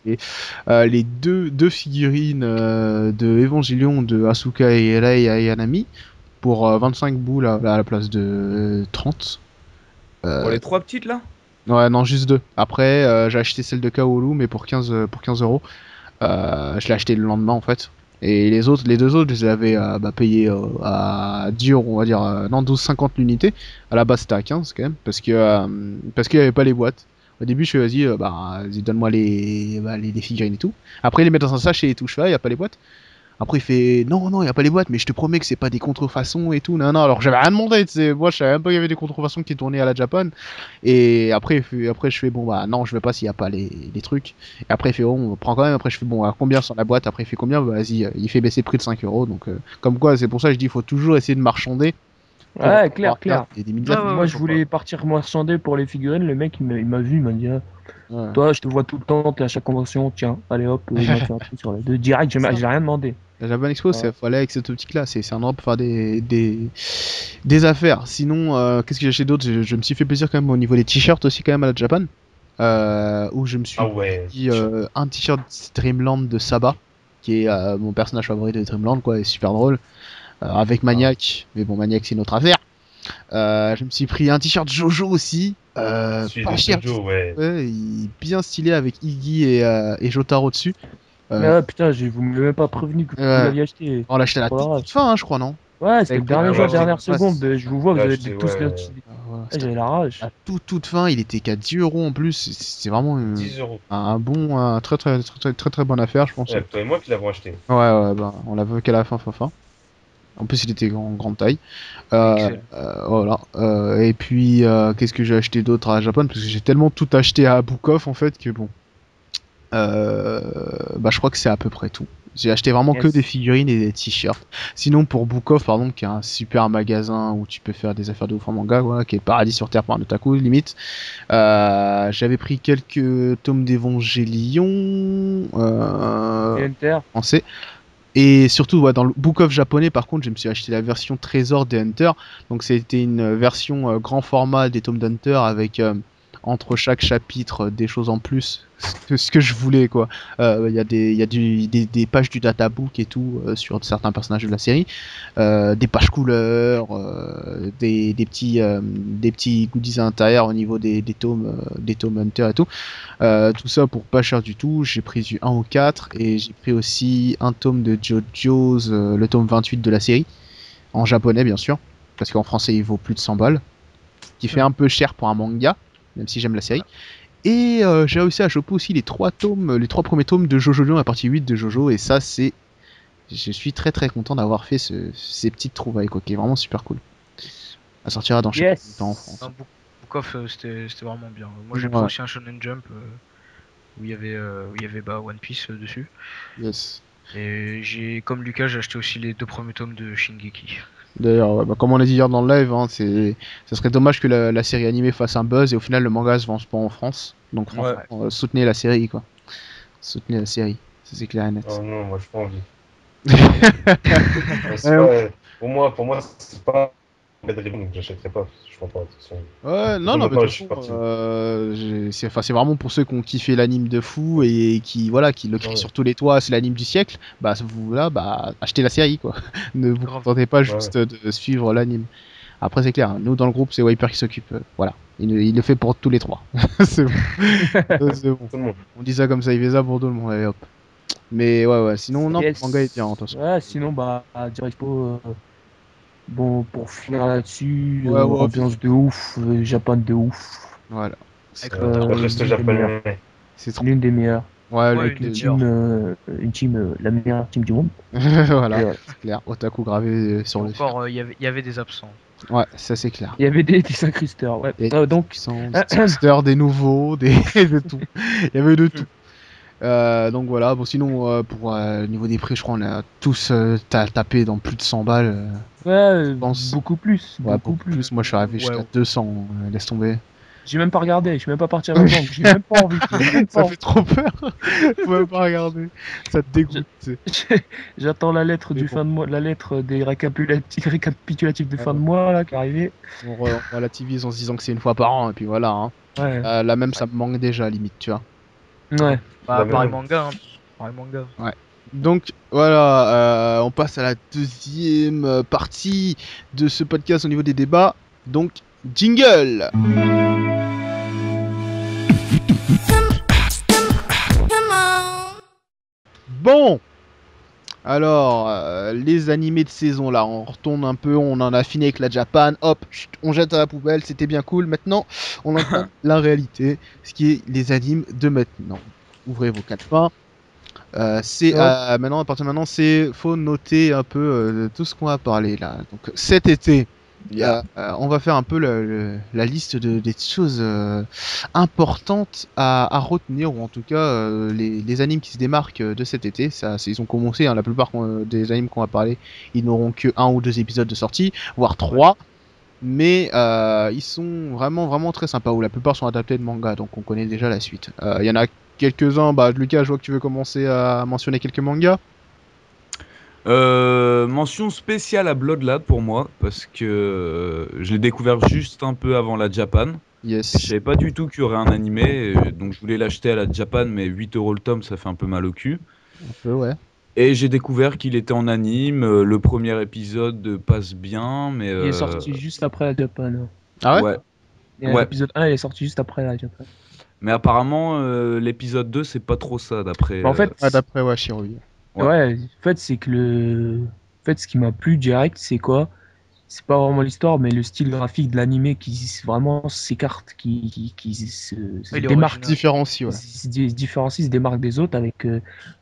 les deux figurines de Evangelion de Asuka et Rei Ayanami pour 25 boules à la place de 30. Pour Euh, les trois petites là? ouais, non, juste deux. Après, j'ai acheté celle de Kaoru, mais pour 15 euros. Je l'ai acheté le lendemain en fait. Et les deux autres, je les avais payés à 10 euros, on va dire, non, 12,50 l'unité. À la base, c'était à 15 quand même, parce qu'il n'y avait pas les boîtes. Au début, je suis vas-y, vas-y, donne-moi les figurines et tout. Après, ils les mettent dans un sachet et tout. Je fais, il n'y a pas les boîtes. Après, il fait non, non, il n'y a pas les boîtes, mais je te promets que c'est pas des contrefaçons et tout. Non, non, alors j'avais rien demandé, tu sais. Moi, je savais même pas qu'il y avait des contrefaçons qui tournaient à la Japan. Et après, je fais bon, bah non, je veux pas s'il y a pas les trucs. Et après, il fait bon, on prend quand même. Après, je fais bon, à combien sur la boîte? Après, il fait combien? Bah, vas-y, il fait baisser le prix de 5 euros. Donc, comme quoi, c'est pour ça que je dis, il faut toujours essayer de marchander pour Ouais, avoir clair, clair. des mini Ouais, affaires. ouais, Moi, ouais, je faut pas. voulais partir marchander pour les figurines. Le mec, il m'a vu, il m'a dit, ah, Ouais. toi, je te vois tout le temps, t'es à chaque convention, tiens, allez hop, il m'a fait un truc sur les deux. Direct, Ça. j'ai rien demandé. La Japan Expo, Ouais. c'est faut aller avec cette optique-là. C'est un endroit pour faire des affaires. Sinon, qu'est-ce que j'ai acheté d'autre? Je me suis fait plaisir quand même au niveau des t-shirts aussi quand même à la Japan. Où je me Ah suis ouais. pris un t-shirt Dreamland de Saba, qui est mon personnage favori de Dreamland, quoi, et super drôle, avec Maniac, mais bon, Maniac c'est une autre affaire. Je me suis pris un t-shirt Jojo aussi, Celui pas de cher, Jojo, ouais. ouais, bien stylé avec Iggy et Jotaro dessus. Mais Euh, ouais, putain, vous m'avez même pas prévenu que vous ouais. l'aviez acheté. On l'a acheté à la Trop la toute rage. fin, hein, je crois, non? Ouais, c'était Avec le prix dernier Ouais, on l'a jour, acheté. dernière ouais, seconde. Je vous vois, On l'a vous êtes acheté, tous ouais. voilà, Ah, j'avais la rage. à toute fin, il était qu'à 10 euros en plus. C'est vraiment 10 euros. un très bonne affaire, je pense. Ouais, toi et moi qui l'avons acheté. Ouais, ouais, bah, on l'a vu qu'à la fin. En plus, il était en grande taille. Excellent. Voilà. Et puis, qu'est-ce que j'ai acheté d'autre à Japon? Parce que j'ai tellement tout acheté à Bukov en fait que bon. Je crois que c'est à peu près tout. J'ai acheté vraiment que Yes. des figurines et des t-shirts. Sinon, pour Bukov, pardon, qui est un super magasin où tu peux faire des affaires de ouf en manga, voilà, qui est le paradis sur terre pour un otaku, limite. J'avais pris quelques tomes d'Evangelion Et Enter. français. Et surtout, ouais, dans le Book of japonais, par contre, je me suis acheté la version Trésor des Hunter. Donc, c'était une version grand format des tomes d'Hunter avec entre chaque chapitre des choses en plus. Ce que je voulais, quoi. Il y a des pages du databook et tout sur certains personnages de la série. Des pages couleurs, des petits goodies à l'intérieur au niveau des tomes Hunter et tout. Tout ça pour pas cher du tout. J'ai pris du 1 au 4 et j'ai pris aussi un tome de JoJo's, le tome 28 de la série, en japonais bien sûr, parce qu'en français il vaut plus de 100 balles, qui fait un peu cher pour un manga, même si j'aime la série. Et j'ai réussi à choper aussi les trois premiers tomes de Jojo Lion, la partie 8 de Jojo, et ça c'est. Je suis très très content d'avoir fait ces petites trouvailles, quoi, qui est vraiment super cool. Ça sortira dans chaque Yes. temps en France. Non, Book of, c'était vraiment bien. Moi, j'ai Ouais. pris aussi un Shonen Jump où il y avait bah, One Piece dessus. Yes. Et comme Lucas, j'ai acheté aussi les 2 premiers tomes de Shingeki. D'ailleurs, ouais, bah, comme on a dit hier dans le live, hein, ça serait dommage que la série animée fasse un buzz et au final le manga se venge pas en France. Donc franchement, soutenez la série, quoi. Soutenez la série, ça c'est clair et net. Oh non, moi, je pas envie. Ouais, Pour moi, c'est pas Bad Ribbon, donc j'achèterai pas. Je crois pas. De toute façon. ouais, non, Façon, non, mais de maintenant, toute je suis façon, parti. c'est vraiment pour ceux qui ont kiffé l'anime de fou et qui, voilà, qui le crient Ouais. sur tous les toits, c'est l'anime du siècle. Bah, vous là, bah, achetez la série, quoi. Ne vous Grave. contentez pas Ouais. juste de suivre l'anime. Après, c'est clair, hein, nous dans le groupe, c'est Wiper qui s'occupe. Voilà, il le fait pour tous les trois. C'est bon. C'est bon. Tout le monde. On dit ça comme ça, il fait ça pour tout le monde. Allez, hop. Mais ouais, sinon, non, le Yes. manga est bien, de toute façon. Ouais, sinon, bah, direct bon, pour finir là-dessus, Ouais, ambiance de ouf, Japan de ouf. Voilà. Le resto japonais. C'est trop. L'une des meilleures. Ouais, Ouais, Avec une une des team, la meilleure team du monde. voilà, Et, c'est clair. Otaku gravé sur le fer. Encore, il y avait des absents. Ouais, ça c'est clair. il y avait des incrusteurs, ouais. Et Donc, des testeurs, des nouveaux, de tout. Il y avait de tout. Donc voilà, bon sinon pour le niveau des prix, je crois on a tous tapé dans plus de 100 balles. ouais, pense. beaucoup plus. Ouais, beaucoup plus. Moi je suis arrivé Ouais, jusqu'à ouais. 200, laisse tomber. J'ai même pas regardé, je suis même pas parti à ma banque, j'ai même pas envie. J'ai même pas Ça envie. fait trop peur. Faut même pas regarder. Ça te dégoûte. tu sais. J'attends la lettre Mais du bon. fin de mois, la lettre des récapitulatifs de fin de Ouais. mois là qui est arrivé. On relativise en se disant que c'est une fois par an et puis voilà. Hein. Ouais. Là même ça me manque déjà limite, tu vois. Ouais. Bah, La pareil même. manga, hein. Pareil manga. Donc voilà, on passe à la deuxième partie de ce podcast au niveau des débats. Donc jingle. Bon, alors les animés de saison là, on retourne un peu, on en a fini avec la Japan, hop, chut, on jette à la poubelle, c'était bien cool. Maintenant, on entend la réalité, ce qui est les animes de maintenant. Ouvrez vos quatre pains. C'est Hop. maintenant, à partir de maintenant, faut noter un peu tout ce qu'on va parler là. Donc cet été, on va faire un peu la liste des choses importantes à retenir, ou en tout cas les animes qui se démarquent de cet été. Ils ont commencé, hein, la plupart des animes qu'on va parler, ils n'auront que 1 ou 2 épisodes de sortie, voire 3. Mais ils sont vraiment très sympas, ou la plupart sont adaptés de manga, donc on connaît déjà la suite. Il y en a quelques-uns, bah Lucas, je vois que tu veux commencer à mentionner quelques mangas. Mention spéciale à Bloodlad pour moi, parce que je l'ai découvert juste un peu avant la Japan. Je Yes. savais pas du tout qu'il y aurait un animé, donc je voulais l'acheter à la Japan, mais 8 € le tome, ça fait un peu mal au cul. Un peu, ouais. Et j'ai découvert qu'il était en anime, le premier épisode passe bien, mais... Il est sorti juste après la Japan. Ah ouais, ouais. Et Ouais. l'épisode 1 il est sorti juste après la Japan. Mais apparemment, l'épisode 2, c'est pas trop ça, d'après... En fait, Ah, d'après ouais, Shiroi. ouais, en fait, c'est que en fait, ce qui m'a plu direct, c'est quoi? C'est pas vraiment l'histoire, mais le style graphique de l'animé qui vraiment s'écarte, qui se Il est démarque, original. Différencie, ouais. se différencie, se démarque des autres avec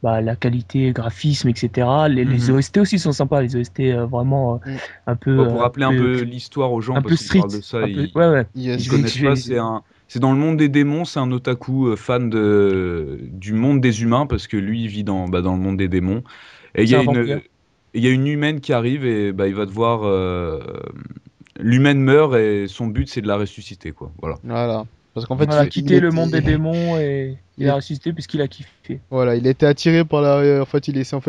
la qualité, graphisme, etc. Les Mhm. OST aussi sont sympas, les OST vraiment un peu. Pour rappeler un peu l'histoire aux gens, un peu parce qu'on street. parle de ça, Un peu, ils ouais. Yes. Je connaissent pas, c'est dans le monde des démons, c'est un otaku fan du monde des humains, parce que lui, il vit dans le monde des démons. Et C'est un vampire. il y a une humaine qui arrive, et il va devoir... l'humaine meurt, et son but, c'est de la ressusciter, quoi. Voilà. Voilà. Parce qu'en fait, Voilà, il quitter le était- monde des démons et il il a est- ressuscité puisqu'il a kiffé. Voilà, il était attiré par la. En fait,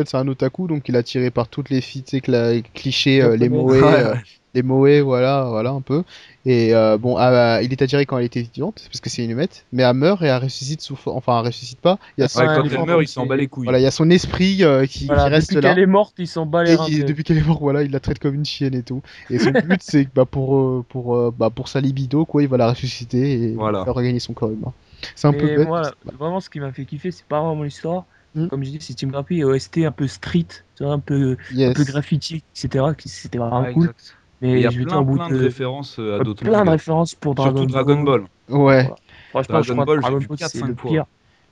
c'est un otaku, donc il est attiré par toutes les filles, tu sais, les clichés, les Japonais. moe, les moe, voilà un peu. Et il est attiré quand elle était vivante, parce que c'est une humette, mais elle meurt et elle ressuscite elle ressuscite pas. Il y a Ah, son, Ouais, Ouais, quand les elle gens, meurt, il c'est- s'en bat les couilles. voilà, il y a son esprit qui Voilà, reste depuis là. qu'elle est morte, ils s'en bat les reins. Depuis qu'elle est morte, voilà, il la traite comme une chienne et tout. Et son but, c'est que pour sa libido, quoi, il va la ressusciter et Voilà. faire regagner son corps humain. C'est un peu Mais bête. moi, vraiment, ce qui m'a fait kiffer, c'est pas vraiment l'histoire. Mm. Comme je dis, c'est Team Grappy et OST un peu street, tu vois, un peu Yes. graffiti, etc. C'était vraiment Ouais, cool. exact. Et il Mais y a je veux dire, au bout plein de de références à d'autres plein de mangas. références pour Dragon Surtout Dragon Ball. Ouais. Voilà. Franchement, je Dragon crois que Ball, j'ai Dragon vu Ball, 4-5 c'est le fois. pire.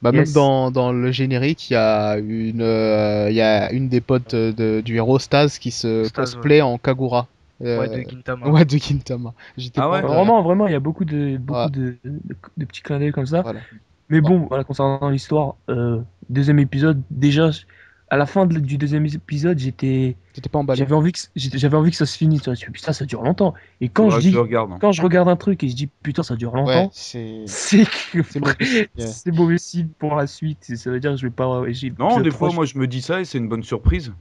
Bah Yes. même dans le générique, il y a une des potes du héros Staz qui se Staz, cosplay en Kagura. Ouais, de Gintama. Ouais, de Gintama. J'étais Ah pas ouais Vraiment, il y a beaucoup de Ouais. de petits clins d'œil comme ça. Voilà. Mais bon, voilà, concernant l'histoire, deuxième épisode, déjà, à la fin du deuxième épisode, T'étais pas emballé. j'avais envie que ça se finisse. Tu vois. Je me suis dit, putain, ça dure longtemps. Et Faudra que je regarde. quand je regarde un truc et je dis, putain, ça dure Ouais, longtemps, c'est. c'est que C'est mauvais signe, ouais. c'est mauvais signe pour la suite. Ça veut dire que je vais pas. Non, des fois, moi, je me dis ça et c'est une bonne surprise.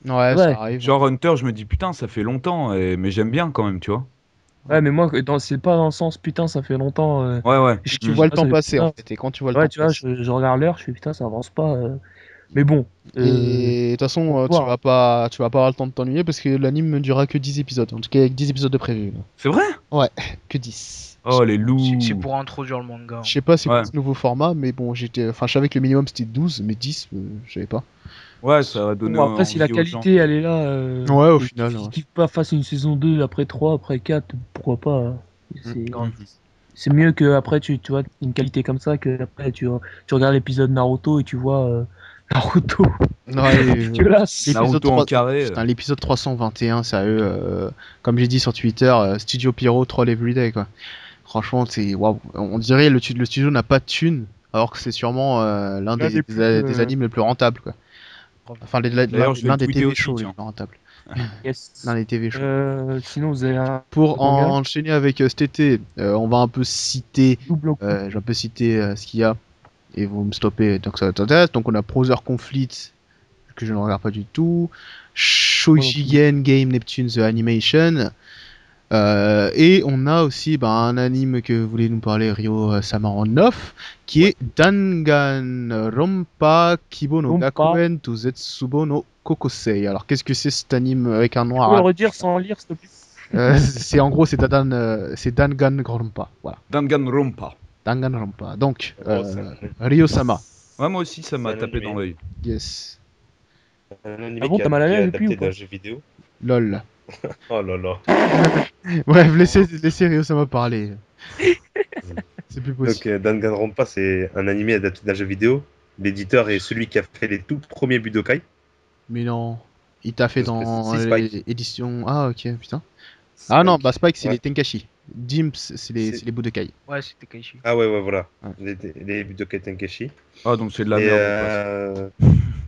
Ouais, Ouais. ça arrive. Genre Hunter, je me dis putain, ça fait longtemps, mais j'aime bien quand même, tu vois. Ouais, mais moi, c'est pas dans le sens, putain, ça fait longtemps. Ouais, ouais. Tu vois le temps passer, en putain. fait. Et quand tu vois le Ouais, temps tu vois, passer. je regarde l'heure, je fais putain, ça avance pas. Mais bon. Et de toute façon, faut tu voir. vas pas avoir le temps de t'ennuyer parce que l'anime ne durera que 10 épisodes. En tout cas, avec 10 épisodes de prévu. Là. C'est vrai? Que 10. Oh, les loups. C'est pour introduire le manga. Je sais pas c'est Ouais. quoi ce nouveau format, mais bon, je savais que le minimum c'était 12, mais 10, je savais pas. Ouais, ça va donner Bon, après, si la envie aux gens. qualité, elle est là. Ouais, au et final, qu'ils ouais. kiffent pas face à une saison 2, après 3, après 4, pourquoi pas. Hein. C'est- Grave. C'est mieux que après tu vois une qualité comme ça que après tu regardes l'épisode Naruto et tu vois Naruto Ouais, dégueulasse. Naruto en carré. Putain, l'épisode 321, sérieux, comme j'ai dit sur Twitter, Studio Pyro Troll Everyday, quoi. Franchement, c'est waouh. On dirait le studio n'a pas de thunes, alors que c'est sûrement l'un des animes les plus rentables, quoi. Enfin, D'ailleurs, je vais l'un le des tweeter TV aussi, shows les tiens. plus rentables. Yes. L'un des TV shows. Sinon vous avez un Pour manga enchaîner avec cet été, on va un peu citer, double en coup. je vais un peu citer ce qu'il y a, et vous me stoppez donc ça t'intéresse. Donc on a Brother Conflict, que je ne regarde pas du tout, Shoujigen Game Neptune The Animation, et on a aussi un anime que voulait nous parler Ryo Sama en 9, qui est Danganronpa Kibo no Ronpa. Gakuen to Zetsubo no Kokosei. Alors qu'est-ce que c'est cet anime avec un Tu peux le noir redire sans lire s'il te plaît. c'est en gros c'est Danganronpa, voilà. Danganronpa. Danganronpa. Donc En gros, Ryo Sama. Ouais, moi aussi, ça m'a C'est un tapé animé. dans l'œil. Yes. un anime Ah bon, qui t'as mal à est l'œil depuis adapté ou pas d'un jeu vidéo. Lol. Oh là là. Bref, laissez Ryo Sama parler. C'est plus possible. Donc Danganronpa, c'est un anime adapté d'un jeu vidéo. L'éditeur est celui qui a fait les tout premiers Budokai. Mais non. Il t'a fait Parce que dans c'est Spike. l'édition. Ah ok, putain. Ah non, Spike c'est Ouais. les Tenkachi. Dimps c'est les Budokai. Ouais, c'était Kaishi. Ah ouais, voilà. Ouais. Les Budokai Tenkeshi. Ah, donc c'est de la Et, merde.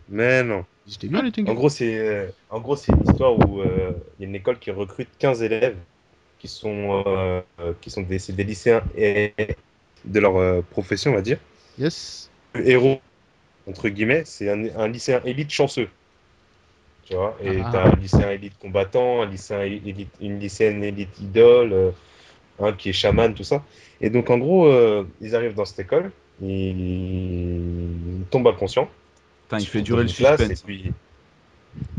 mais non. C'était bien les En Tenkachi. gros, c'est une histoire où il y a une école qui recrute 15 élèves qui sont c'est des lycéens et de leur profession, on va dire. Yes. Le héros, entre guillemets, c'est un lycéen élite chanceux. Tu vois, et Ah. t'as un lycéen élite combattant, une lycéenne élite idole, un qui est chaman, tout ça. Et donc, en gros, ils arrivent dans cette école, ils tombent inconscients. Putain, il fait dans durer le une classe, suspense.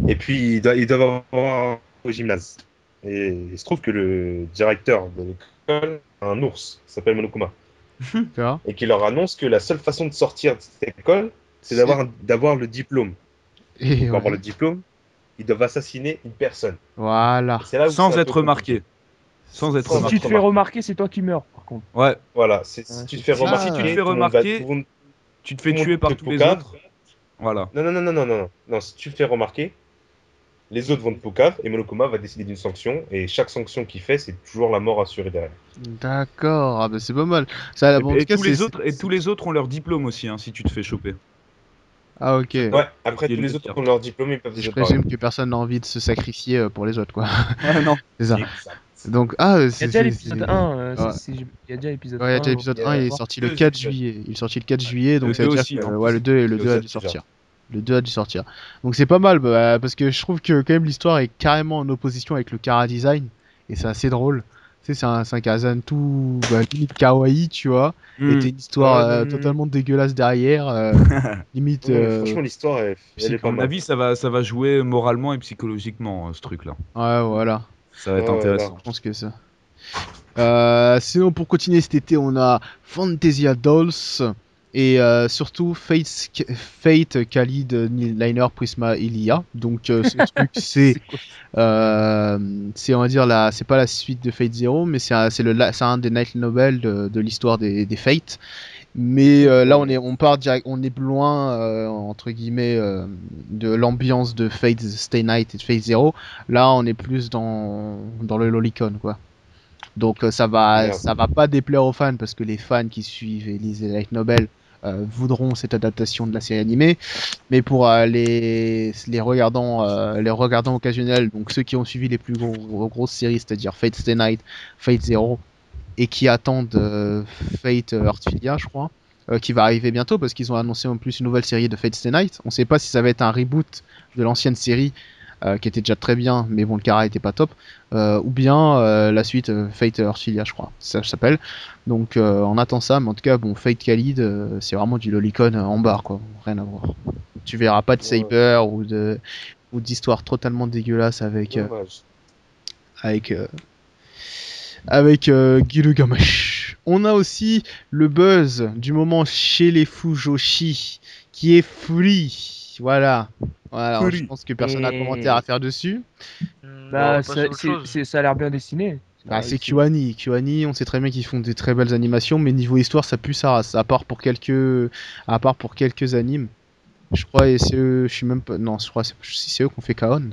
et puis ils doivent avoir au gymnase. Et il se trouve que le directeur de l'école a un ours qui s'appelle Monokuma. Tu vois. Et qui leur annonce que la seule façon de sortir de cette école, c'est d'avoir le diplôme. Et Pour avoir ouais. le diplôme, ils doivent assassiner une personne. Voilà. Et c'est là où Sans c'est un être peu remarqué. compliqué. Sans être Sans Si remarqué. tu te fais remarquer, c'est toi qui meurs par contre. Ouais. Voilà, si Ouais, tu te c'est fais ça. remarquer, Si tu te fais tout le monde va- remarquer, tout le monde- tu te fais tout le tuer monde par te tous les poucave. autres. Voilà. Non, si tu te fais remarquer, les autres vont te poucave et Monokuma va décider d'une sanction. Et chaque sanction qu'il fait, c'est toujours la mort assurée derrière. D'accord. Ah bah c'est pas mal. Ça, bon, en tout cas, tous les autres ont leur diplôme aussi, hein, si tu te fais choper. Ah ok. Ouais, après Qui est tous le les autres pire. ont leur diplôme, ils peuvent Je disparaître. présume que personne n'a envie de se sacrifier pour les autres, quoi. Ouais, non. C'est ça. Exact. Donc, Il y a déjà l'épisode 1. Ouais. Il y a déjà l'épisode Ouais, il y a 1. déjà l'épisode 1, il est sorti le 4 juillet. Il est sorti le 4 juillet, donc Le ça veut 2 dire aussi, que hein. ouais, le 2 et le 2 a dû sortir. Le 2 a dû sortir. Donc c'est pas mal, parce que je trouve que quand même l'histoire est carrément en opposition avec le Kara Design, et c'est assez drôle. Tu sais, c'est un Kazan tout limite kawaii, tu vois, et t'as une histoire totalement dégueulasse derrière, limite... Non, mais franchement, l'histoire, elle est À pas mon mal. avis, ça va jouer moralement et psychologiquement, ce truc-là. Ouais, voilà. Ça va être Ouais, intéressant. Je pense que ça. Sinon, pour continuer cet été, on a Fantasia Dolls et surtout Fate Khalid Liner Prisma Ilia. Donc, ce truc, c'est on va dire c'est pas la suite de Fate Zero, mais c'est un des Night Novel de l'histoire des Fate. Mais là, on part direct, on est loin entre guillemets de l'ambiance de Fate Stay Night et de Fate Zero. Là, on est plus dans le lolicon, quoi. Donc ça va Merde. pas déplaire aux fans parce que les fans qui suivent et lisent les Light Novel voudront cette adaptation de la série animée. Mais pour les regardants occasionnels, donc ceux qui ont suivi les plus grosses séries, c'est-à-dire Fate Stay Night, Fate Zero, et qui attendent Fate Earthfilia, je crois, qui va arriver bientôt parce qu'ils ont annoncé en plus une nouvelle série de Fate Stay Night. On ne sait pas si ça va être un reboot de l'ancienne série qui était déjà très bien, mais bon, le Kara était pas top, ou bien la suite Fate Earthfilia, je crois, ça s'appelle. Donc on attend ça, mais en tout cas, bon, Fate Khalid, c'est vraiment du lolicon en barre, quoi, rien à voir. Tu verras pas de Saber ou d'histoire totalement dégueulasse avec Gilgamesh. On a aussi le buzz du moment chez les Fujoshi qui est Free. Voilà. Alors, je pense que personne n'a commentaire à faire dessus. Bah, Ça ça a l'air bien dessiné. Bah, c'est KyoAni. KyoAni, on sait très bien qu'ils font des très belles animations, mais niveau histoire, ça pue sa race. À part pour quelques animes. Je crois, et c'est eux, je suis même pas. Non, je crois que c'est eux qui ont fait Kaon,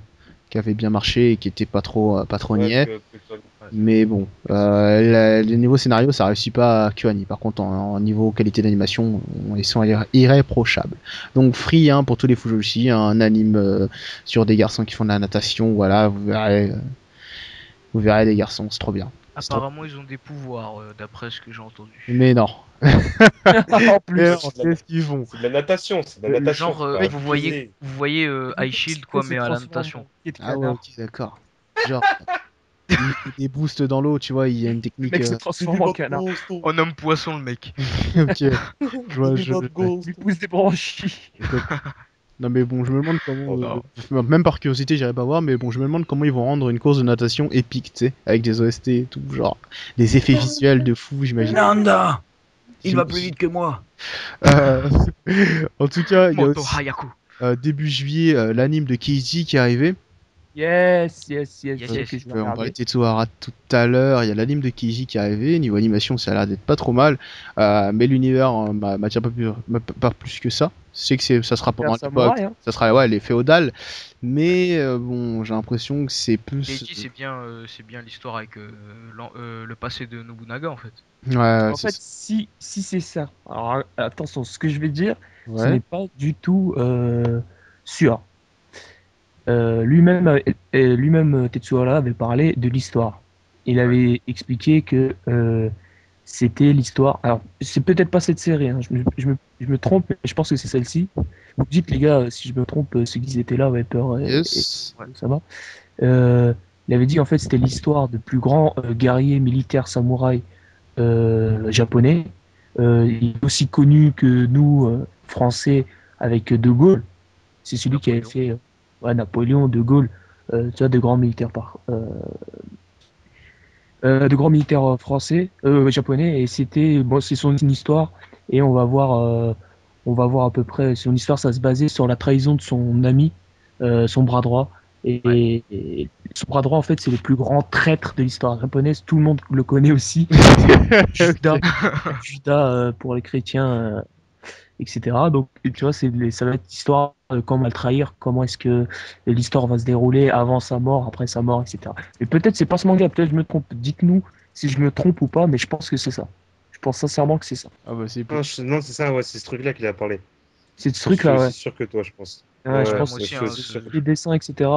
qui avait bien marché et qui était pas trop niais. Mais bon, le niveau scénario, ça réussit pas à KyoAni. Par contre, en niveau qualité d'animation, ils sont irréprochables. Donc Free, hein, pour tous les Fujoshi, un anime sur des garçons qui font de la natation. Voilà, vous verrez des garçons, c'est trop bien. Apparemment, ils ont des pouvoirs, d'après ce que j'ai entendu. Mais non. En plus, Mais non, qu'est-ce qu'ils font? C'est de la natation, c'est de la natation. Genre, c'est pas vous voyez Ice Shield, quoi, mais à la natation. Ah ouais, ok, d'accord. Genre, il fait des boosts dans l'eau, tu vois, il y a une Le technique. mec se transforme en canard. En homme poisson, le mec. Ok. Je vois, Il pousse des branchies. Non mais bon, je me demande comment, Oh, non. même par curiosité, j'irai pas voir, mais bon, je me demande comment ils vont rendre une course de natation épique, tu sais, avec des OST et tout, genre, des effets visuels de fou, j'imagine. Nanda, il va plus vite que moi. Euh, En tout cas, il y a Moto aussi, Hayaku. début juillet, l'anime de Keiji qui est arrivé. Yes. Yes, Que je vais On parlait regarder. de Tetsuhara tout à l'heure, il y a l'anime de Keiji qui est arrivé, niveau animation ça a l'air d'être pas trop mal, mais l'univers m'attire pas plus que ça. Je sais que ça sera pendant Vers l'époque, Samouraï, hein. ça sera les féodales, mais bon, j'ai l'impression que c'est plus... Keiji, c'est bien l'histoire avec le passé de Nobunaga, en fait. Ouais, En fait, si c'est ça, alors attention, ce que je vais dire, ce ouais. n'est pas du tout sûr. Lui-même, Tetsuhara avait parlé de l'histoire. Il avait expliqué que c'était l'histoire. Alors, c'est peut-être pas cette série, hein, je me trompe, mais je pense que c'est celle-ci. Vous me dites, les gars, si je me trompe, ceux qui étaient là, Viper Yes. ça va. Euh, il avait dit en fait c'était l'histoire de plus grands guerriers militaires samouraïs japonais. Il est aussi connu que nous, Français, avec De Gaulle. C'est celui qui avait fait Napoléon, De Gaulle, tu vois, de grands militaires français, japonais, et c'était bon, c'est son histoire, et on va voir à peu près son histoire. Ça se basait sur la trahison de son ami, son bras droit, et son bras droit en fait c'est le plus grand traître de l'histoire japonaise. Tout le monde le connaît aussi. Judas, pour les chrétiens. Etc. Donc, tu vois, ça va être l'histoire de comment le trahir, comment est-ce que l'histoire va se dérouler avant sa mort, après sa mort, etc. Mais peut-être c'est pas ce manga, peut-être je me trompe. Dites-nous si je me trompe ou pas, mais je pense que c'est ça. Je pense sincèrement que c'est ça. Ah bah c'est Non, non, c'est ça, ouais, c'est ce truc-là qu'il a parlé. C'est ce truc-là, Je ouais. suis sûr que toi, je pense. Ouais, je moi pense aussi, je suis aussi sûr que les dessins, etc.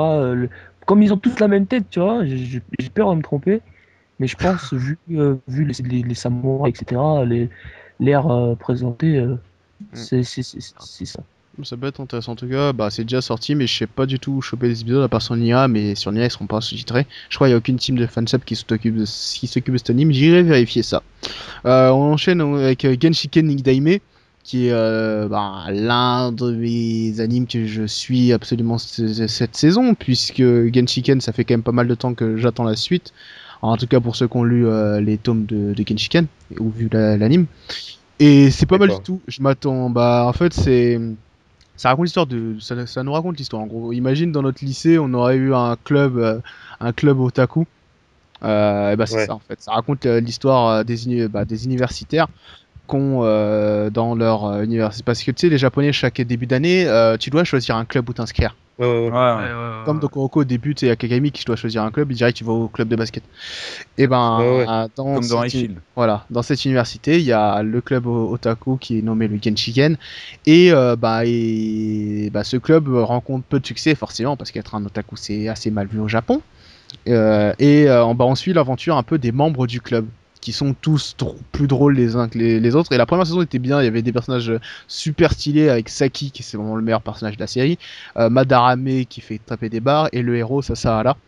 Comme ils ont tous la même tête, tu vois, j'ai peur de me tromper, mais je pense, vu les samouraïs, etc., l'air présenté, c'est ça. Ça peut être intéressant en tout cas, bah c'est déjà sorti mais je sais pas du tout où choper les épisodes à part sur Nia, mais sur Nia ils seront pas sous-titrés. Je crois qu'il y a aucune team de fansub qui s'occupe de cet anime, j'irai vérifier ça. On enchaîne avec Genshiken Nikdaime qui est l'un de mes animes que je suis absolument cette saison, puisque Genshiken ça fait quand même pas mal de temps que j'attends la suite. En tout cas pour ceux qui ont lu les tomes de Genshiken ou vu l'anime. Et c'est pas mal du tout, je m'attends, en fait ça raconte l'histoire ça nous raconte l'histoire en gros. Imagine dans notre lycée on aurait eu un club otaku. Et c'est Ouais. ça en fait. Ça raconte l'histoire des universitaires qu'ont dans leur université. Parce que tu sais, les Japonais, chaque début d'année, tu dois choisir un club où t'inscrire. Ouais, ouais, ouais. Ouais, Ouais. ouais, ouais, Comme ouais. dans Kuroko au début, tu sais, il y a Kagami qui doit choisir un club, il dirait que tu vas au club de basket. Et ben, Ouais, dans Comme dans cette, High Shield. voilà, dans cette université, il y a le club Otaku qui est nommé le Genshiken. Et, ce club rencontre peu de succès, forcément, parce qu'être un otaku, c'est assez mal vu au Japon. On suit l'aventure un peu des membres du club qui sont tous plus drôles les uns que les autres. Et la première saison était bien, il y avait des personnages super stylés avec Saki qui c'est vraiment le meilleur personnage de la série, Madarame qui fait taper des barres et le héros Sasahara.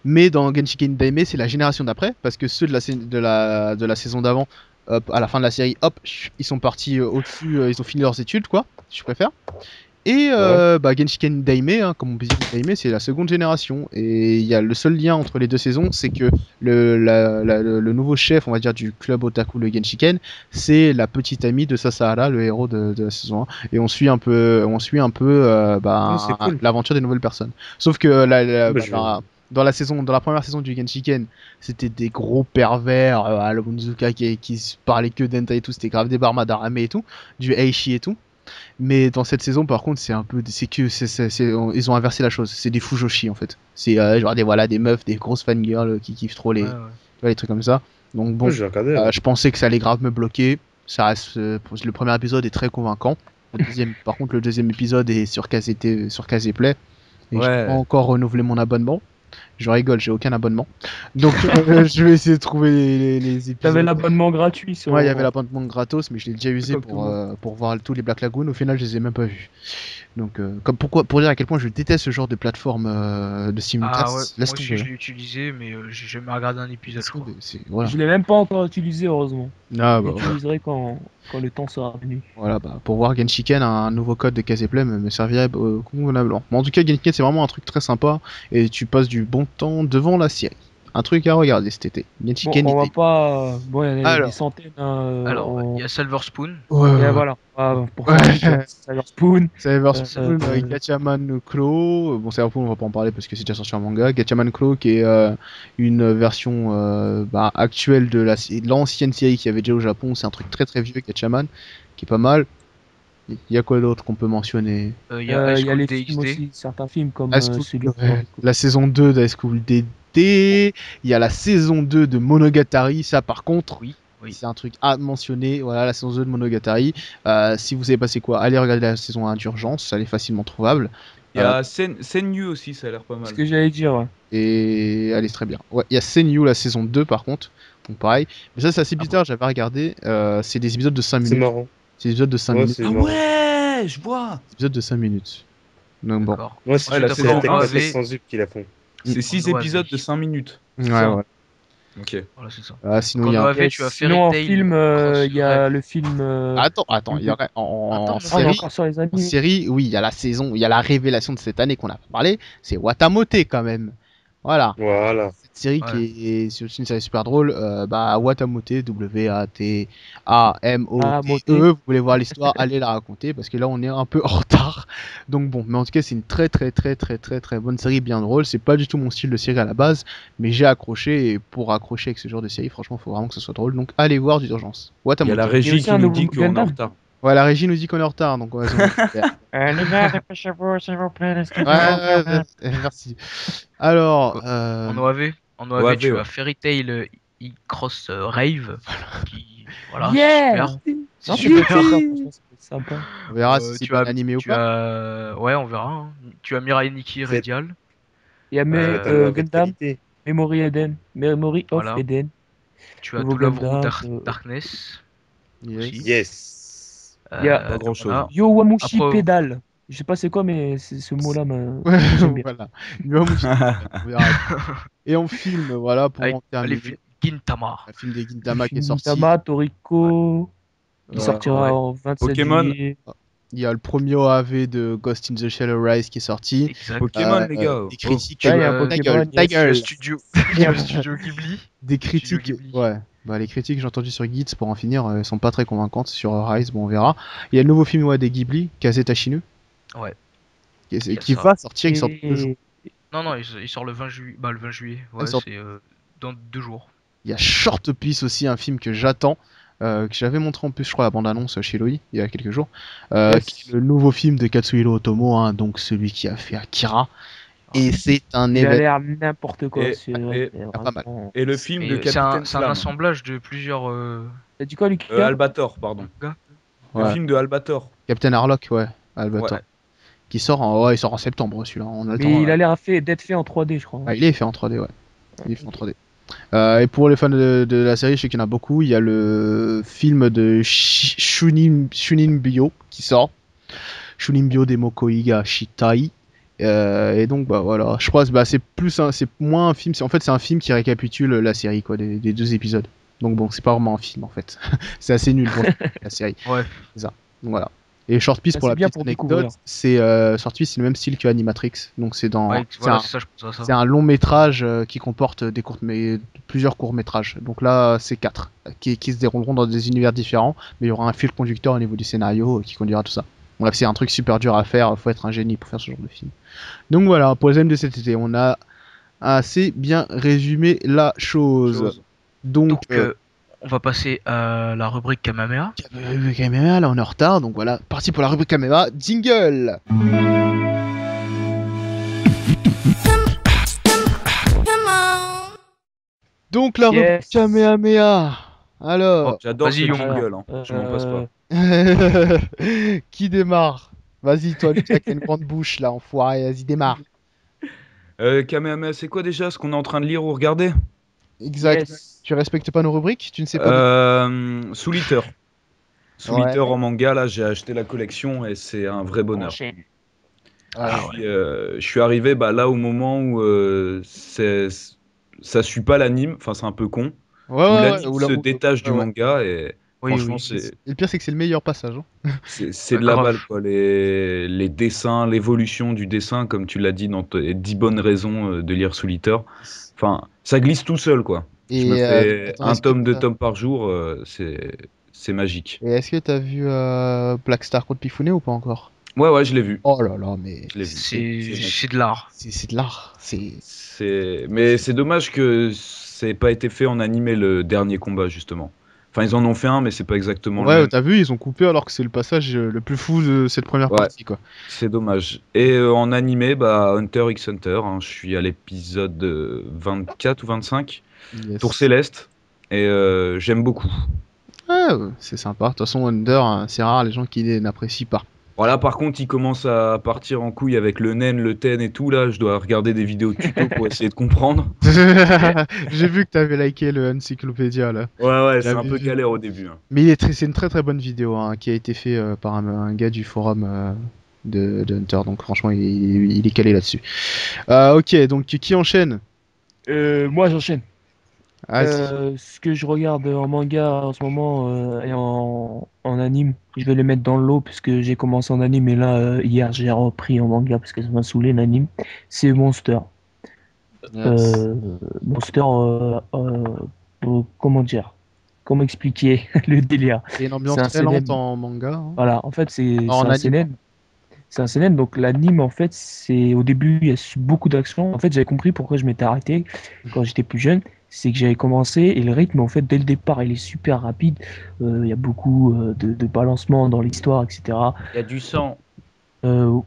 Mais dans Genshiken Daime c'est la génération d'après parce que ceux de la saison d'avant, hop, à la fin de la série, hop, ils sont partis au-dessus, ils ont fini leurs études quoi, si je préfère. Et Genshiken Daime, hein, comme on peut dire Daime, c'est la seconde génération. Et il y a le seul lien entre les deux saisons, c'est que le nouveau chef, on va dire, du club otaku, le Genshiken, c'est la petite amie de Sasahara, le héros de la saison 1. Et c'est cool. l'aventure des nouvelles personnes. Sauf que dans la première saison du Genshiken, c'était des gros pervers à la Bunzuka qui se parlaient que d'hentai et tout, c'était grave des Madarame et tout, du Eishi et tout. Mais dans cette saison, par contre, c'est un peu, ils ont inversé la chose. C'est des fujoshi en fait. C'est genre des meufs, des grosses fangirls qui kiffent trop Ouais, ouais. les trucs comme ça. Donc bon, Moi, je vais regarder. je pensais que ça allait grave me bloquer. Ça reste, le premier épisode est très convaincant. Par contre, le deuxième épisode est sur Kazé Play. Et j'ai pas Ouais. encore renouvelé mon abonnement. Je rigole, j'ai aucun abonnement. Donc je vais essayer de trouver les épisodes. T'avais l'abonnement gratuit sur. Ouais, il y avait l'abonnement gratos, mais je l'ai déjà usé Comme tout le monde. pour voir tous les Black Lagoon. Au final, je les ai même pas vus. Donc, pour dire à quel point je déteste ce genre de plateforme de simulcast, Ah ouais, laisse moi aussi tomber. je l'ai utilisé, mais j'ai jamais regardé un épisode, Laisse je crois. tomber, voilà. Je l'ai même pas encore utilisé, heureusement. Ah, Je bah, voilà. l'utiliserai quand le temps sera venu. Voilà, bah, pour voir Genshiken, un nouveau code de Caseplay me servirait convenablement. Mais en tout cas, Genshiken, c'est vraiment un truc très sympa et tu passes du bon temps devant la série. Un truc à regarder cet été. Bon, Genshiken on va été. pas. Bon, il y en a des Alors. centaines. Alors, il y a Silver Spoon. Et voilà. Pour ça, Silver Spoon. Cyberspoon, euh, Gatchaman Claw. Bon, Cyberspoon, on va pas en parler parce que c'est déjà sorti en manga. Gatchaman Claw, qui est une version actuelle de l'ancienne série qu'il y avait déjà au Japon. C'est un truc très très vieux, Gatchaman, qui est pas mal. Il y a quoi d'autre qu'on peut mentionner? Il y a High Il y a School les films DxD. aussi, certains films comme High School- celui ouais, la saison 2 d'High School DD. Il y a la saison 2 de Monogatari. Ça, par contre, Oui, oui. c'est un truc à mentionner. Voilà, la saison 2 de Monogatari. Si vous savez pas c'est quoi, allez regarder la saison 1 d'urgence. Elle est facilement trouvable. Il y a Senyu aussi, ça a l'air pas ce mal. que j'allais dire. Ouais. Et elle est très bien. Ouais, il y a Senyu la saison 2 par contre. Donc pareil. Mais ça, c'est assez Ah bizarre. J'avais regardé. C'est des épisodes de 5 C'est minutes. marrant. C'est des épisodes de 5 Ouais, minutes. c'est Ah marrant. ouais, je vois. Des épisodes de 5 minutes. Donc bon. D'accord. Moi, si Ouais, tu la tapes saison la un, Tech c'est- sans zip qui la font. C'est 6 En épisodes OAV. de 5 minutes. Ouais, ça. ouais. Ok. Voilà, c'est ça. Sinon, Donc il y en a. OAV, tu as Sinon, en Fairy Tail. film, Cross il y a Rêve. le film. Attends, il y aurait Attends, en non, Ah, il y a série. encore sur les En animés. série, oui, il y a la saison, il y a la révélation de cette année qu'on a pas parlé, c'est Watamote quand même. Voilà. Voilà. Cette série Ouais. qui est c'est aussi une série super drôle, Watamote, Watamote, vous voulez voir l'histoire, allez la raconter parce que là on est un peu en retard. Donc bon, mais en tout cas c'est une très très très très très très bonne série, bien drôle. C'est pas du tout mon style de série à la base, mais j'ai accroché et pour accrocher avec ce genre de série, franchement, faut vraiment que ce soit drôle. Donc allez voir d'urgence. Il y a Watamote. la Il y a régie aussi qui un nous nouveau dit qu'on est en Gundam. retard. Ouais, la régie nous dit qu'on est en retard, donc ouais, Les gars, dépêchez-vous, s'il vous plaît. merci. Alors, En OAV, OAV, tu ouais. as Fairy Tail Cross Rave. Qui, voilà, Yeah! super. C'est Non, super. franchement, c'est sympa. on verra si c'est Tu bien as, animé ou tu pas. as, ouais, on verra. Hein. Tu as Mirai Nikki C'est- Radial. Il y a Faites un de Gundam, qualité. Memory Eden, Memory of Voilà. Eden, Tu as nouveau To Love Ru Gundam. Darkness. Yes. Aussi. Yes. Il y a Pas grand chose. voilà. Yowamushi Après- Pedal. Je sais pas c'est quoi, mais ce mot-là j'aime bien. Voilà. Yowamushi, on verra. Et en film, voilà, pour Avec en terminer, les films Gintama. un film des Gintama qui est sorti. Gintama, Toriko, qui Ouais. sortira Ouais. en 27 Pokémon. juillet. Il y a le premier OAV de Ghost in the Shell Rise qui est sorti. Exact. Pokémon, les gars. Des critiques. Ah, il y a un Euh, Ta Pokémon, gueule, ta yes. gueule. Studio Ghibli. Des critiques. Ghibli. Ouais. Bah, les critiques que j'ai entendues sur Gits pour en finir sont pas très convaincantes. Sur Rise, bon, on verra. Il y a le nouveau film des Ghibli, Kazetashinu. Ouais. Qui ça. va sortir, il sort dans 2 jours. Non, il sort le 20 juillet. Bah, le 20 juillet. Ouais, il sort- c'est dans 2 jours. Il y a Short Piece aussi, un film que j'attends. que j'avais montré en plus, je crois, la bande-annonce chez Loïc il y a quelques jours, Yes. qui est le nouveau film de Katsuhiro Otomo, hein, donc celui qui a fait Akira. Et c'est un Il a événement l'air n'importe quoi. Et- C'est et- pas mal. vraiment... Et le film de Et c'est Capitaine c'est un Flamme. assemblage de plusieurs T'as dit quoi, Lucas? Albator, pardon. gars. Le Ouais. film de Albator. Captain Harlock, ouais, Albator. Ouais. Qui sort ouais, il sort en septembre celui-là, on a le temps. Mais il a l'air d'être fait en 3D, je crois. Ah, il est fait en 3D, ouais. Il est fait en 3D. Et pour les fans de la série, je sais qu'il y en a beaucoup. Il y a le film de Shunin Bio qui sort. Shunin Bio Demo Koiga Shitai. Et donc bah voilà, je crois que bah, c'est moins un film. En fait, c'est un film qui récapitule la série quoi, des 2 épisodes. Donc bon, c'est pas vraiment un film en fait. C'est assez nul pour la série. Ouais. C'est ça. Donc voilà. Et Short Piece Ça, pour c'est la bien petite pour anecdote, découvrir. c'est Short Piece, c'est le même style que Animatrix. Donc c'est dans Ouais, c'est voilà, un- c'est ça, je pense à c'est ça. un long métrage qui comporte plusieurs courts métrages. Donc là, c'est 4 qui se dérouleront dans des univers différents, mais il y aura un fil conducteur au niveau du scénario qui conduira à tout ça. Bref, c'est un truc super dur à faire, faut être un génie pour faire ce genre de film. Donc voilà, pour les amis de cet été, on a assez bien résumé la chose. Donc, Donc, on va passer à la rubrique Kamehameha. Kamehameha, là on est en retard, donc voilà, parti pour la rubrique Kamehameha, jingle. Donc la rubrique Yes. Kamehameha. Alors, J'adore ce Vas-y, Young. jingle, hein. Je m'en passe pas. qui démarre? Vas-y, toi, Lucas, qui a une grande bouche là, enfoiré, vas-y, démarre. Kamehameha, c'est quoi déjà ce qu'on est en train de lire ou regarder? Exact. Yes. Tu respectes pas nos rubriques? Tu ne sais pas. Soul Eater. Soul Ouais. Eater en manga, là, j'ai acheté la collection et c'est un vrai bonheur. Enchaîne. Ah, Je suis arrivé bah, là au moment où ça suit pas l'anime, enfin c'est un peu con, où l'anime se détache du ouais. manga et Oui, franchement oui. Et le pire, c'est que c'est le meilleur passage. Hein. c'est de la Grave. balle quoi. Les dessins, l'évolution du dessin, comme tu l'as dit dans tes 10 bonnes raisons de lire Soul Eater, enfin ça glisse tout seul quoi. Et, Je me fais attends, un est-ce que tome, 2 t'as- tomes par jour, c'est magique. Et est-ce que t'as vu Black Star Code Pifune ou pas encore? Ouais, je l'ai vu. Oh là là, mais Je l'ai vu. C'est de l'art. c'est de l'art. Mais c'est dommage que ça ait pas été fait en animé le dernier combat justement. Enfin ils en ont fait un mais c'est pas exactement le Ouais, même. t'as vu, ils ont coupé alors que c'est le passage le plus fou de cette première Ouais. partie, quoi. C'est dommage. Et en animé, bah Hunter x Hunter, hein, je suis à l'épisode 24 ou 25, Yes. Tour Céleste, et j'aime beaucoup. Ouais, c'est sympa. De toute façon, Under, hein, c'est rare les gens qui n'apprécient pas. Voilà, par contre, il commence à partir en couille avec le nen, le ten et tout, là, je dois regarder des vidéos de tuto pour essayer de comprendre. J'ai vu que t'avais liké le Encyclopédia là. Ouais, c'est J'avais un peu vu. galère au début. Hein. Mais c'est une très très bonne vidéo hein, qui a été fait par un gars du forum de Hunter. Donc franchement, il est calé là-dessus. Ok, donc qui enchaîne? Moi, j'enchaîne. Ah, Ce que je regarde en manga en ce moment et en anime, je vais les mettre dans le lot puisque j'ai commencé en anime et là, hier, j'ai repris en manga parce que ça m'a saoulé l'anime. C'est Monster. yes. Monster, comment dire? Comment expliquer le délire? C'est une ambiance C'est un très lente seinen. en manga. Hein. Voilà, en fait, c'est En un anime. seinen. C'est un seinen, donc l'anime, en fait, c'est au début, il y a beaucoup d'action. En fait, j'avais compris pourquoi je m'étais arrêté quand j'étais plus jeune. C'est que j'avais commencé et le rythme, en fait, dès le départ, il est super rapide. Il y a beaucoup de balancements dans l'histoire, etc. Il y a du sang. Le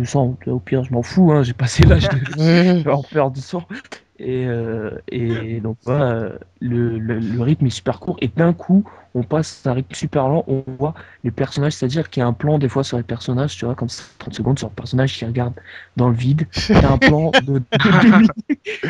sang, au pire, je m'en fous, hein, j'ai passé l'âge de en faire du sang. Et donc, voilà, le rythme est super court. Et d'un coup, on passe à un rythme super lent. On voit les personnages, c'est-à-dire qu'il y a un plan, des fois, sur les personnages, tu vois, comme ça, 30 secondes sur le personnage qui regarde dans le vide. T'as un plan de 2 minutes.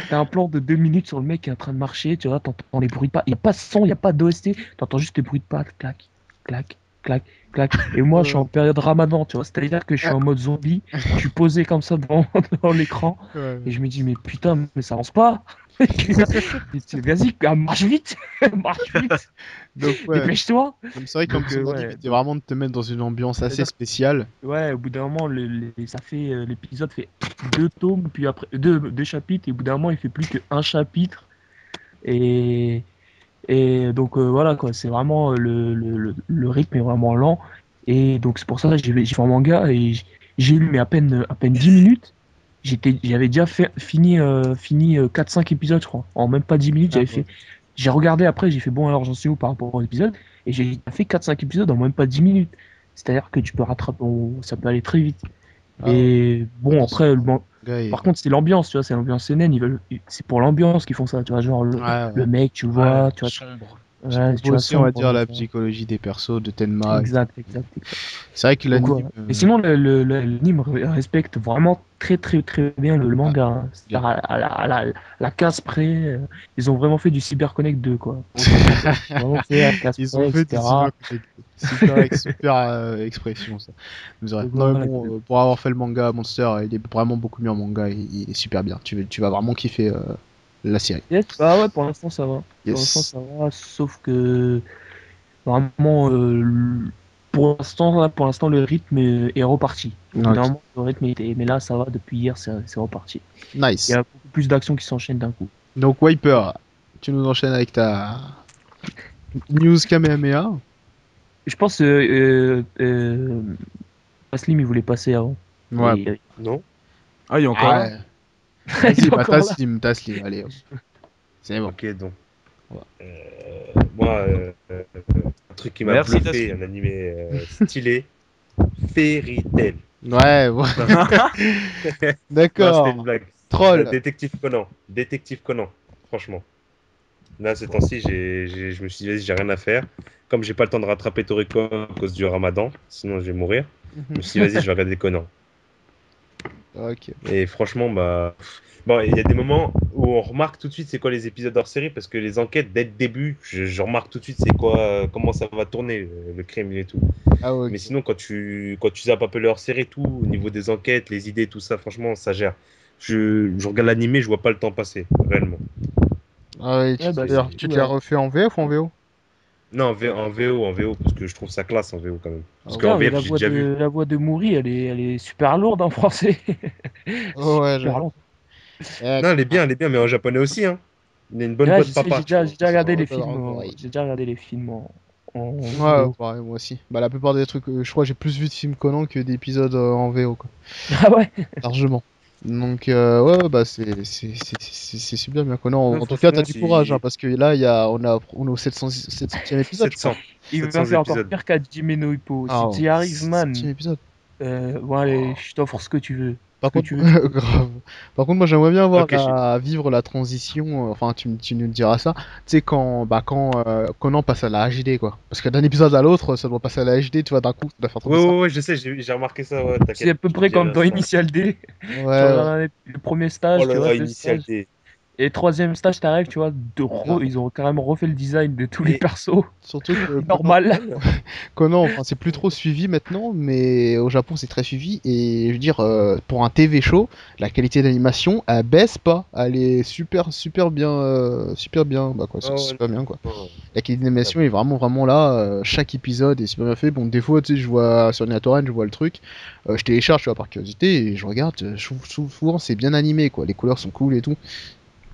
T'as un plan de 2 minutes sur le mec qui est en train de marcher, tu vois, t'entends les bruits de pas. Il n'y a pas de son, il n'y a pas d'OST. T'entends juste les bruits de pas, clac, clac, clac, clac. Et moi, je suis en période ramadan, tu vois, c'est-à-dire que je suis en mode zombie. Je suis posé comme ça devant l'écran. Ouais. Et je me dis, mais putain, mais ça avance pas. Vas-y, marche vite, marche vite, Donc ouais. dépêche-toi. Donc, c'est vrai que comme Donc, son ouais. anime était vraiment de te mettre dans une ambiance assez C'est-à-dire- spéciale. Ouais, au bout d'un moment, ça fait l'épisode fait 2 tomes, puis après deux chapitres, et au bout d'un moment, il fait plus qu'un chapitre. Et donc voilà quoi, c'est vraiment le rythme est vraiment lent. Et donc c'est pour ça que j'ai fait un manga et j'ai lu mais à peine 10 minutes. J'avais déjà fini 4-5 épisodes, je crois. En même pas 10 minutes, j'ai regardé après, j'ai fait bon, alors j'en suis où par rapport aux épisodes, et j'ai fait 4-5 épisodes en même pas 10 minutes. C'est-à-dire que tu peux rattraper, ça peut aller très vite. Ah, Et bon, attention, après, gars, par contre, c'est l'ambiance, tu vois, c'est l'ambiance CNN, c'est pour l'ambiance qu'ils font ça, tu vois, genre ouais. le mec, tu le Ouais, vois, tu vois, sombre. ouais, Puis tu vois, aussi, on va sombre, dire, la tu vois. psychologie des persos de Tenma. Exact. C'est vrai que Donc, l'anime. ouais. Et sinon, l'anime respecte vraiment très bien le manga, hein. Bien. C'est-à-dire à la case près, ils ont vraiment fait du CyberConnect 2, quoi. Vraiment fait à la case Ils ont près, fait du etc. super expression ça. C'est vrai. Donc, Non mais voilà. bon, pour avoir fait le manga Monster, il est vraiment beaucoup mieux en manga, il est super bien. Tu vas vraiment kiffer la série. Yes, bah ouais, pour l'instant, ça va. Pour l'instant, Yes. ça va, sauf que vraiment, pour l'instant, le rythme est reparti. Au bout d'un Ok. moment, le rythme était. Mais là, ça va, depuis hier, c'est reparti. Il y Nice. a beaucoup plus d'actions qui s'enchaînent d'un coup. Donc Wiper, tu nous enchaînes avec ta news Kamehameha. Je pense Slim, il voulait passer avant. Ouais. Et, Non? Ah, il est encore là? Ouais. il Vas-y, est bah encore là. Taslim, allez. C'est bon. Ok, donc. Ouais. Moi, un truc qui m'a Merci, bluffé, Taslim. un animé stylé, Fairy Tail. Ouais, bon. Non, c'était D'accord. une blague. Troll. Détective Conan. Détective Conan, franchement. Là, ces temps-ci, je me suis dit, vas-y, j'ai rien à faire. Comme j'ai pas le temps de rattraper Toriko à cause du ramadan, sinon je vais mourir. Je me suis dit, vas-y, je vais regarder Conan. Ok. Et franchement, bah. Bon, il y a des moments où on remarque tout de suite c'est quoi les épisodes hors série parce que les enquêtes, dès le début, je remarque tout de suite c'est quoi, comment ça va tourner, le crime et tout. Ah ouais, Mais ok. sinon, quand tu zappes un peu le hors série et tout, au niveau des enquêtes, les idées, tout ça, franchement, ça gère. Je regarde l'animé, je vois pas le temps passer, réellement. Ah ouais, Ouais, bah, C'est- tu surtout, te l'as refait en VF ou en VO? Non, en VO, parce que je trouve ça classe en VO quand même. Ah Parce ouais. qu'en putain, mais VF, la j'ai voix déjà vu. de Mouri, elle est super lourde en français. Oh ouais, Super lourde. Non, elle est bien, mais en japonais aussi, hein. Il a une bonne Ouais, voix je de sais, papa, tu vois. j'ai déjà regardé Oh, les t'as films, vraiment pareil. en Ouais, VO. pareil, moi aussi. Bah, la plupart des trucs, je crois que j'ai plus vu de films Conan que d'épisodes en VO, quoi. Ah ouais? Largement. Donc, ouais, bah, c'est super bien Conan. Non, En tout cas, t'as franchement, du courage, hein, si. parce que là, on est au 700e épisode, je crois. 700. Il va 700 faire encore épisodes. pire qu'à Jimmy no Hippo. Ah, Si tu y arrives, 700e man, épisode. bon, allez, Oh. je t'offre ce que tu veux. Ce Par que contre, tu veux, tu peux. grave. Par contre, moi j'aimerais bien Ok, vivre la transition. Enfin, tu nous diras ça. Tu sais, quand Conan passe à la HD, quoi. Parce que d'un épisode à l'autre, ça doit passer à la HD, tu vois, d'un coup, ça doit faire trop Ouais, bizarre. ouais, ouais, je sais, j'ai remarqué ça, ouais, C'est t'inquiète, à peu je te près comme dirai dans ça. Initial D. Ouais, Tu ouais. regardes le premier Oh stage, là tu vois, là, deux Initial stages. D. Et troisième stage, t'arrives, tu vois, Grave. ils ont carrément refait le design de tous les Et persos. Surtout que Normal. Conan, enfin, c'est plus trop suivi maintenant, mais au Japon, c'est très suivi. Et je veux dire, pour un TV show, la qualité d'animation, elle baisse pas. Elle est super bien. Bah, quoi, c'est oh, super bien, quoi. non. La qualité d'animation est vraiment là. Chaque épisode est super bien fait. Bon, des fois, tu sais, je vois sur NetTorrent, je vois le truc. Je télécharge, tu vois, par curiosité, et je regarde. Souvent, c'est bien animé, quoi. Les couleurs sont cool et tout.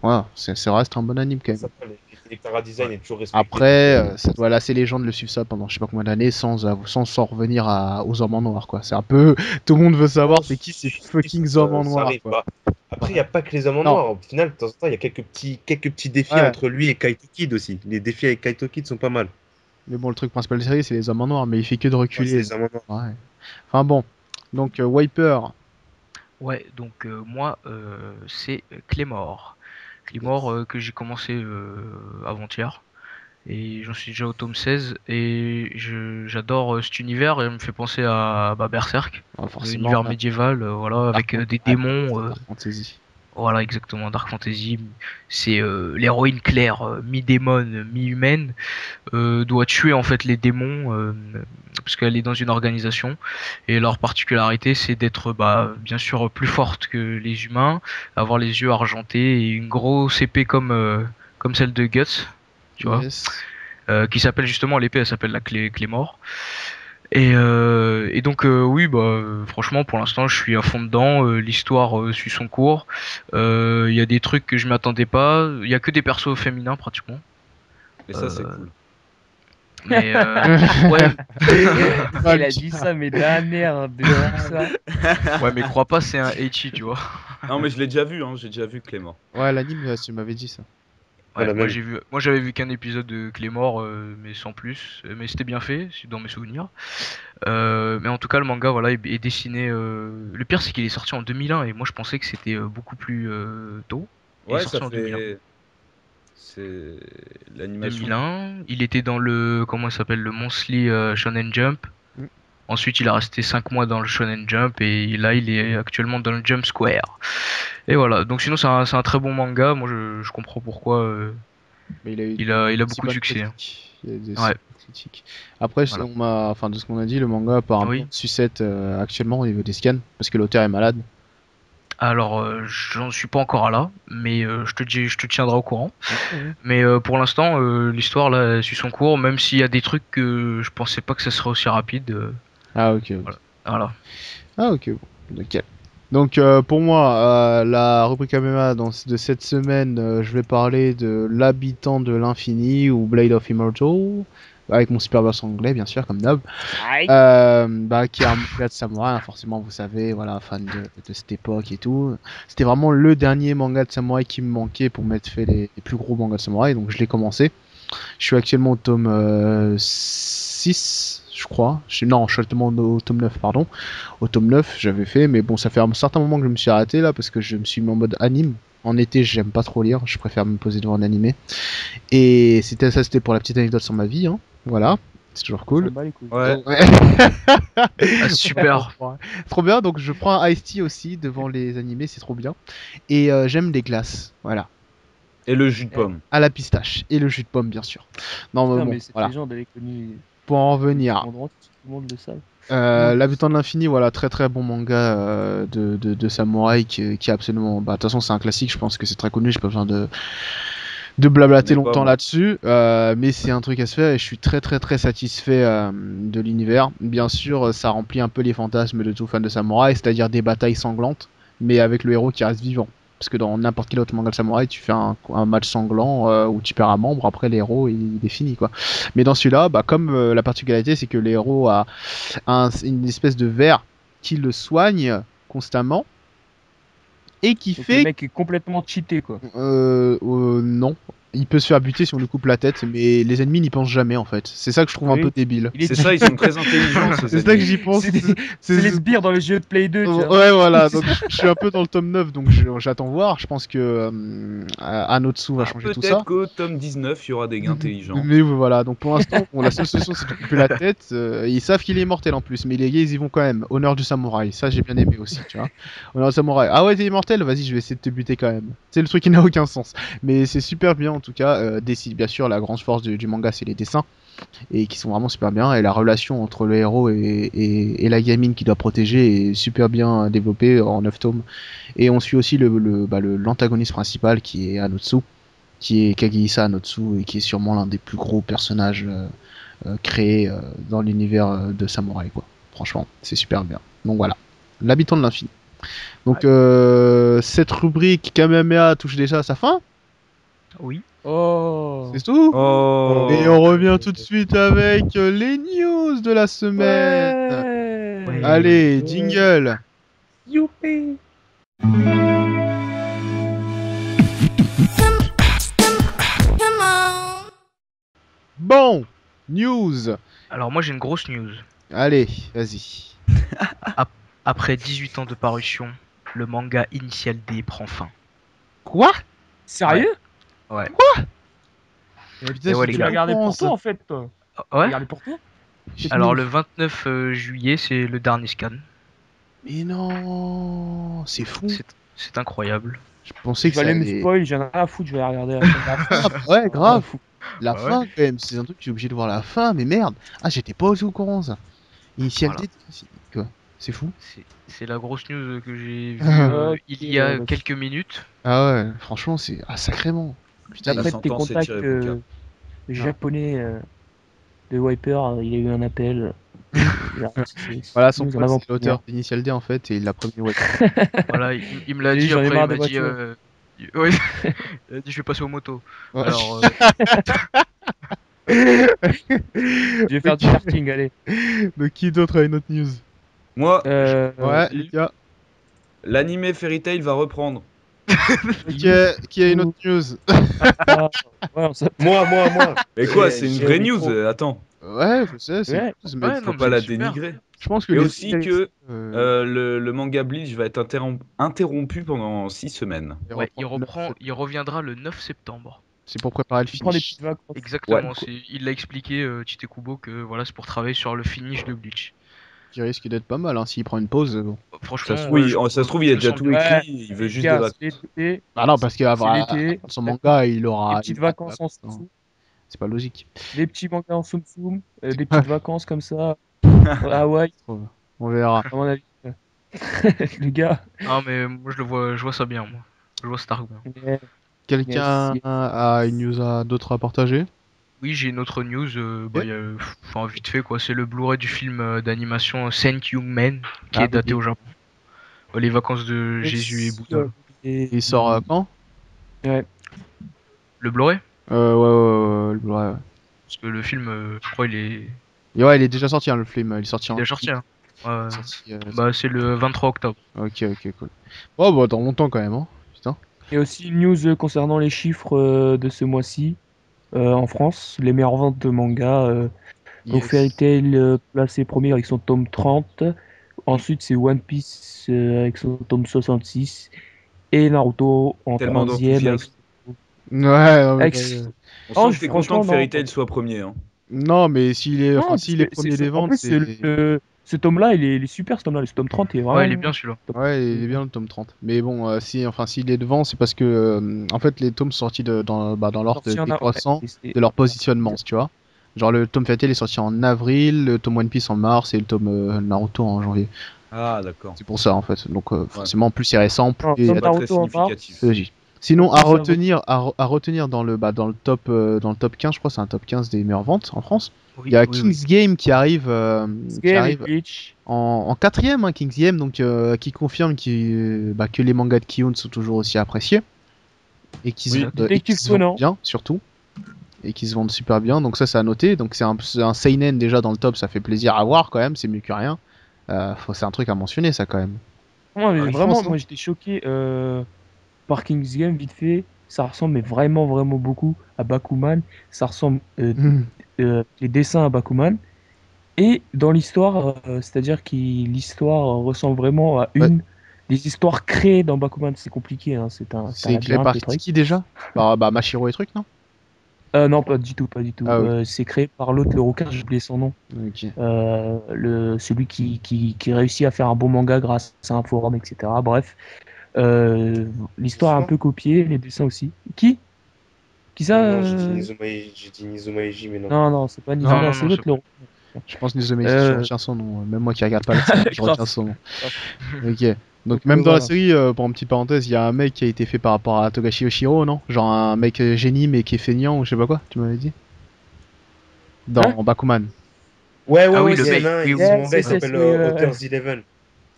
Voilà, ça reste un bon anime quand même. Ça va, les chara-design est toujours respecté, donc Après, ça doit lasser les gens de le suivre ça pendant je sais pas combien d'années sans s'en revenir aux hommes en noir, quoi. C'est un peu. Tout le monde veut savoir non, c'est qui ces si, fucking hommes en ça noir, arrive quoi. pas. Après, il n'y a pas que les hommes en Non, noir. Au final, de temps en temps, il y a quelques petits défis ouais. entre lui et Kaito Kid aussi. Les défis avec Kaito Kid sont pas mal. Mais bon, le truc principal de la série, c'est les hommes en noir, mais il fait que de Ouais, c'est reculer. les hommes en noir. Ouais. Enfin bon. Donc, Wiper. Ouais, donc moi, c'est Claymore. Claymore que j'ai commencé avant-hier. Et j'en suis déjà au tome 16. Et j'adore cet univers. Et il me fait penser à Berserk. Forcément, L'univers médiéval, voilà, avec des démons. Dark Fantasy. Voilà, exactement, Dark Fantasy. C'est l'héroïne claire, mi-démone, mi-humaine, doit tuer en fait les démons parce qu'elle est dans une organisation et leur particularité c'est d'être bien sûr plus forte que les humains, avoir les yeux argentés et une grosse épée comme celle de Guts, tu vois, Yes. qui s'appelle justement l'épée, elle s'appelle la clé mort. Et donc oui franchement pour l'instant je suis à fond dedans, l'histoire suit son cours, il y a des trucs que je m'attendais pas, il y a que des persos féminins pratiquement. Et ça, c'est cool. Mais ouais, Il a dit ça, mais dernière de dire ça. ouais, mais crois pas, c'est un Heichi, tu vois. Non, mais je l'ai déjà vu, hein, j'ai déjà vu Clément. Ouais, l'anime, tu m'avais dit ça. Voilà, moi même. moi j'avais vu qu'un épisode de Clémor, mais sans plus, mais c'était bien fait, c'est dans mes souvenirs. Mais en tout cas, le manga, voilà, est dessiné. Le pire, c'est qu'il est sorti en 2001 et moi je pensais que c'était beaucoup plus tôt. Il est Ouais, ça sorti en 2001. fait. C'est l'animation. 2001, il était dans le, comment ça s'appelle, le Monthly Shonen Jump. Mm. Ensuite, il a resté 5 mois dans le Shonen Jump et là, il est actuellement dans le Jump Square. Et voilà. Donc sinon, c'est un très bon manga. Moi, je comprends pourquoi Mais il a eu il a si beaucoup de bonnes succès, hein. critiques. Il y a des Ouais. si bonnes critiques. Après, Voilà. enfin, de ce qu'on a dit, le manga apparemment Oui. sucette actuellement au niveau des scans parce que l'auteur est malade. Alors, j'en suis pas encore à là, mais je te tiendrai au courant. Mais pour l'instant, l'histoire là elle suit son cours, même s'il y a des trucs que je pensais pas que ça serait aussi rapide. Ah ok. Ok. Voilà. Ah ok. Bon. Nickel. Donc pour moi, la rubrique MMA de cette semaine, je vais parler de l'habitant de l'infini ou Blade of Immortal, avec mon super boss anglais bien sûr comme d'hab, qui est un manga de samouraï, hein, forcément vous savez, voilà, fan de cette époque et tout. C'était vraiment le dernier manga de samouraï qui me manquait pour m'être fait les plus gros mangas de samouraï, donc je l'ai commencé. Je suis actuellement au tome 6, je crois. Non, je suis actuellement au tome 9, pardon. Au tome 9, j'avais fait, mais bon, ça fait un certain moment que je me suis arrêté là, parce que je me suis mis en mode anime. En été, j'aime pas trop lire, je préfère me poser devant un animé. Et c'était pour la petite anecdote sur ma vie, hein. Voilà, c'est toujours cool. Ouais. Ouais. Ah, super. Trop bien, donc je prends un Ice Tea aussi devant les animés, c'est trop bien. Et j'aime les glaces, voilà. Et le jus de pomme. À la pistache. Et le jus de pomme, bien sûr. Non, Putain, bon, mais cette voilà. légende, elle est connue. Pour en revenir, Tout le monde le sait. L'habitant de l'infini, voilà, très très bon manga de samouraï qui est absolument. Bah, de toute façon, c'est un classique, je pense que c'est très connu, j'ai pas besoin de blablater Je connais pas, longtemps moi. là-dessus, mais c'est un truc à se faire et je suis très très très satisfait de l'univers. Bien sûr, ça remplit un peu les fantasmes de tout fan de samouraï, c'est-à-dire des batailles sanglantes, mais avec le héros qui reste vivant. Parce que dans n'importe quel autre manga de samouraï, tu fais un match sanglant où tu perds un membre, après l'héros il est fini quoi. Mais dans celui-là, bah, comme la particularité c'est que le héros a une espèce de verre qui le soigne constamment et qui Donc le fait mec est complètement cheaté, quoi. non. Il peut se faire buter si on lui coupe la tête, mais les ennemis n'y pensent jamais en fait. C'est ça que je trouve un Oui. peu débile. Il est C'est ça, ils sont très intelligents. ces C'est ça que ennemis. j'y pense. C'est les sbires dans les jeux de Play 2, tu vois. Ouais, voilà. Donc je suis un peu dans le tome 9, donc j'attends voir. Je pense que Anotsu va Ah, changer tout peut-être ça. qu'au tome 19, il y aura des gars intelligents. Mais voilà, donc pour l'instant, bon, la seule solution c'est de couper la tête. Ils savent qu'il est immortel en plus, mais les gars ils y vont quand même. Honneur du samouraï, ça j'ai bien aimé aussi, tu vois. Honneur du samouraï. Ah ouais, t'es immortel, vas-y, je vais essayer de te buter quand même. C'est le truc qui n'a aucun sens. Mais c'est super bien en tout cas. Bien sûr, la grande force du manga c'est les dessins, et qui sont vraiment super bien. Et la relation entre le héros et la gamine qui doit protéger est super bien développée en 9 tomes. Et on suit aussi l'antagoniste principal qui est Anotsu, qui est Kagehisa Anotsu, et qui est sûrement l'un des plus gros personnages créés dans l'univers de Samouraï, quoi. Franchement, c'est super bien. Donc voilà, l'habitant de l'infini. Donc cette rubrique Kamehameha touche déjà à sa fin. Oui. Oh. C'est tout. Oh. Et on revient tout de suite avec les news de la semaine. Ouais. Allez, Ouais. jingle. Youpi. Bon, news. Alors moi j'ai une grosse news. Allez, vas-y. Après 18 ans de parution, le manga Initial D prend fin. Quoi? Sérieux? Ouais. Putain, Et ouais, les Tu gars. l'as gardé pour pense. toi, en fait, toi. Ah, Tu ouais. l'as gardé pour toi? Alors le 29 juillet, c'est le dernier scan. Mais non, c'est fou. C'est incroyable. Je pensais Je que vais ça aller me allait. spoil, j'en ai rien à foutre, je vais regarder la fin. Ouais, grave. La Ah ouais. fin, quand même, c'est un truc que tu es obligé de voir la fin, mais merde. Ah, j'étais pas au courant, ça. Initial Voilà. D, quoi. C'est fou. C'est la grosse news que j'ai vue Ok, il y a bah, quelques minutes. Ah ouais, franchement, c'est sacrément. Putain, D'après Ça tes s'entend, c'est contacts tiré pour cap. japonais de Wiper, il a eu un appel. voilà, son nous en pote, avant c'est l'auteur d'Initial D en fait, et il l'a premier. Ouais. Voilà, il me l'a J'ai dit dit, j'en ai après, il marre m'a des dit. voitures. Ouais, il a dit je vais passer aux motos. Ouais. Alors, Je vais faire du karting, allez. De qui d'autre a une autre news? Moi, Ouais, Lucas. l'animé Fairy Tail va reprendre. Qui a une autre news? Ah, ouais, on s'appelle- Moi. Mais quoi, Ouais, c'est une j'ai vraie un news, micro. attends. Ouais, je sais, c'est Ouais. mais Ouais, Faut non, mais pas la c'est super. dénigrer. je pense que Et les aussi que euh, le manga Bleach va être interrompu pendant 6 semaines. il Ouais, reprend le 9 il reviendra le 9 septembre. c'est pour préparer le Il prend des finish. petites vacances. Exactement, Ouais. il l'a expliqué Tite Kubo que voilà, c'est pour travailler sur le finish de Bleach. Qui risque d'être pas mal, hein, s'il prend une pause. Bon. Franchement, Ça se trouve, il y a je le déjà sens tout bien. Ouais, écrit, il veut les juste des gars, vacances. c'est l'été, Ah non, parce c'est l'été. son manga, il Des aura. petites il aura vacances pas en de vacances, hein. soum C'est pas logique. des petits mangas en soum des Ouais, petites vacances comme ça. À Hawaï, on verra. à mon avis. Le gars. Ah, mais moi je vois ça bien, moi. Je vois Stark bien. Yeah, yes, Quelqu'un yes. a une news d'autres à partager? Oui, j'ai une autre news, bah, Ok. enfin, vite fait quoi, c'est le Blu-ray du film d'animation Saint Young Man qui Ah est daté oui. au Japon. Les vacances de Jésus et Aussi, Bouddha. Il sort quand? ouais. Le Blu-ray? Ouais, le Blu-ray, ouais. Parce que le film, je crois, Et ouais, il est déjà sorti, hein, le film. Il est sorti il est en. déjà sorti, hein. Il est Ouais. sorti, Bah, c'est le 23 octobre. ok, cool. Oh, bah, dans longtemps quand même, hein. Putain. Il y a aussi une news concernant les chiffres de ce mois-ci en France, les meilleures ventes de manga. Donc Fairy Yes. Tail placé premier avec son tome 30. Ensuite, c'est One Piece avec son tome 66. Et Naruto en Tellement troisième avec d'enthousiasme. son... Ouais, non, avec... On Oh, sent que t'es content franchement, que Fairy non. Tail soit premier. Hein. non, mais s'il est, Non, enfin, parce s'il est que premier des en ventes, plus, c'est. ce tome-là, il est super, ce tome-là. Ce tome 30 est Ouais, il est vraiment bien celui-là. top. Ouais, il est bien le tome 30. Mais bon, s'il est devant, c'est parce que, en fait, les tomes sont sortis dans l'ordre Sorti en ouais, décroissant c'est- de leur positionnement, tu vois. Genre, le tome Fairy Tail est sorti en avril, le tome One Piece en mars et le tome Naruto en janvier. Ah, d'accord. C'est pour ça, en fait. Donc, forcément, plus c'est récent, plus Non, il y tome a Pas très Naruto en significatif. mars. de logique. Sinon, One Piece avril. à retenir dans le top 15, je crois, c'est un top 15 des meilleures ventes en France. Il y Oui, a oui, oui. King's Game qui Game et arrive Bleach. en quatrième, hein, King's Game, donc qui confirme que les mangas de Kiyun sont toujours aussi appréciés et qui se Oui. vendent, Détective Conan. bien, surtout, et qui se vendent super bien. Donc ça, c'est à noter. Donc c'est un seinen déjà dans le top, ça fait plaisir à voir quand même, c'est mieux que rien. C'est un truc à mentionner, ça quand même. Ouais, mais Ah, je vraiment, pense, hein. moi j'étais choqué par King's Game, vite fait. Ça ressemble mais vraiment, vraiment beaucoup à Bakuman. Ça ressemble les dessins à Bakuman. Et dans l'histoire, c'est-à-dire que l'histoire ressemble vraiment à Ouais, une des histoires créées dans Bakuman. C'est compliqué, hein. C'est un c'est créé labyrinthe, par le truc. qui déjà? Par Mashiro et truc, non? Non, pas du tout, pas du tout. Ah ok. C'est créé par l'autre, le rouquin, j'ai oublié son nom. Ok. Celui qui réussit à faire un bon manga grâce à un forum, etc. Bref, l'histoire est un Nizuma? peu copiée, les dessins aussi. Qui ça Non, j'ai dit Nizuma Eiji, mais non. Non, non, c'est pas Non, Nizuma, non, c'est non, c'est l'autre, le pas. rouquin. Je pense Nizomeshi, je Euh, retiens son nom. Même moi qui regarde pas la série, je grave, retiens son nom. grave. Ok. Donc Donc même dans la voilà. série, pour une petite parenthèse, il y a un mec qui a été fait par rapport à Togashi Oshiro, non? Genre un mec génie mais qui est feignant ou je sais pas quoi, tu m'avais dit? Hein? Dans Bakuman. Ah oui, Ouais, le il y en Yes, a un, oui, oui, son yes, manga, il yes, ouais. yes, s'appelle oui, Author's Eleven.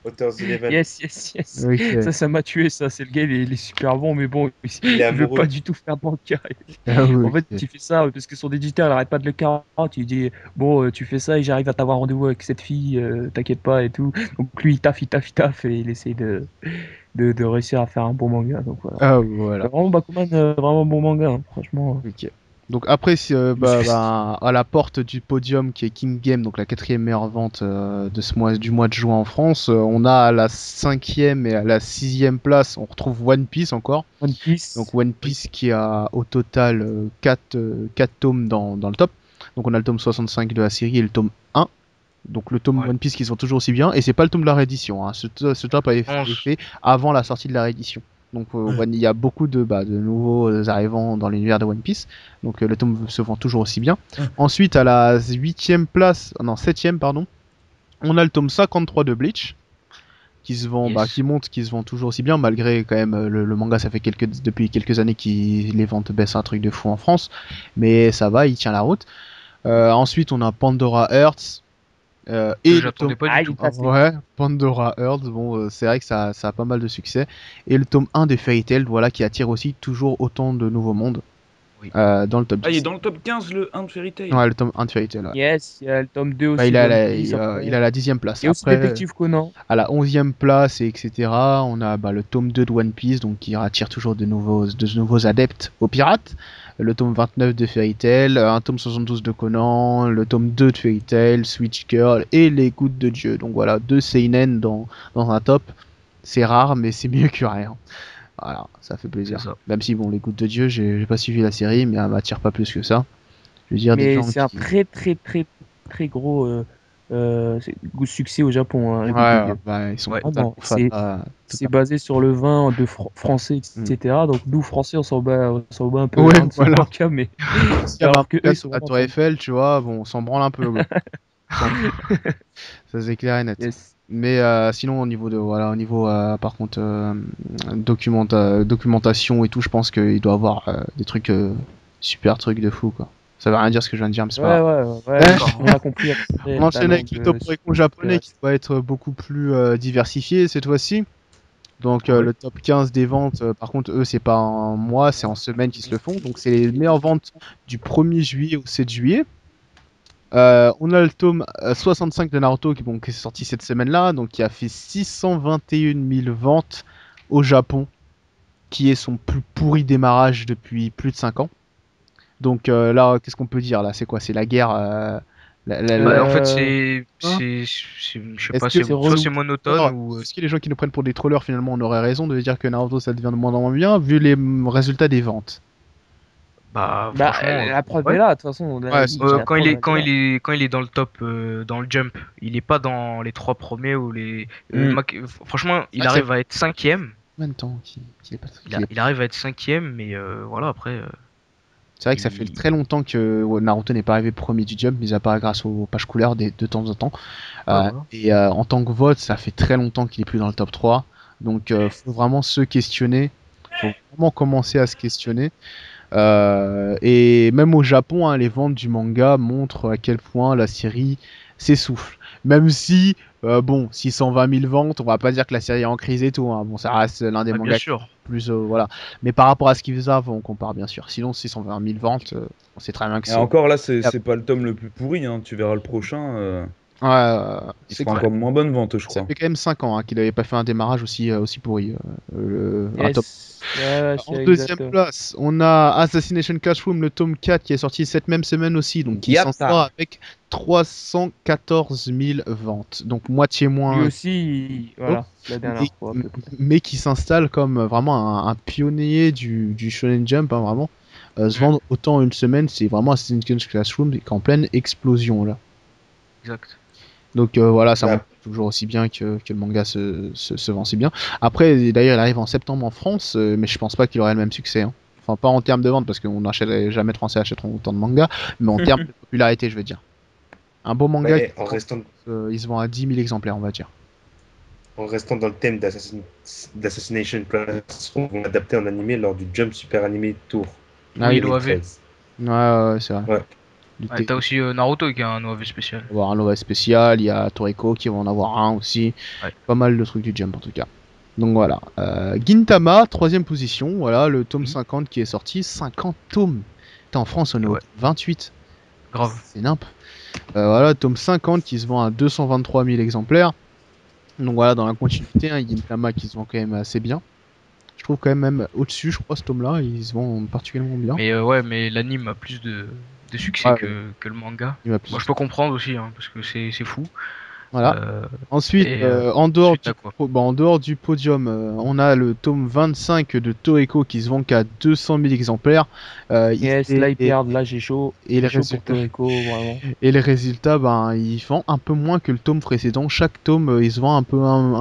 Author's Eleven. yes. Ok. Ça m'a tué, ça. C'est le gars, il est super bon, mais bon, Il est il veut pas amoureux. du tout faire de manga. Ah En oui, fait, ok. il fait ça parce que son éditeur, il arrête pas de le carotte. Il dit, bon, tu fais ça et j'arrive à t'avoir rendez-vous avec cette fille, t'inquiète pas et tout. Donc lui, il taffe et il essaie de réussir à faire un bon manga. Donc voilà. Ah voilà. Vraiment, Bakuman, vraiment bon manga, hein, franchement. Ok. Donc après, Je me suis- à la porte du podium qui est King Game, donc la quatrième meilleure vente du mois de juin en France, on a à la cinquième et à la sixième place, on retrouve One Piece encore. One Donc Piece. One Oui. Piece qui a au total 4 tomes dans le top. Donc on a le tome 65 de la série et le tome 1. Donc le tome Ouais. One Piece qui sont toujours aussi bien. Et c'est pas le tome de la réédition, hein. Ce top a été Non, fait avant la sortie de la réédition. Donc il y a beaucoup de nouveaux arrivants dans l'univers de One Piece. Donc le tome se vend toujours aussi bien. Ensuite à la 8ème place, non 7ème pardon, on a le tome 53 de Bleach qui se vend, yes. qui se vend toujours aussi bien malgré quand même le manga ça fait depuis quelques années que les ventes baissent un truc de fou en France, mais ça va, il tient la route. Ensuite on a Pandora Hearts Que et le tome j'attendais pas Ah, du il tout. est passé. ouais Pandora Hearts, bon c'est vrai que ça a pas mal de succès et le tome 1 de Fairy Tail voilà qui attire aussi toujours autant de nouveaux mondes. dans le top 10. Ah, il est dans le top 15, le 1 de Fairy Tail. Ouais, le tome 1 de Fairy Tail. Ouais. Yes, il y a le tome 2 aussi. Bah, il a de One la, Piece, après. il a la 10e place. Il y a aussi Après, Détective Conan. à la 11e place, et etc., on a le tome 2 de One Piece, donc qui attire toujours de nouveaux adeptes aux pirates. Le tome 29 de Fairy Tail, un tome 72 de Conan, le tome 2 de Fairy Tail, Switch Girl et Les Gouttes de Dieu. Donc voilà, 2 seinen dans un top. C'est rare, mais c'est mieux que rien. Voilà, ça fait plaisir. C'est ça. Même si, bon, Les Gouttes de Dieu, j'ai pas suivi la série, mais elle m'attire pas plus que ça. Je veux dire, des Mais gens c'est un qui... très gros succès au Japon, hein, les Gouttes de Ouais, Dieu. bah, ils sont Ouais. totalement fans. C'est basé sur le vin français, etc. Donc nous, Français, on s'en bat un peu Ouais, hein, de ce voilà. manga, mais S'il y avait un alors que eux, podcast ils sont à vraiment Tour fans. Eiffel, tu vois, bon, on s'en branle un peu. Quoi. Ça c'est clair et net. Yes. Mais sinon au niveau par contre documentation et tout, je pense qu'il doit avoir des trucs super trucs de fou quoi. Ça veut rien dire ce que je viens de dire, mais c'est pas grave. Ouais, on a compris. Après, On enchaîne avec le top récon japonais qui va être beaucoup plus diversifié cette fois-ci. Donc Ouais. le top 15 des ventes, par contre eux c'est pas en mois, c'est en semaine qu'ils se le font. Donc c'est les meilleures ventes du 1er juillet au 7 juillet. On a le tome 65 de Naruto qui est sorti cette semaine-là, donc qui a fait 621 000 ventes au Japon, qui est son plus pourri démarrage depuis plus de 5 ans. Donc là, qu'est-ce qu'on peut dire là? C'est quoi? C'est la guerre. Bah, en fait, Hein je sais Est-ce pas, que soit relou. c'est monotone Alors, ou. est-ce que les gens qui nous prennent pour des trollers finalement on aurait raison de dire que Naruto ça devient de moins en moins bien vu les résultats des ventes? Bah, Bah, franchement. la preuve Ouais. est là, de toute façon. Là, Ouais, c'est ça. la preuve, elle est là. Quand il est dans le top, dans le jump, il est pas dans les 3 premiers ou les. Franchement, il Ah, arrive à être cinquième. Combien de temps qu'il est pas Il arrive à être cinquième, mais voilà, après. C'est vrai que ça fait Il- très longtemps que Naruto n'est pas arrivé premier du jump, mis à part grâce aux pages couleurs de temps en temps. voilà. Et en tant que vote, ça fait très longtemps qu'il est plus dans le top 3. Donc faut vraiment se questionner. Faut vraiment commencer à se questionner. Et même au Japon, hein, les ventes du manga montrent à quel point la série s'essouffle. Même si, bon, 620 000 ventes, on va pas dire que la série est en crise et tout. Hein. Bon, ça reste l'un des Ah, bien mangas sûr. plus voilà, mais par rapport à ce qu'ils faisaient avant on compare bien sûr, sinon 620 000 ventes on sait très bien que Et c'est encore là, c'est pas le tome le plus pourri, hein. Tu verras le prochain. ouais, Il c'est fera clair. encore moins bonne vente, je Ça crois. fait quand même 5 ans hein, qu'il n'avait pas fait un démarrage aussi pourri un top. Yes. Ouais, En c'est deuxième exact. place on a Assassination Classroom le tome 4 qui est sorti cette même semaine aussi, donc qui s'en Yatta. sort avec 314 000 ventes, donc moitié Lui moins aussi, voilà, la dernière mais, fois à peu près. mais qui s'installe comme vraiment un pionnier du Shonen Jump, hein, vraiment. Se vendre autant en une semaine, c'est vraiment Assassin's Classroom qui est en pleine explosion là. Exact. Donc voilà, ça Bah. montre toujours aussi bien que le manga se vend si bien. Après, d'ailleurs, il arrive en septembre en France, mais je pense pas qu'il aurait le même succès. Hein. Enfin, pas en termes de vente, parce qu'on n'achèterait jamais de Français achèteront autant de mangas, mais en termes de popularité, je veux dire. Un bon manga, Ouais, en restant il se vend à 10 000 exemplaires, on va dire. dans le thème d'Assassination Classroom, on l'a adapté en animé lors du Jump Super Animé Tour Ah, Oui, oui, l'OAV. 2013. ouais, c'est vrai. Ouais. Ouais, t'as aussi Naruto qui a un OAV spécial. Il va y avoir un OVA spécial, il y a Toriko qui va en avoir un aussi. Ouais. Pas mal de trucs du Jump en tout cas. Donc voilà. Gintama, 3ème position. Voilà, le tome 50 qui est sorti. 50 tomes. Putain, en France, on est au Ouais. 28. Grave. C'est nimp. Voilà, tome 50 qui se vend à 223 000 exemplaires. Donc voilà, dans la continuité, hein, Gintama qui se vend quand même assez bien. Je trouve quand même au-dessus, je crois, ce tome-là, il se vend particulièrement bien. Mais ouais, mais l'anime a plus de succès Ouais, que le manga. il m'a plus- Moi, je peux comprendre aussi, hein, parce que c'est fou. Voilà. Euh, Ensuite, et, en dehors ensuite, t'as quoi en dehors du podium, on a le tome 25 de Toriko qui se vend qu'à 200 000 exemplaires. Yes, là ils perdent, là j'ai chaud. et les J'ai chaud pour résultats, Toriko, vraiment. et les résultats, ben, il vend un peu moins que le tome précédent. Chaque tome, il se vend un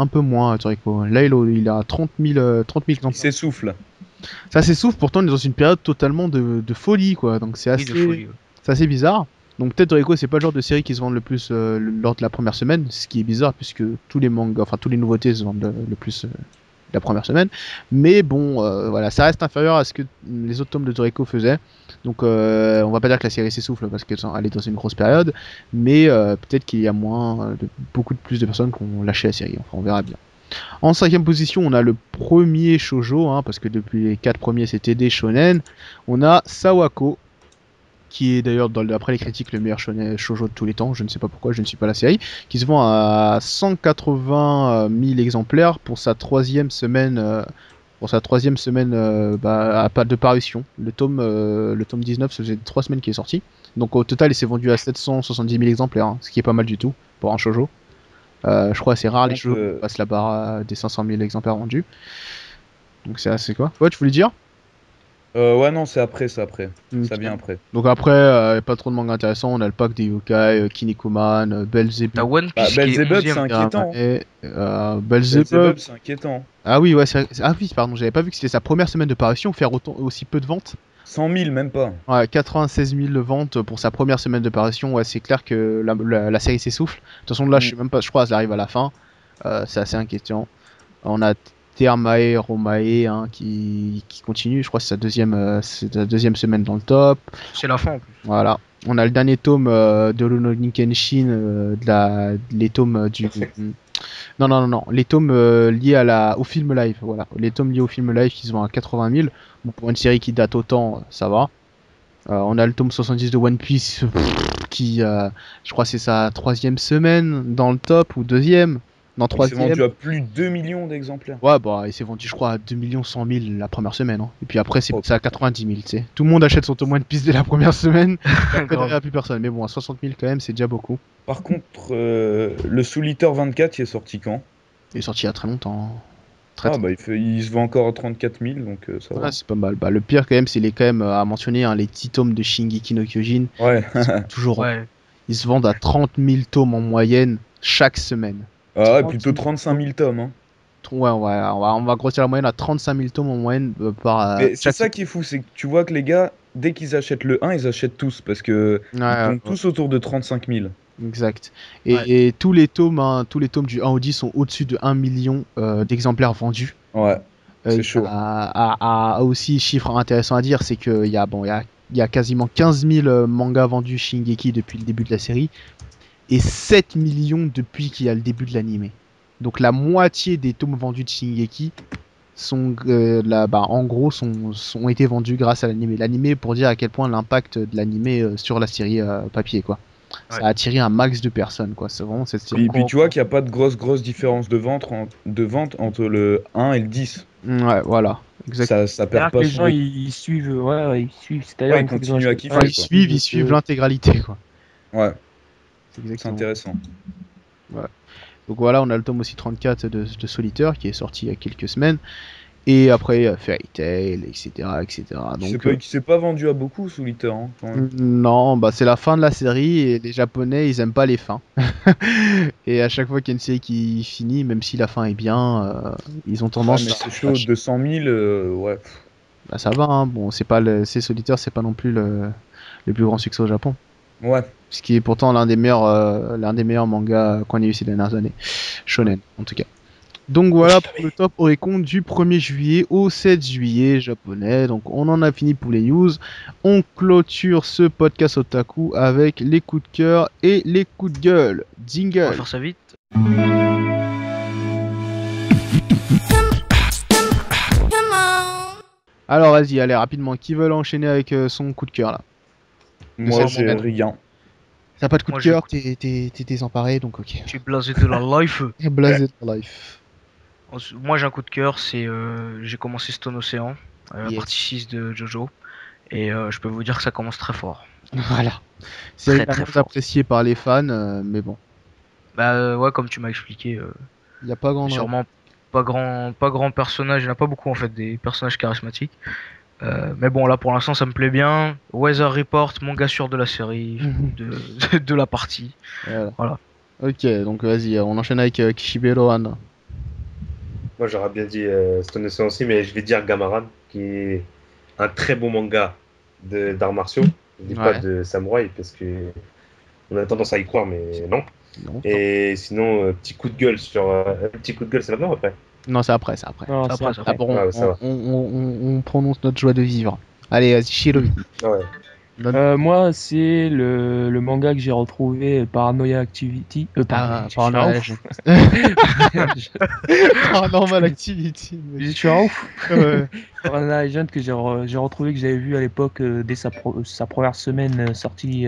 peu moins, Toriko. Là, il a 30 000 Il exemplaires. s'essouffle. Ça s'essouffle, pourtant, on est dans une période totalement de folie, quoi. Donc, c'est Oui, de folie. Ouais. c'est assez bizarre. Donc peut-être Toriko c'est pas le genre de série qui se vend le plus lors de la première semaine, ce qui est bizarre puisque tous les mangas, enfin tous les nouveautés se vendent le plus la première semaine. Mais bon, voilà, ça reste inférieur à ce que les autres tomes de Toriko faisaient. Donc on va pas dire que la série s'essouffle parce qu'elle est dans une grosse période, mais peut-être qu'il y a beaucoup plus de personnes qui ont lâché la série. Enfin on verra bien. En 5ème position, on a le premier shoujo, hein, parce que depuis les 4 premiers c'était des shonen. On a Sawako, qui est d'ailleurs d'après les critiques le meilleur shoujo de tous les temps, je ne sais pas pourquoi, je ne suis pas la série, qui se vend à 180 000 exemplaires pour sa troisième semaine, de parution. Le tome 19, ça faisait 3 semaines qu'il est sorti. Donc au total, il s'est vendu à 770 000 exemplaires, hein, ce qui est pas mal du tout pour un shoujo. Je crois que c'est rare les shoujo qui passent la barre des 500 000 exemplaires vendus. Donc c'est assez quoi. Ouais, tu voulais dire? Ouais, non, c'est après. Ça Ok. vient après. Donc après, pas trop de mangas intéressants. On a le pack des yokai, Kinnikuman, T'as Belzebub. One Bah, Piece qui est Belzebub, 11e. c'est inquiétant. Belzebub. Belzebub, c'est inquiétant. Ah oui, ouais, ah oui, pardon, j'avais pas vu que c'était sa première semaine de parution, faire aussi peu de ventes. 100 000, même pas. Ouais, 96 000 ventes pour sa première semaine de parution. Ouais, c'est clair que la série s'essouffle. De toute façon, là, je sais même pas, je crois qu'elle arrive à la fin. C'est assez inquiétant. On a Termae Romae, hein, qui continue. Je crois que c'est sa deuxième semaine dans le top. C'est la fin en plus. Voilà. On a le dernier tome de Rurouni Kenshin, les tomes du. Non. Les tomes liés au film live. Voilà. Les tomes liés au film live qui se vendent à 80 000. Bon, pour une série qui date autant, ça va. On a le tome 70 de One Piece qui, je crois, c'est sa troisième semaine dans le top ou deuxième. Non, Il s'est vendu troisième. à plus de 2 millions d'exemplaires. Ouais, bah, il s'est vendu, je crois, à 2 100 000 la première semaine, hein. Et puis après, c'est Oh, passé à 90 000, tu sais. Tout le monde achète son tome One Piece dès la première semaine. Après, Grave. derrière, plus personne. Mais bon, à 60 000 quand même, c'est déjà beaucoup. Par contre, le Soul Eater 24, il est sorti quand? Il est sorti il y a très longtemps. Ah, bah, il se vend encore à 34 000, donc ça va. Ouais, c'est pas mal. Bah, le pire, quand même, c'est quand même à mentionner, hein, les 10 tomes de Shingeki no Kyojin. Ouais. Toujours. Ouais. Ils se vendent à 30 000 tomes en moyenne chaque semaine. Ah, ouais, plutôt 35 000 tomes. Hein. Ouais, on va grossir la moyenne à 35 000 tomes en moyenne par Mais c'est chaque ça qui est fou, c'est que tu vois que les gars, dès qu'ils achètent le 1, ils achètent tous, parce que ils tombent tous autour de 35 000. Exact. Ouais. Et tous les tomes du 1 au 10 sont au-dessus de 1 million d'exemplaires vendus. Ouais, c'est chaud. Aussi, chiffre intéressant à dire, c'est qu'il y a quasiment 15 000 mangas vendus Shingeki depuis le début de la série et 7 millions depuis qu'il y a le début de l'animé. Donc la moitié des tomes vendus de Shingeki ont été vendus grâce à l'animé. L'animé, pour dire à quel point l'impact de l'animé sur la série papier, quoi. Ouais. Ça a attiré un max de personnes, quoi. C'est vraiment cette série. Puis tu vois qu'il n'y a pas de grosse différence de vente entre le 1 et le 10. Ouais, voilà. Exactement. Ça C'est-à-dire perd que pas les son gens rythme. ils suivent, ils suivent. C'est-à-dire Ouais, ils une fois qu'ils ont continuent à acheté- kiffer, Ouais, quoi. ils suivent l'intégralité, quoi. Ouais, C'est c'est exactement. intéressant. Donc voilà, on a le tome aussi 34 de Solitaire qui est sorti il y a quelques semaines. Et après, Fairy Tail, etc. Donc, Il s'est pas vendu à beaucoup, Soul Eater, hein, quand même. non, bah c'est la fin de la série et les Japonais ils aiment pas les fins. Et à chaque fois qu'il y a une série qui finit, même si la fin est bien, ils ont Ouais, tendance mais à. c'est chaud, 200 000, ouais. Bah ça va, hein. Bon, c'est Solitaire, c'est pas non plus le plus grand succès au Japon. Ouais, Ce qui est pourtant l'un des meilleurs mangas qu'on ait eu ces dernières années. Shonen, en tout cas. Donc voilà pour le top Oricon du 1er juillet au 7 juillet japonais. Donc on en a fini pour les news. On clôture ce podcast otaku avec les coups de cœur et les coups de gueule. On va Jingle. faire ça vite. Alors vas-y, allez rapidement. Qui veut enchaîner avec son coup de cœur là? moi c'est j'ai mon rien. T'as pas de coup Moi, de cœur, t'es désemparé donc ok. Je suis blasé de la life. Blasé de life. Moi j'ai un coup de cœur, c'est j'ai commencé Stone Ocean, la Yes. partie 6 de Jojo. Et je peux vous dire que ça commence très fort. Voilà. C'est Très, très vraiment fort. apprécié par les fans, mais bon. Bah ouais, comme tu m'as expliqué, Il y a pas grand sûrement pas grand personnage, il n'y en a pas beaucoup en fait, des personnages charismatiques. Mais bon, là pour l'instant ça me plaît bien. Weather Report, manga sûr de la série, de la partie. Voilà. Ok, donc vas-y, on enchaîne avec Kishibero Anna. Moi, j'aurais bien dit Stone Ocean aussi, mais je vais dire Gamaran, qui est un très bon manga d'arts martiaux. Je dis pas Ouais. de samouraï, parce que on a tendance à y croire, mais non. Non, Et sinon, petit coup de gueule sur. Petit coup de gueule, c'est maintenant après. non, c'est après. Non, Après, c'est après. D'abord, Ah ouais, ça va. on prononce notre joie de vivre. Allez, vas-y, Shiromi. Ah ouais. Moi, c'est le manga que j'ai retrouvé, Paranoia Activity. Ah, Je suis un Paranormal ouf. Agent. Paranormal Activity. mec. Je suis un ouf. Ouais. Paranoia Agent que j'ai retrouvé, que j'avais vu à l'époque dès sa première semaine sortie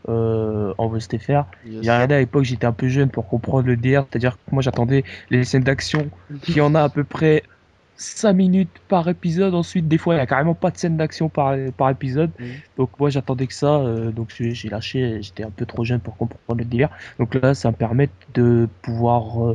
en VSTFR. J'ai Yes. regardé à l'époque, j'étais un peu jeune pour comprendre le DR, c'est-à-dire que moi j'attendais les scènes d'action qui en a à peu près 5 minutes par épisode. Ensuite, des fois, il n'y a carrément pas de scène d'action par épisode. Mhm. Donc moi j'attendais que ça, donc j'ai lâché, j'étais un peu trop jeune pour comprendre le délire. Donc là, ça me permet de pouvoir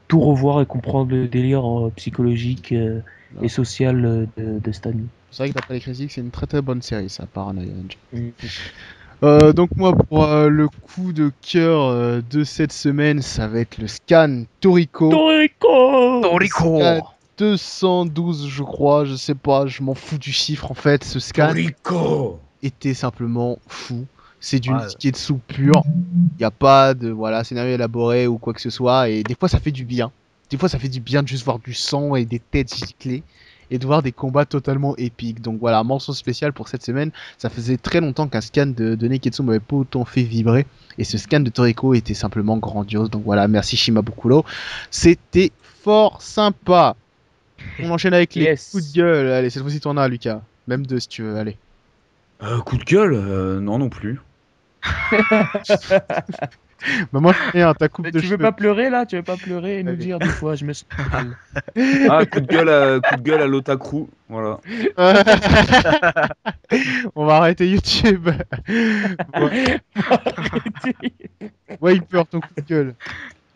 tout revoir et comprendre le délire psychologique et Voilà. social de Stanley. C'est vrai que d'après les critiques, c'est une très très bonne série, ça, Paranoia Agent. Mm. Donc moi, pour le coup de cœur de cette semaine, ça va être le scan Toriko. Toriko Toriko. Scan 212, je crois, je sais pas, je m'en fous du chiffre en fait. Ce scan Toriko. était simplement fou. C'est du Ouais. Nikketsu pur. Il n'y a pas de scénario élaboré ou quoi que ce soit. Et des fois, ça fait du bien. Des fois, ça fait du bien de juste voir du sang et des têtes giclées. Et de voir des combats totalement épiques. Donc voilà, mention spéciale pour cette semaine. Ça faisait très longtemps qu'un scan de Neketsu m'avait pas autant fait vibrer. Et ce scan de Toriko était simplement grandiose. Donc voilà, merci Shimabukuro. C'était fort sympa. On enchaîne avec les Yes. coups de gueule. Allez, cette fois-ci, t'en as, Lucas. Même deux si tu veux, allez. Coup de gueule non plus. Bah, moi, j'en ai un, ta coupe Mais de tu veux cheveux. pas pleurer là? Tu veux pas pleurer et nous Allez. dire des fois, je me sens mal. Coup de gueule à l'otaku. Voilà. On va arrêter YouTube. Ouais, ouais, il pleure ton coup de gueule.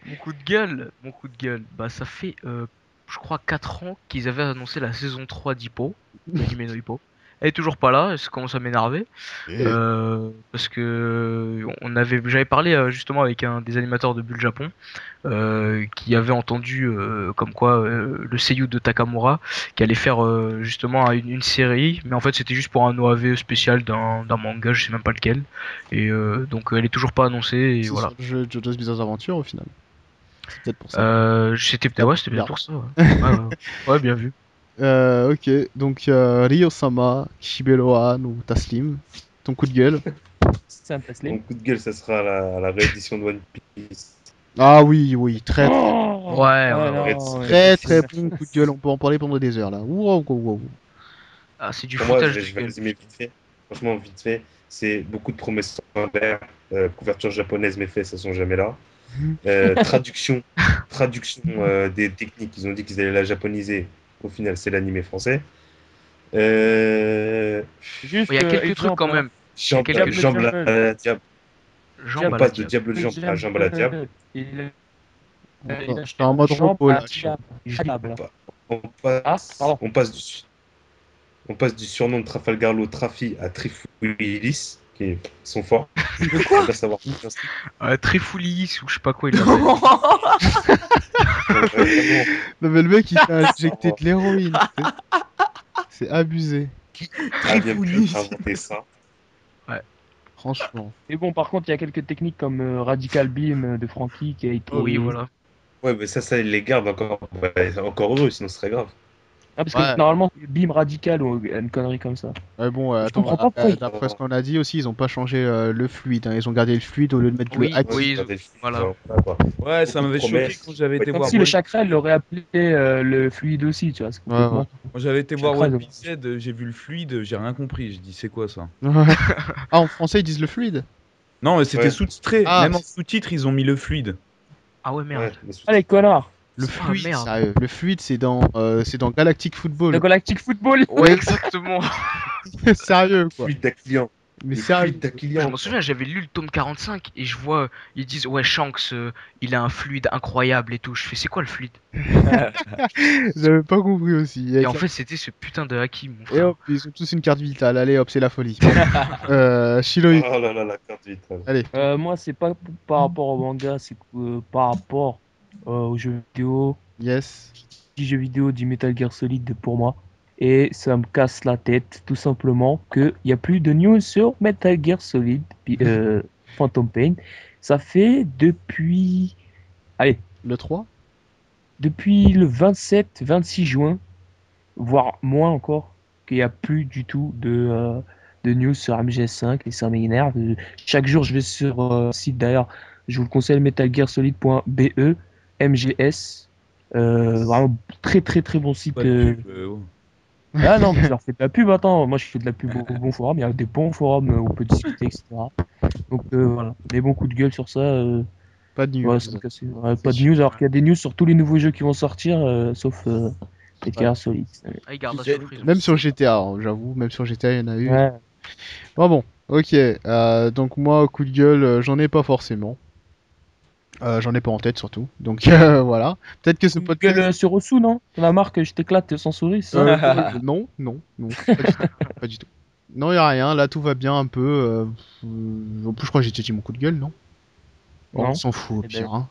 Mon coup de gueule, bah ça fait je crois 4 ans qu'ils avaient annoncé la saison 3 d'Hippo, de Hime no Hippo. Elle est toujours pas là, et ça commence à m'énerver. Parce que j'avais parlé justement avec un des animateurs de Bulle Japon, qui avait entendu comme quoi le seiyuu de Takamura qui allait faire justement une série, mais en fait c'était juste pour un OAV spécial d'un manga, je sais même pas lequel, et donc elle est toujours pas annoncée, et C'est voilà. sur le jeu JoJo's Bizarre Adventure au final. C'est peut-être pour ça. C'était Ah, peut-être merde. pour ça. Ouais, bien vu. Ok, donc Ryo-sama, Shibeloan ou Taslim, ton coup de gueule. C'est un Mon Taslim. coup de gueule, ça sera la réédition de One Piece. Ah oui, oui, très très, Oh Ouais, ah ouais, non, ouais. très, mais très bon coup de gueule. On peut en parler pendant des heures là. Wow, wow, wow. Ah, c'est du Pour moi, foutage de je vais gueule. résumer vite fait. Franchement, vite fait, c'est beaucoup de promesses en l'air. Couverture japonaise, mes faits, ça sont jamais là. Traduction des techniques. Ils ont dit qu'ils allaient la japoniser. Au final, c'est l'animé français. juste Il y a quelques trucs exemple, quand hein. même. Jambe, Quelques jambe à Jungle. la diable. jambes On à la passe de diable. diable jambe à jambe à la diable. Il Attends, a je suis en mode jambe repos à là. diable. Diable. On Ah, passe, pardon. on passe du surnom de Trafalgarlo Trafi à Trifouilis, qui est son fort. De quoi? On va savoir. Trifoulis ou je sais pas quoi il l'appelle. Donc, vraiment, Non mais le mec il t'a injecté savoir. de l'héroïne. C'est abusé. Ah, bien pu inventer ça. Franchement. Mais bon, par contre, il y a quelques techniques comme Radical Beam de Frankie qui a été. Oui, voilà. Ouais, mais ça, ils les gardent encore. Ouais, encore heureux, sinon ce serait grave. Ah, parce que Ouais. normalement, Beam Radical ou une connerie comme ça. Ouais, bon, Je attends, comprends pas pourquoi. d'après ce qu'on a dit aussi, ils ont pas changé le fluide. Hein. Ils ont gardé le fluide au lieu de mettre le Oui, haki. Ouais, oui, regardez le film, voilà. genre, voilà, quoi. Ouais, ça Beaucoup de m'avait choqué promesses. quand j'avais été Ouais, voir Si le One chakra, il l'aurait appelé le fluide aussi, tu vois. C'est Ouais, complètement. Quand j'avais été voir Chakra, One ils ont- Piece Z, j'ai vu le fluide, j'ai rien compris. J'ai dit, c'est quoi ça? ouais. Ah, en français ils disent le fluide. Non, mais c'était Ouais. sous-titré. Ah, Même en sous-titre, ils ont mis le fluide. Ah ouais, merde. Ouais, les Ah, les connards! le Ah, fluide, merde. sérieux. Le fluide c'est dans Galactic Le Football. Galactic Football! Ouais, exactement. Sérieux quoi. fluide d'Aquilian. Mais Le sérieux. fluide d'Aquilian. Je m'en souviens, j'avais lu le tome 45 et je vois, ils disent, ouais, Shanks, il a un fluide incroyable et tout. Je fais, c'est quoi le fluide? J'avais pas compris aussi. Et en fait, c'était ce putain de haki, mon Et frère. hop, ils ont tous une carte vitale. Allez hop, c'est la folie. Shiloi, Oh là là, la carte vitale. allez. Moi, c'est pas par rapport au manga, c'est par rapport aux jeux vidéo. Yes. Petit jeu vidéo du Metal Gear Solid pour moi. Et ça me casse la tête, tout simplement, qu'il n'y a plus de news sur Metal Gear Solid Phantom Pain. Ça fait allez, Le 3. depuis le 27-26 juin, voire moins encore, qu'il n'y a plus du tout de de news sur MGS5 et ça m'énerve. Chaque jour, je vais sur un site d'ailleurs, je vous le conseille, metalgearsolid.be, MGS. Vraiment très très très bon site. Pas de pub, oh. Ah non, mais je leur fais de la pub, attends, moi je fais de la pub au bon forum, il y a des bons forums où on peut discuter, etc. Donc voilà, des bons coups de gueule sur ça. Pas de news. Ouais, sans casser. Ouais, pas de news, alors qu'il y a des news sur tous les nouveaux jeux qui vont sortir, sauf Metal Gear Solid. Ah, il garde la Tu sais, surprise. Même sur GTA, hein, j'avoue, même sur GTA, il y en a eu. Ouais. Bon, ok. Donc moi, coup de gueule, j'en ai pas forcément. J'en ai pas en tête surtout. Donc voilà. Peut-être que ce Coup de podcast. gueule sur Osu, non? La marque, je t'éclate sans souris, c'est ça? Non, non, non, pas du tout, pas du tout. Non, y a rien. Là, tout va bien un peu. En plus, je crois que j'ai déjà dit mon coup de gueule, non? Oh, Non. on s'en fout au Eh pire. ben. Hein.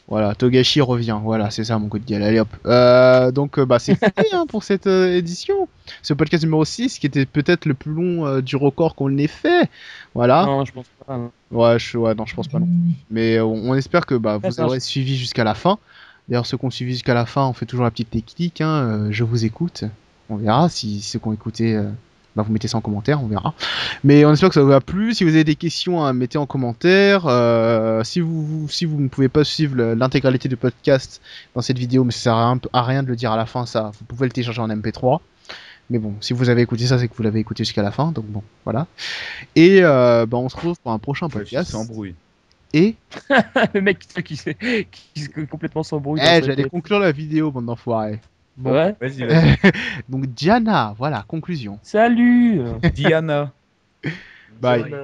Voilà, Togashi revient. Voilà, c'est ça mon coup de gueule. Allez hop. Donc, bah, c'est fini hein, pour cette édition. Ce podcast numéro 6 qui était peut-être le plus long du record qu'on ait fait. Voilà. Non, je pense pas. Non. Ouais, non, je pense pas non. Mais on espère que bah, vous Attends, aurez suivi jusqu'à la fin. D'ailleurs, ceux qui ont suivi jusqu'à la fin, on fait toujours la petite technique. Hein, je vous écoute. On verra si ceux qui ont écouté, bah, vous mettez ça en commentaire, on verra. Mais on espère que ça vous a plu. Si vous avez des questions, hein, mettez en commentaire. Si vous ne pouvez pas suivre l'intégralité du podcast dans cette vidéo, mais ça sert à rien de le dire à la fin, ça, vous pouvez le télécharger en MP3. Mais bon, si vous avez écouté ça, c'est que vous l'avez écouté jusqu'à la fin. Donc bon, voilà. Et bah, on se retrouve pour un prochain Ouais, podcast. s'embrouille. Et Le mec qui complètement s'embrouille. dans eh, sa j'allais tête. conclure la vidéo, bande d'enfoirés. Bon. Ouais. Vas-y, vas-y. Donc Diana, voilà, conclusion. Salut! Diana. Bye. Diana.